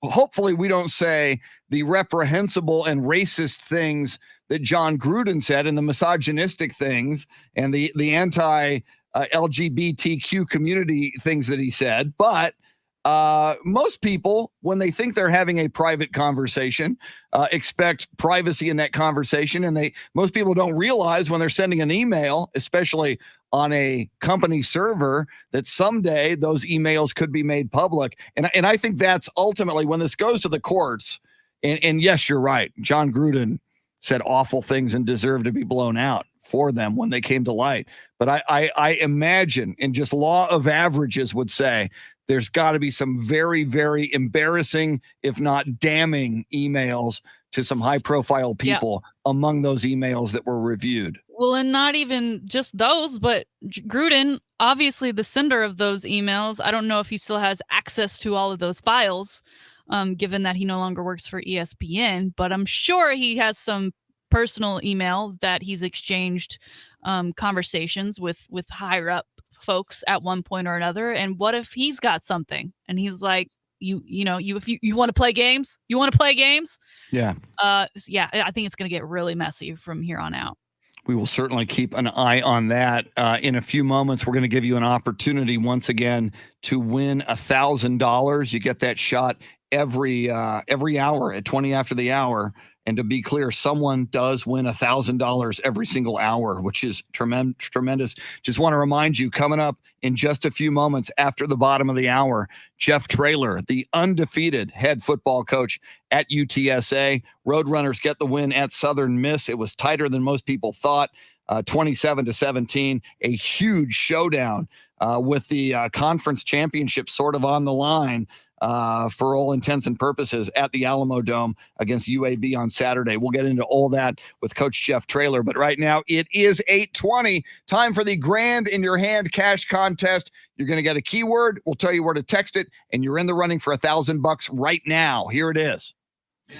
Hopefully we don't say the reprehensible and racist things that John Gruden said and the misogynistic things and the anti-LGBTQ community things that he said. But most people, when they think they're having a private conversation, expect privacy in that conversation. And most people don't realize when they're sending an email, especially on a company server, that someday those emails could be made public. And I think that's ultimately when this goes to the courts. And yes, you're right. John Gruden said awful things and deserved to be blown out for them when they came to light. But I imagine, and just law of averages would say, there's got to be some very, very embarrassing, if not damning, emails to some high-profile people among those emails that were reviewed. Well, and not even just those, but Gruden, obviously the sender of those emails, I don't know if he still has access to all of those files, given that he no longer works for ESPN, but I'm sure he has some personal email that he's exchanged conversations with higher up folks at one point or another. And what if he's got something and he's like, if you want to play games, yeah, I think it's going to get really messy from here on out. We will certainly keep an eye on that. In a few moments, we're going to give you an opportunity once again to win $1,000. You get that shot every hour at 20 after the hour. And to be clear, someone does win $1,000 every single hour, which is tremendous. Just want to remind you, coming up in just a few moments after the bottom of the hour, Jeff Traylor, the undefeated head football coach at UTSA. Roadrunners get the win at Southern Miss. It was tighter than most people thought, 27-17, a huge showdown with the conference championship sort of on the line. for all intents and purposes at the Alamo Dome against UAB on Saturday. We'll get into all that with Coach Jeff Traylor. But right now it is 8:20. Time for the Grand in Your Hand cash contest. You're going to get a keyword. We'll tell you where to text it, and you're in the running for $1,000 right now. Here it is. Now,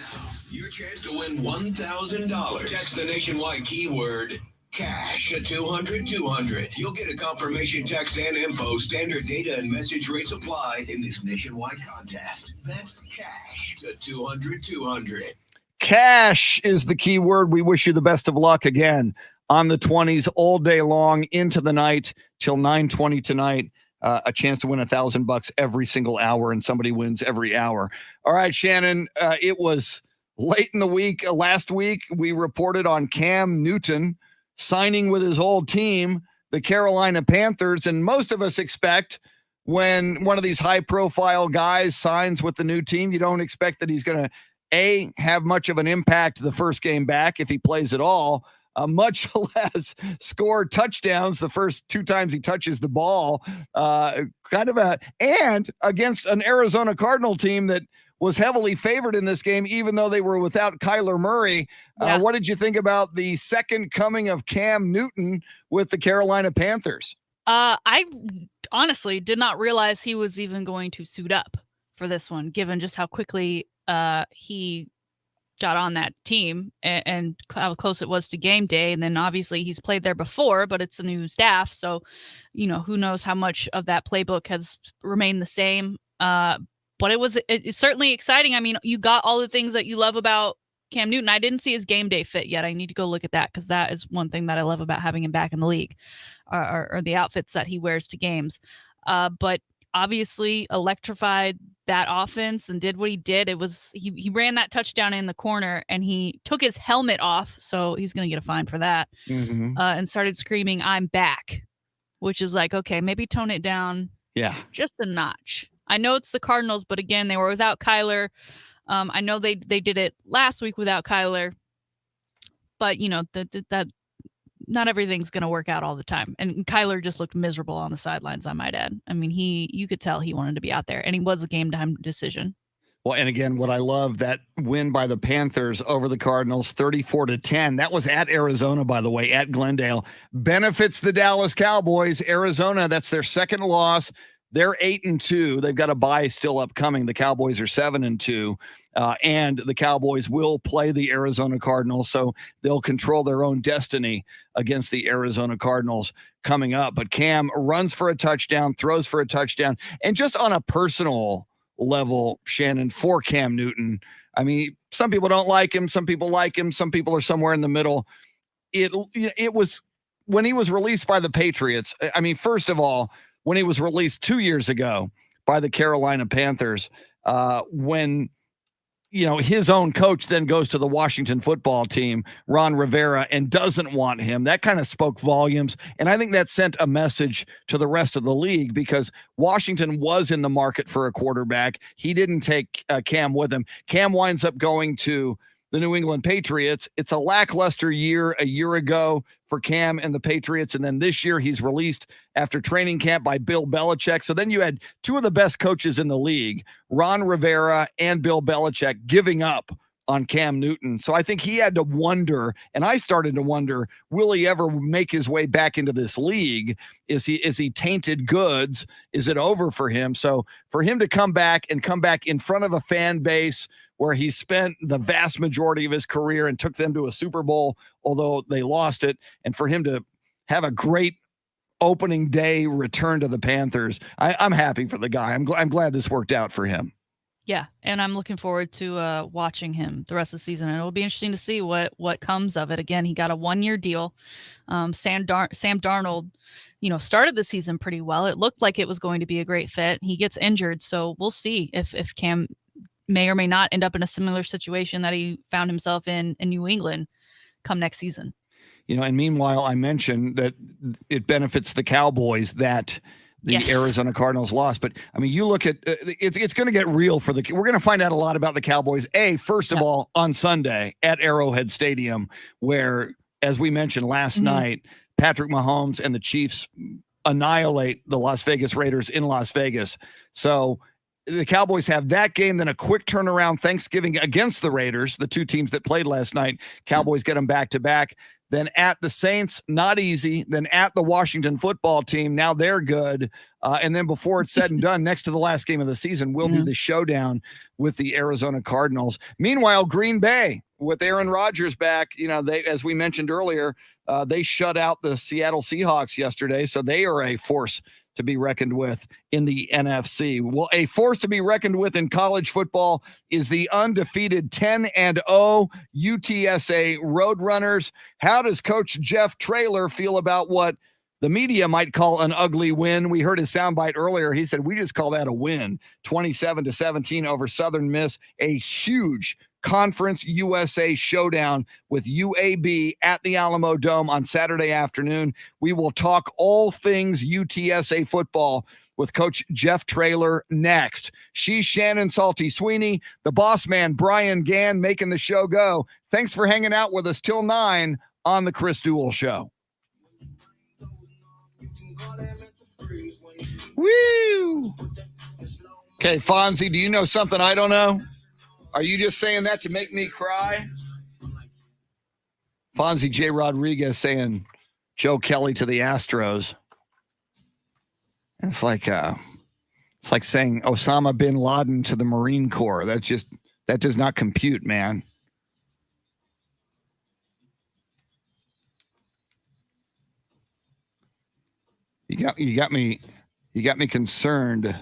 your chance to win $1,000. Text the nationwide keyword cash to 200-200. You'll get a confirmation text and info. Standard data and message rates apply in this nationwide contest. That's cash to 200-200. Cash is the keyword. We wish you the best of luck again on the 20s all day long into the night till 9:20 tonight. A chance to win $1,000 every single hour, and somebody wins every hour. All right, Shannon, it was late in the week. Last week, we reported on Cam Newton signing with his old team, the Carolina Panthers. And most of us expect when one of these high-profile guys signs with the new team, you don't expect that he's going to, A, have much of an impact the first game back if he plays at all, much less score touchdowns the first 2 times he touches the ball. And against an Arizona Cardinal team that was heavily favored in this game, even though they were without Kyler Murray. Yeah. What did you think about the second coming of Cam Newton with the Carolina Panthers? I honestly did not realize he was even going to suit up for this one, given just how quickly he got on that team and how close it was to game day. And then obviously he's played there before, but it's a new staff. So, who knows how much of that playbook has remained the same. But it's certainly exciting. I mean, you got all the things that you love about Cam Newton. I didn't see his game day fit yet. I need to go look at that because that is one thing that I love about having him back in the league, or the outfits that he wears to games. But obviously electrified that offense and did what he did. It was he ran that touchdown in the corner and he took his helmet off, so he's going to get a fine for that. And started screaming, "I'm back," which is like, okay, maybe tone it down, just a notch. I know it's the Cardinals, but again, they were without Kyler. I know they did it last week without Kyler, but that not everything's going to work out all the time. And Kyler just looked miserable on the sidelines, I might add. I mean, you could tell he wanted to be out there, and he was a game time decision. Well, and again, what I love, that win by the Panthers over the Cardinals, 34-10. That was at Arizona, by the way, at Glendale. Benefits the Dallas Cowboys. Arizona, that's their second loss. They're 8-2. They've got a bye still upcoming. The Cowboys are 7-2, and the Cowboys will play the Arizona Cardinals, so they'll control their own destiny against the Arizona Cardinals coming up. But Cam runs for a touchdown, throws for a touchdown, and just on a personal level, Shannon, for Cam Newton, I mean, some people don't like him, some people like him, some people are somewhere in the middle. It was when he was released by the Patriots. I mean, first of all, when he was released 2 years ago by the Carolina Panthers, when his own coach then goes to the Washington football team, Ron Rivera, and doesn't want him, that kind of spoke volumes. And I think that sent a message to the rest of the league, because Washington was in the market for a quarterback. He didn't take Cam with him. Cam winds up going to the New England Patriots. It's a lackluster year a year ago for Cam and the Patriots. And then this year he's released after training camp by Bill Belichick. So then you had two of the best coaches in the league, Ron Rivera and Bill Belichick, giving up on Cam Newton. So I think he had to wonder, and I started to wonder, will he ever make his way back into this league? Is he tainted goods? Is it over for him? So for him to come back in front of a fan base where he spent the vast majority of his career and took them to a Super Bowl, although they lost it, and for him to have a great opening day return to the Panthers, I'm happy for the guy. I'm glad this worked out for him. Yeah, and I'm looking forward to watching him the rest of the season, and it'll be interesting to see what comes of it. Again, he got a 1-year deal. Sam Darnold, started the season pretty well. It looked like it was going to be a great fit. He gets injured, so we'll see if Cam may or may not end up in a similar situation that he found himself in New England come next season. And meanwhile, I mentioned that it benefits the Cowboys that the Arizona Cardinals lost. But I mean, you look at it's going to get real for we're going to find out a lot about the Cowboys. First of all, on Sunday at Arrowhead Stadium, where, as we mentioned last night, Patrick Mahomes and the Chiefs annihilate the Las Vegas Raiders in Las Vegas. So the Cowboys have that game, then a quick turnaround Thanksgiving against the Raiders, the two teams that played last night. Cowboys get them back-to-back. Then at the Saints, not easy. Then at the Washington football team, now they're good. And then before it's said and done, next to the last game of the season will be the showdown with the Arizona Cardinals. Meanwhile, Green Bay, with Aaron Rodgers back, they, as we mentioned earlier, they shut out the Seattle Seahawks yesterday, so they are a force to be reckoned with in the NFC. Well, a force to be reckoned with in college football is the undefeated 10-0 UTSA Roadrunners. How does Coach Jeff Traylor feel about what the media might call an ugly win? We heard his soundbite earlier. He said, we just call that a win. 27-17 over Southern Miss, a huge Conference USA showdown with UAB at the Alamo Dome on Saturday afternoon. We will talk all things UTSA football with Coach Jeff Traylor next. She's Shannon Salty Sweeney, the boss man, Brian Gann, making the show go. Thanks for hanging out with us till 9 on the Chris Duel Show. Woo! Okay, Fonzie, do you know something I don't know? Are you just saying that to make me cry? Fonzie J. Rodriguez saying Joe Kelly to the Astros. And it's like saying Osama bin Laden to the Marine Corps. That does not compute, man. You got me concerned.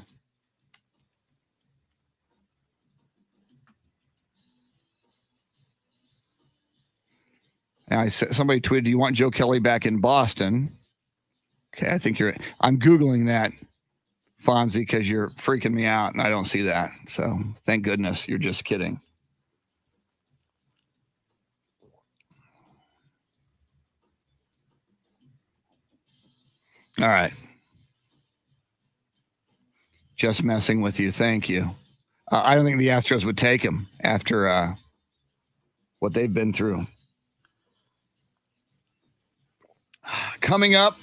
Now, somebody tweeted, do you want Joe Kelly back in Boston? Okay, I think I'm Googling that, Fonzie, because you're freaking me out, and I don't see that. So thank goodness you're just kidding. All right. Just messing with you. Thank you. I don't think the Astros would take him after what they've been through. Coming up,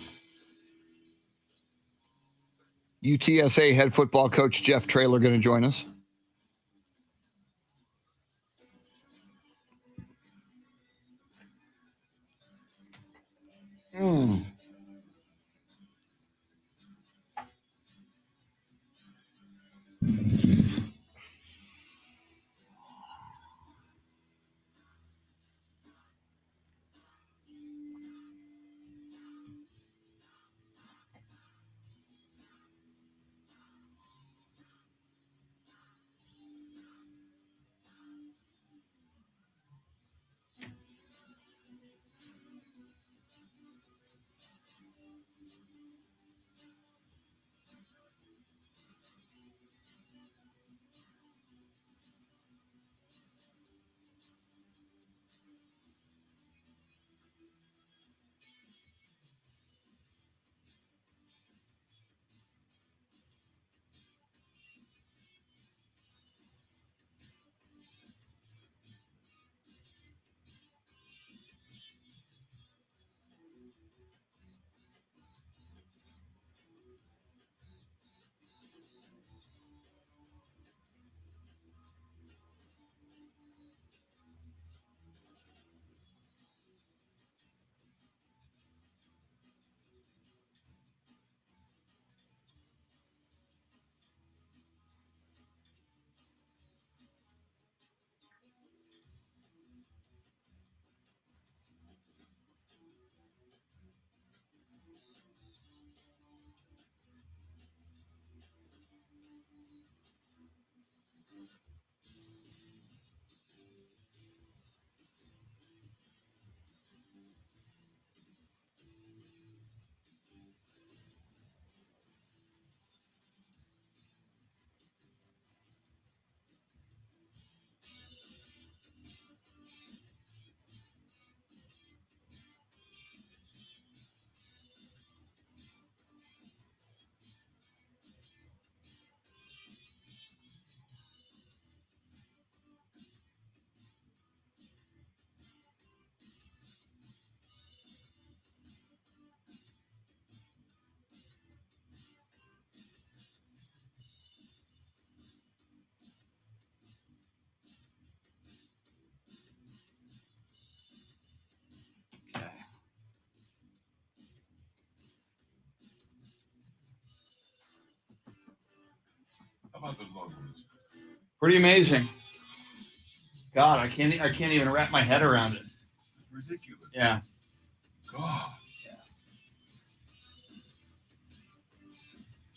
UTSA head football coach Jeff Traylor going to join us. about those Longhorns? Pretty amazing. God, I can't even wrap my head around it. It's ridiculous. Yeah. God. Yeah.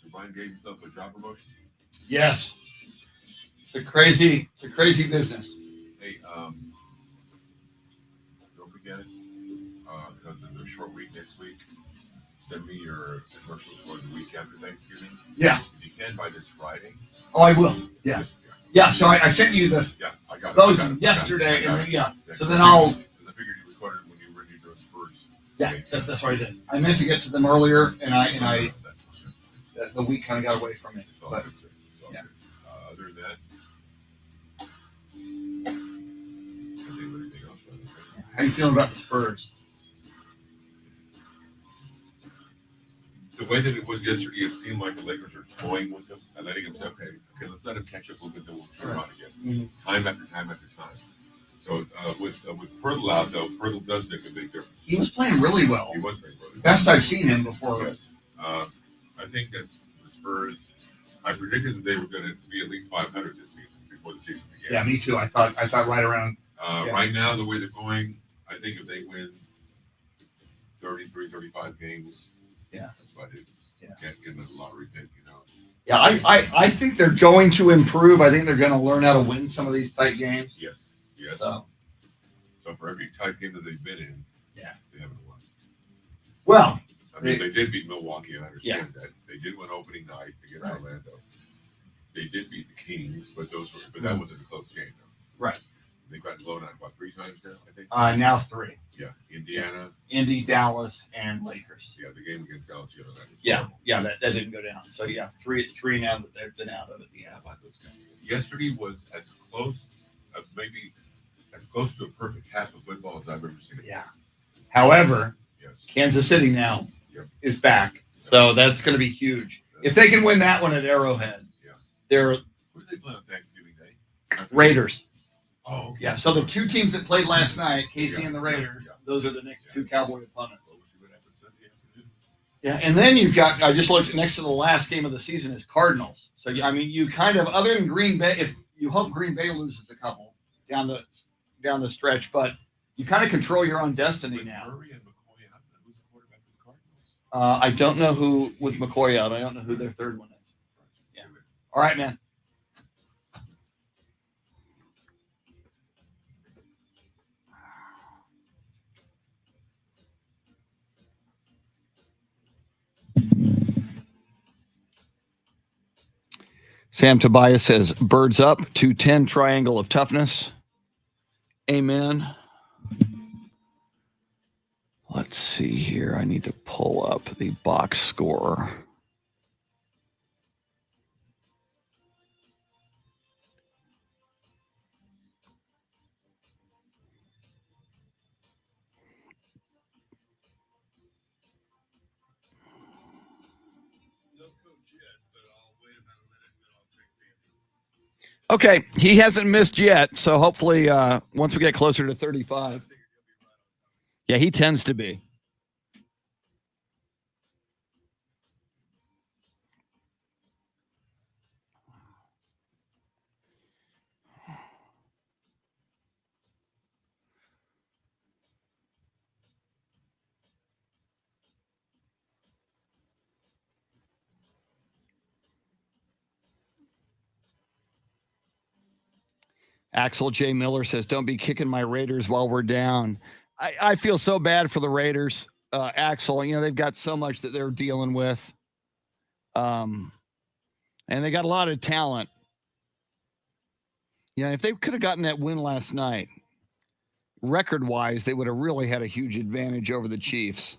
So Brian gave himself a job promotion? Yes. It's a crazy business. Hey, don't forget, because of the short week next week, send me your commercials for the week after Thanksgiving. Yeah. If you can by this Friday. Oh, I will. Yeah. Yeah. So I sent you the I got those it. yesterday, and then, Yeah, so then I'll. I figured you recorded when you were doing Spurs. Yeah, that's what I did. I meant to get to them earlier, and I the week kind of got away from me. It's all But good, sir. It's all yeah. good. Other than that, anything else? How you feeling about the Spurs? The way that it was yesterday, it seemed like the Lakers are toying with them and letting them say, okay, let's let them catch up a little bit, then we'll turn around again. Mm-hmm. Time after time after time. So with Pirtle out, though, Pirtle does make a big difference. He was playing really well. He was playing really well. Best I've seen him before. Yes. I think that the Spurs, I predicted that they were going to be at least 500 this season before the season began. Yeah, me too. I thought right around. Right now, the way they're going, I think if they win 33, 35 games, that's about it. Yeah. Can't get into the lottery pick, you know. Yeah, I think they're going to improve. I think they're going to learn how to win some of these tight games. Yes. So for every tight game that they've been in, they haven't won. Well, I mean, they did beat Milwaukee, and I understand that. They did win opening night against Orlando. They did beat the Kings, but that wasn't a close game, though. Right. They've gotten blown out, 3 times now, I think? Now 3. Yeah. Indiana. Indy, Dallas, and Lakers. Yeah, the game against Dallas the other night. That didn't go down. So, 3 now that they've been out of it. Yeah, about those guys. Yesterday was as close, maybe as close to a perfect half of football as I've ever seen it. Yeah. However, Yes. Kansas City now is back. So that's going to be huge. If they can win that one at Arrowhead, they're Who did they play on Thanksgiving Day? Raiders. Oh, okay. Yeah. So the 2 teams that played last night, KC and the Raiders, those are the next 2 Cowboy opponents. Yeah, and then you've got, I just looked next to the last game of the season is Cardinals. So, I mean, you kind of, other than Green Bay, if you hope Green Bay loses a couple down the stretch, but you kind of control your own destiny now. Murray and McCoy out. Who's the quarterback for the Cardinals? I don't know who, with McCoy out, I don't know who their third one is. Yeah. All right, man. Sam Tobias says, birds up, 210 triangle of toughness. Amen. Let's see here. I need to pull up the box score. Okay, he hasn't missed yet, so hopefully once we get closer to 35. Yeah, he tends to be. Axel J. Miller says, don't be kicking my Raiders while we're down. I feel so bad for the Raiders, Axel. You know, they've got so much that they're dealing with. And they got a lot of talent. You know, if they could have gotten that win last night, record-wise, they would have really had a huge advantage over the Chiefs.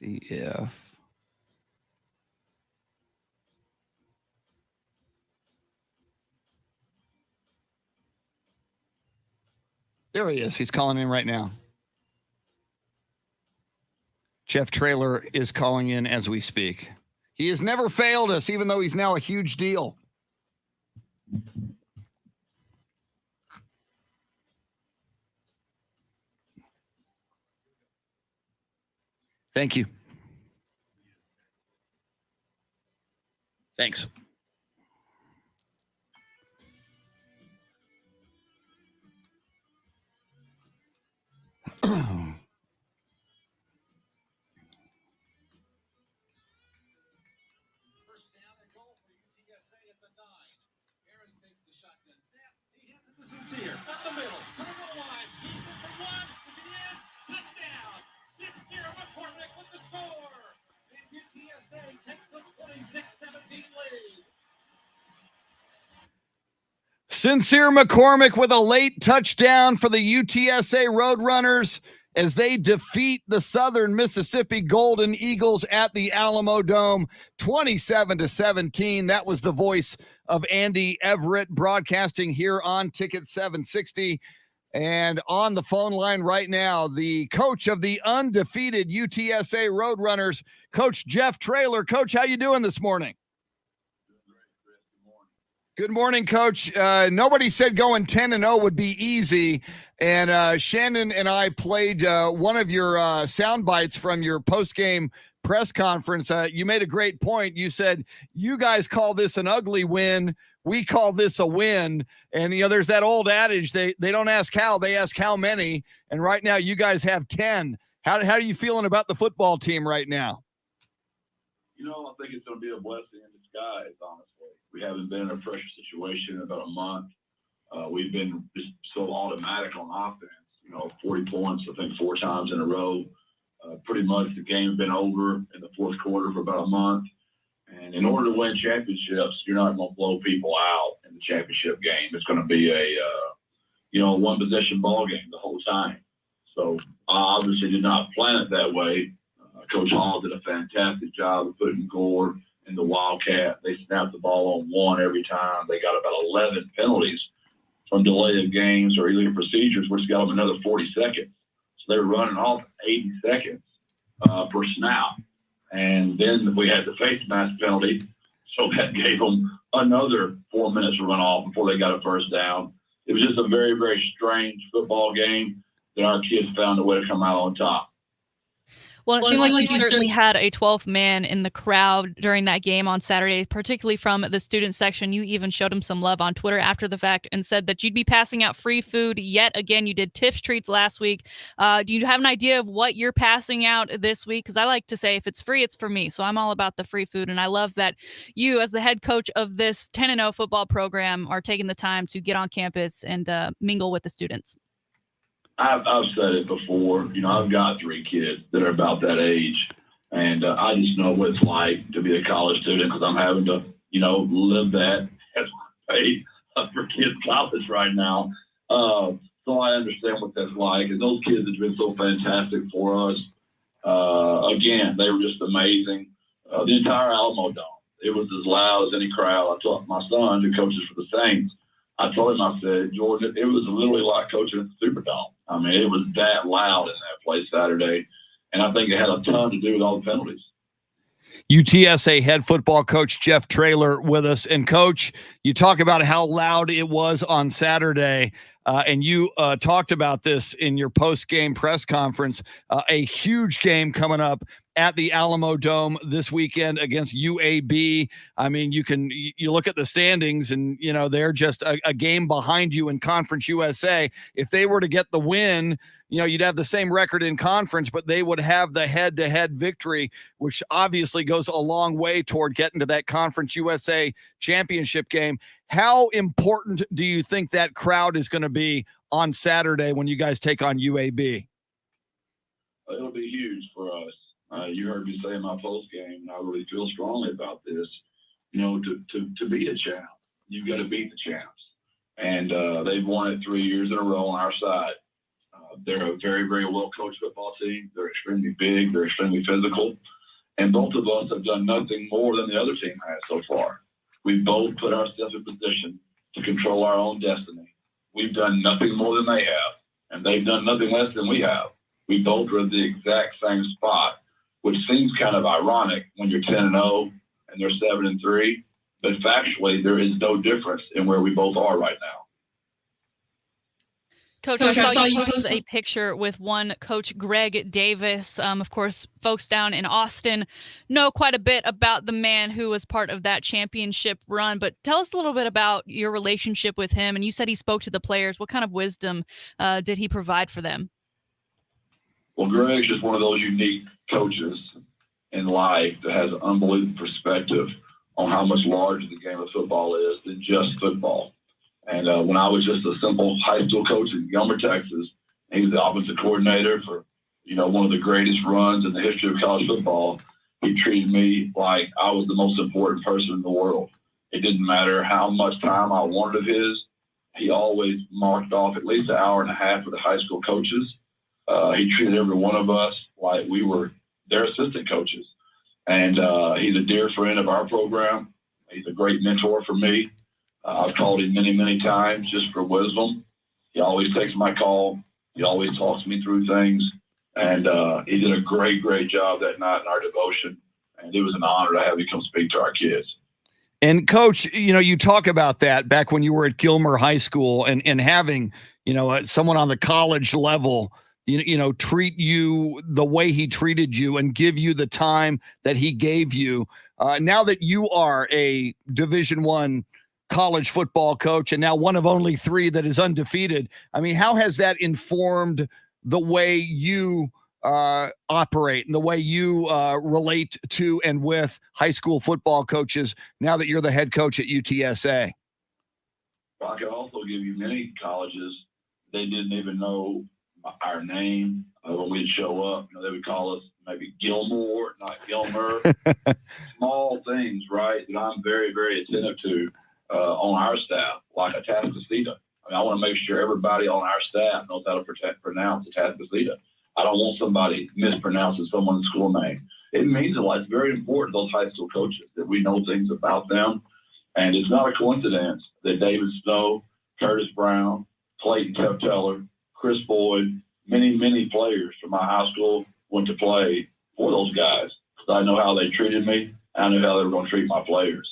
See if there he is. He's calling in right now. Jeff Traylor is calling in as we speak. He has never failed us, even though he's now a huge deal. Thank you. Thanks. Sincere up the middle, to the goal line. He's in for one. Is he in? Touchdown! Sincere McCormick with the score. And UTSA takes the 26-17 lead. Sincere McCormick with a late touchdown for the UTSA Roadrunners as they defeat the Southern Mississippi Golden Eagles at the Alamo Dome, 27-17. That was the voice of Andy Everett broadcasting here on Ticket 760. And on the phone line right now, the coach of the undefeated UTSA Roadrunners, Coach Jeff Traylor. Coach, how you doing this morning? Good morning, Coach. Nobody said going 10-0 would be easy, and Shannon and I played one of your sound bites from your post-game press conference. You made a great point. You said, you guys call this an ugly win. We call this a win. And, there's that old adage, they don't ask how, they ask how many. And right now you guys have 10. How are you feeling about the football team right now? I think it's going to be a blessing in disguise, honestly. We haven't been in a pressure situation in about a month. We've been just so automatic on offense, 40 points, I think 4 times in a row. Pretty much the game's been over in the fourth quarter for about a month. And in order to win championships, you're not going to blow people out in the championship game. It's going to be a one-possession ball game the whole time. So I obviously did not plan it that way. Coach Hall did a fantastic job of putting Gore in the Wildcat. They snapped the ball on one every time. They got about 11 penalties from delay of games or illegal procedures, which got them another 40 seconds. So they were running off 80 seconds per snap. And then we had the face mask penalty, so that gave them another 4 minutes to run off before they got a first down. It was just a very, very strange football game that our kids found a way to come out on top. Well, it seemed like you certainly had a 12th man in the crowd during that game on Saturday, particularly from the student section. You even showed him some love on Twitter after the fact and said that you'd be passing out free food yet again. You did Tiff's Treats last week. Do you have an idea of what you're passing out this week? Because I like to say if it's free, it's for me. So I'm all about the free food. And I love that you, as the head coach of this 10-0 football program, are taking the time to get on campus and mingle with the students. I've said it before. I've got 3 kids that are about that age, and I just know what it's like to be a college student because I'm having to, live that as I pay for kids' college right now. So I understand what that's like, and those kids have been so fantastic for us. Again, they were just amazing. The entire Alamo Dome, it was as loud as any crowd. I told my son, who coaches for the Saints, I told him, I said, Jordan, it was literally like coaching at the Superdome. I mean, it was that loud in that place Saturday, and I think it had a ton to do with all the penalties. UTSA head football coach Jeff Traylor with us. And, Coach, you talk about how loud it was on Saturday, and you talked about this in your post-game press conference, a huge game coming up at the Alamo Dome this weekend against UAB. I mean, you look at the standings and, they're just a game behind you in Conference USA. If they were to get the win, you'd have the same record in conference, but they would have the head-to-head victory, which obviously goes a long way toward getting to that Conference USA championship game. How important do you think that crowd is going to be on Saturday when you guys take on UAB? It'll be huge for us. You heard me say in my post game, and I really feel strongly about this. To be a champ, you've got to beat the champs. And they've won it 3 years in a row on our side. They're a very, very well-coached football team. They're extremely big. They're extremely physical. And both of us have done nothing more than the other team has so far. We've both put ourselves in position to control our own destiny. We've done nothing more than they have, and they've done nothing less than we have. We both are at the exact same spot, which seems kind of ironic when you're 10-0 and they're 7-3. But factually, there is no difference in where we both are right now. Coach, I saw you post a picture with one Coach Greg Davis. Of course, folks down in Austin know quite a bit about the man who was part of that championship run. But tell us a little bit about your relationship with him. And you said he spoke to the players. What kind of wisdom did he provide for them? Well, Greg's just one of those unique coaches in life that has an unbelievable perspective on how much larger the game of football is than just football. And when I was just a simple high school coach in Gilmer, Texas, he was the offensive coordinator for, one of the greatest runs in the history of college football. He treated me like I was the most important person in the world. It didn't matter how much time I wanted of his. He always marked off at least an hour and a half with the high school coaches. He treated every one of us like we were their assistant coaches. And he's a dear friend of our program. He's a great mentor for me. I've called him many, many times just for wisdom. He always takes my call. He always talks me through things. And he did a great, great job that night in our devotion. And it was an honor to have him come speak to our kids. And Coach, you talk about that back when you were at Gilmer High School and having, someone on the college level, treat you the way he treated you and give you the time that he gave you. Now that you are a Division I college football coach and now one of only 3 that is undefeated, I mean, how has that informed the way you operate and the way you relate to and with high school football coaches now that you're the head coach at UTSA? Well, I could also give you many colleges, they didn't even know our name. When we'd show up, they would call us maybe Gilmore, not Gilmer. Small things, right, that I'm very, very attentive to on our staff, like Atascocita. I want to make sure everybody on our staff knows how to pronounce Atascocita. I don't want somebody mispronouncing someone's school name. It means a lot. It's very important to those high school coaches that we know things about them. And it's not a coincidence that David Snow, Curtis Brown, Clayton Tefteller, Chris Boyd, many, many players from my high school went to play for those guys. Because I know how they treated me. I knew how they were going to treat my players.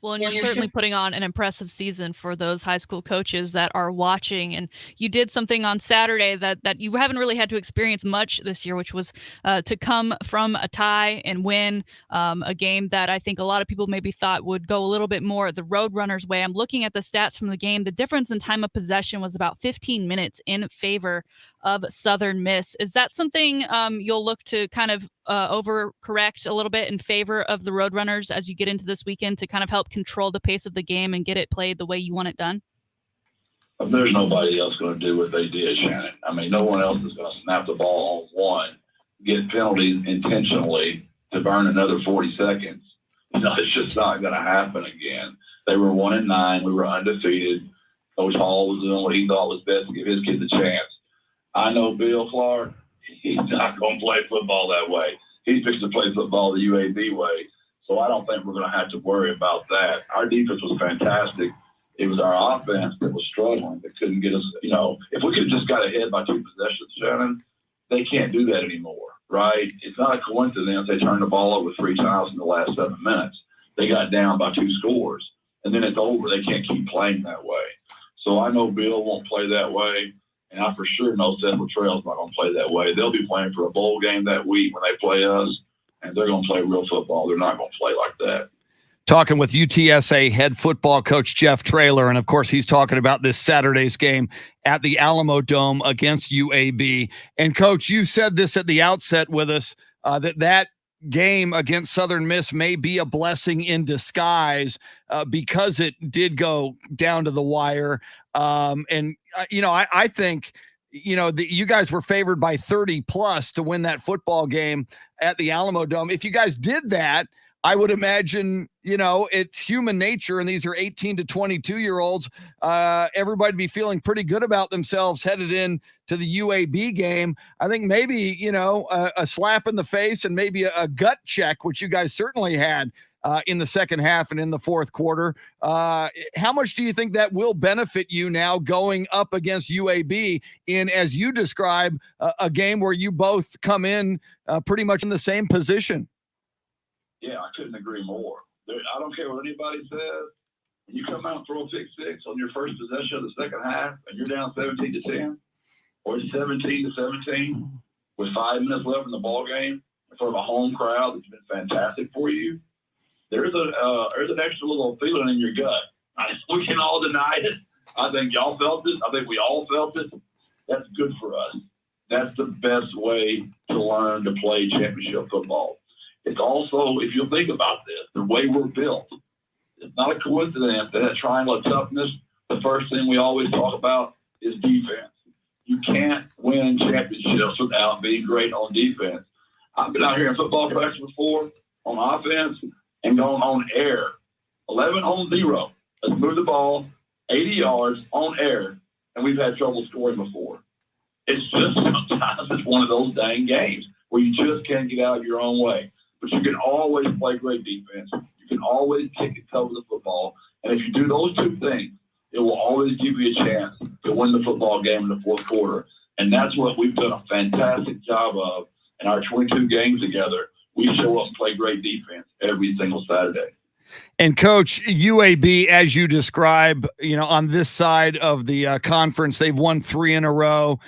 Well, and you're certainly putting on an impressive season for those high school coaches that are watching. And you did something on Saturday that you haven't really had to experience much this year, which was to come from a tie and win a game that I think a lot of people maybe thought would go a little bit more the Roadrunners' way. I'm looking at the stats from the game. The difference in time of possession was about 15 minutes in favor of Southern Miss. Is that something you'll look to kind of overcorrect a little bit in favor of the Roadrunners as you get into this weekend to kind of help control the pace of the game and get it played the way you want it done? There's nobody else going to do what they did, Shannon. I mean, no one else is going to snap the ball on one, get penalties intentionally to burn another 40 seconds. It's just not going to happen again. They were 1-9. We were undefeated. Coach Hall was doing what he thought was best to give his kids a chance. I know Bill Clark, he's not going to play football that way. He's fixing to play football the UAB way. So I don't think we're going to have to worry about that. Our defense was fantastic. It was our offense that was struggling, that couldn't get us, if we could have just got ahead by 2 possessions, Shannon, they can't do that anymore, right? It's not a coincidence they turned the ball over 3 times in the last 7 minutes. They got down by 2 scores, and then it's over. They can't keep playing that way. So I know Bill won't play that way. And I for sure know Central Trail's not going to play that way. They'll be playing for a bowl game that week when they play us, and they're going to play real football. They're not going to play like that. Talking with UTSA head football coach Jeff Traylor, and of course he's talking about this Saturday's game at the Alamo Dome against UAB. And Coach, you said this at the outset with us, that game against Southern Miss may be a blessing in disguise because it did go down to the wire. I think, you guys were favored by 30 plus to win that football game at the Alamo Dome. If you guys did that, I would imagine, it's human nature, and these are 18 to 22-year-olds. Everybody be feeling pretty good about themselves headed in to the UAB game. I think maybe, a slap in the face and maybe a gut check, which you guys certainly had in the second half and in the fourth quarter. How much do you think that will benefit you now going up against UAB in, as you describe, a game where you both come in pretty much in the same position? Yeah, I couldn't agree more. I don't care what anybody says. and you come out and throw a pick six on your first possession of the second half, and you're down 17-10, or 17-17 with 5 minutes left in the ball game in front of a home crowd that's been fantastic for you, there's an extra little feeling in your gut. We can all deny it. I think y'all felt it. I think we all felt it. That's good for us. That's the best way to learn to play championship football. It's also, if you think about this, the way we're built, it's not a coincidence that at Triangle of Toughness, the first thing we always talk about is defense. You can't win championships without being great on defense. I've been out here in football practice before on offense and going on air. 11 on 0. Let's move the ball 80 yards on air, and we've had trouble scoring before. It's just sometimes it's one of those dang games where you just can't get out of your own way. But you can always play great defense. You can always kick and cover the football. And if you do those two things, it will always give you a chance to win the football game in the fourth quarter. And that's what we've done a fantastic job of in our 22 games together. We show up and play great defense every single Saturday. And Coach, UAB, as you describe, on this side of the conference, they've won 3 in a row.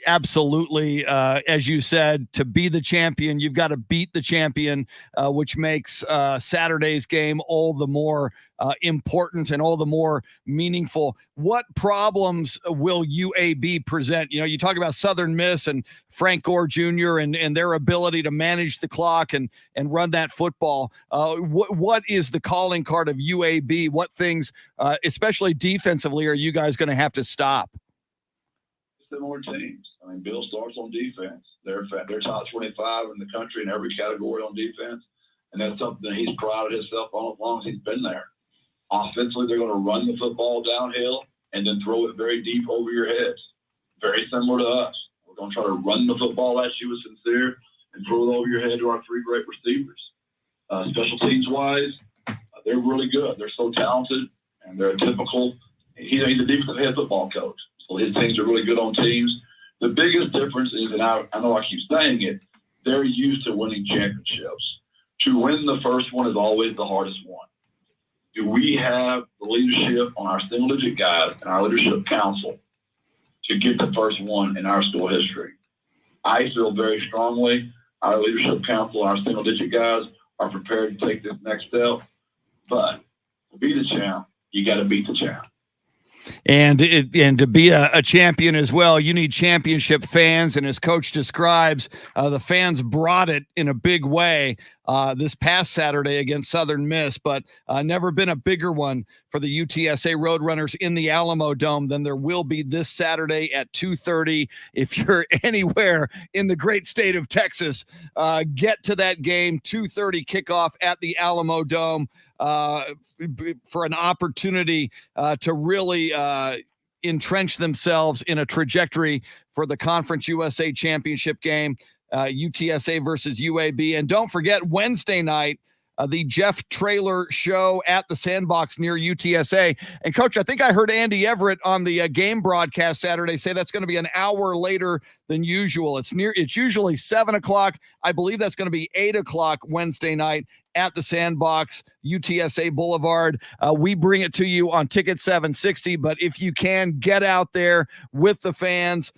Absolutely, as you said, to be the champion, you've got to beat the champion, which makes Saturday's game all the more important and all the more meaningful. What problems will UAB present? You talk about Southern Miss and Frank Gore Jr. and their ability to manage the clock and run that football. What is the calling card of UAB? What things, especially defensively, are you guys going to have to stop? Similar teams. I mean, Bill starts on defense. They're top 25 in the country in every category on defense, and that's something that he's prided himself on as long as he's been there. Offensively, they're going to run the football downhill and then throw it very deep over your heads. Very similar to us. We're going to try to run the football at you with sincere and throw it over your head to our 3 great receivers. Special teams-wise, they're really good. They're so talented, and they're a typical – he's a defensive head football coach. So his teams are really good on teams. The biggest difference is, and I know I keep saying it, they're used to winning championships. To win the first one is always the hardest one. Do we have the leadership on our single-digit guys and our leadership council to get the first one in our school history? I feel very strongly our leadership council and our single-digit guys are prepared to take this next step. But to be the champ, you got to beat the champ. And to be a champion as well, you need championship fans. And as Coach describes, the fans brought it in a big way this past Saturday against Southern Miss, but never been a bigger one for the UTSA Roadrunners in the Alamo Dome than there will be this Saturday at 2:30. If you're anywhere in the great state of Texas, get to that game, 2:30 kickoff at the Alamo Dome. For an opportunity to really entrench themselves in a trajectory for the Conference USA Championship game, UTSA versus UAB. And don't forget, Wednesday night, the Jeff Traylor show at the Sandbox near UTSA. And Coach, I think I heard Andy Everett on the game broadcast Saturday say that's going to be an hour later than usual. It's usually 7:00. I believe that's going to be 8:00 Wednesday night at the Sandbox, UTSA Boulevard. We bring it to you on Ticket 760, but if you can, get out there with the fans,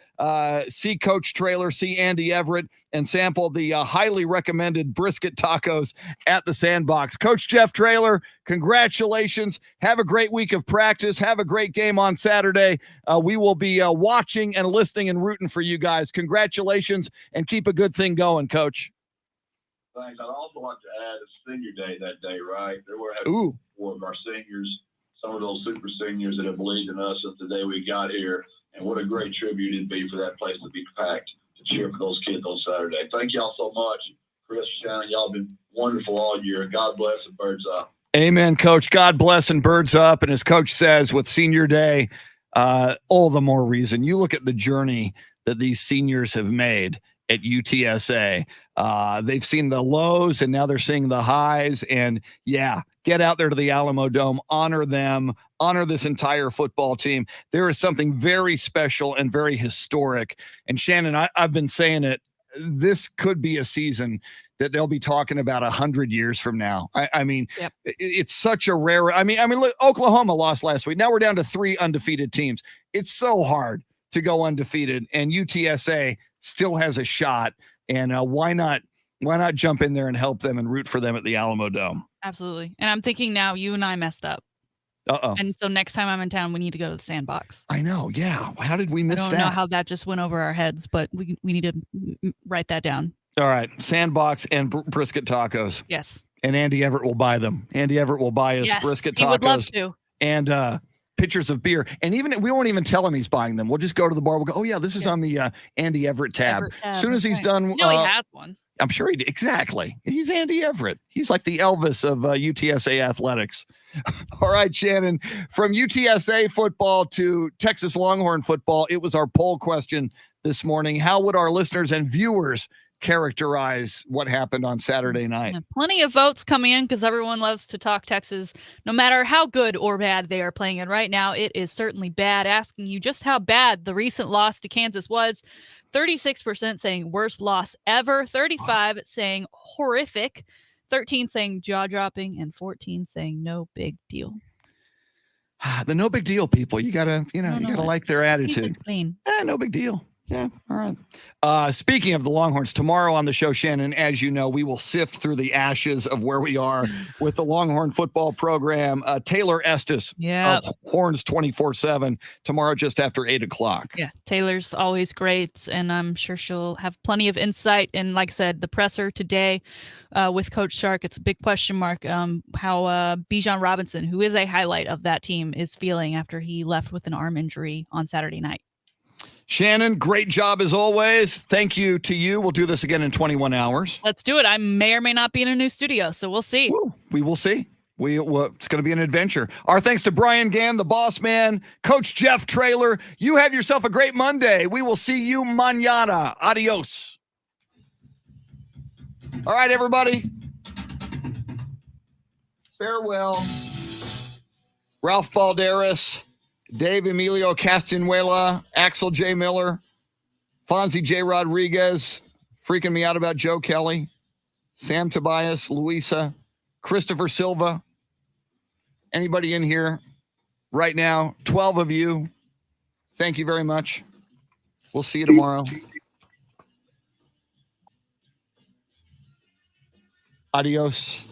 see Coach Traylor, see Andy Everett, and sample the highly recommended brisket tacos at the Sandbox. Coach Jeff Traylor, congratulations. Have a great week of practice. Have a great game on Saturday. We will be watching and listening and rooting for you guys. Congratulations, and keep a good thing going, Coach. Thanks. I'd also like to add it's senior day that day, right? There were having 4 of our seniors, some of those super seniors that have believed in us since the day we got here. And what a great tribute it'd be for that place to be packed to cheer for those kids on Saturday. Thank y'all so much. Chris, Shannon, y'all been wonderful all year. God bless and birds up. Amen, Coach. God bless and birds up. And as Coach says, with senior day, all the more reason. You look at the journey that these seniors have made at UTSA. They've seen the lows and now they're seeing the highs. And yeah, get out there to the Alamo Dome, honor them, honor this entire football team. There is something very special and very historic. And Shannon, I've been saying it, this could be a season that they'll be talking about 100 years from now. I mean, Yep. It's such a rare. I mean, look, Oklahoma lost last week. Now we're down to 3 undefeated teams. It's so hard to go undefeated, and UTSA still has a shot. And why not jump in there and help them and root for them at the Alamo Dome? Absolutely. And I'm thinking now you and I messed up. Uh-oh. And so next time I'm in town, we need to go to the Sandbox. I know. Yeah. How did we miss that? I don't know how that just went over our heads, but we need to write that down. All right. Sandbox and brisket tacos. Yes. And Andy Everett will buy them. Andy Everett will buy us brisket tacos. He would love to. And pitchers of beer. And even we won't even tell him he's buying them. We'll just go to the bar. We'll go, oh, yeah, this is on the Andy Everett tab. As soon as he's done. No, he has one. I'm sure he did. Exactly. He's Andy Everett. He's like the Elvis of UTSA athletics. All right, Shannon, from UTSA football to Texas Longhorn football, it was our poll question this morning. How would our listeners and viewers characterize what happened on Saturday night? Plenty of votes coming in because everyone loves to talk Texas, no matter how good or bad they are playing. And right now, it is certainly bad. Asking you just how bad the recent loss to Kansas was. 36% saying worst loss ever, 35 saying horrific, 13 saying jaw-dropping, and 14 saying no big deal. The no big deal people. You gotta like their attitude. Clean. No big deal. Yeah. All right. Speaking of the Longhorns, tomorrow on the show, Shannon, as you know, we will sift through the ashes of where we are with the Longhorn football program. Taylor Estes of Horns 24/7 tomorrow just after 8:00. Yeah. Taylor's always great, and I'm sure she'll have plenty of insight. And like I said, the presser today with Coach Shark, it's a big question mark how Bijan Robinson, who is a highlight of that team, is feeling after he left with an arm injury on Saturday night. Shannon, great job as always. Thank you to you. We'll do this again in 21 hours. Let's do it. I may or may not be in a new studio, so we'll see. Woo. We will see. It's going to be an adventure. Our thanks to Brian Gann, the boss man, Coach Jeff Traylor. You have yourself a great Monday. We will see you mañana. Adios. All right, everybody. Farewell. Ralph Balderas, Dave Emilio Castanuela, Axel J. Miller, Fonzie J. Rodriguez, freaking me out about Joe Kelly, Sam Tobias, Luisa, Christopher Silva. Anybody in here right now? 12 of you. Thank you very much. We'll see you tomorrow. Adios.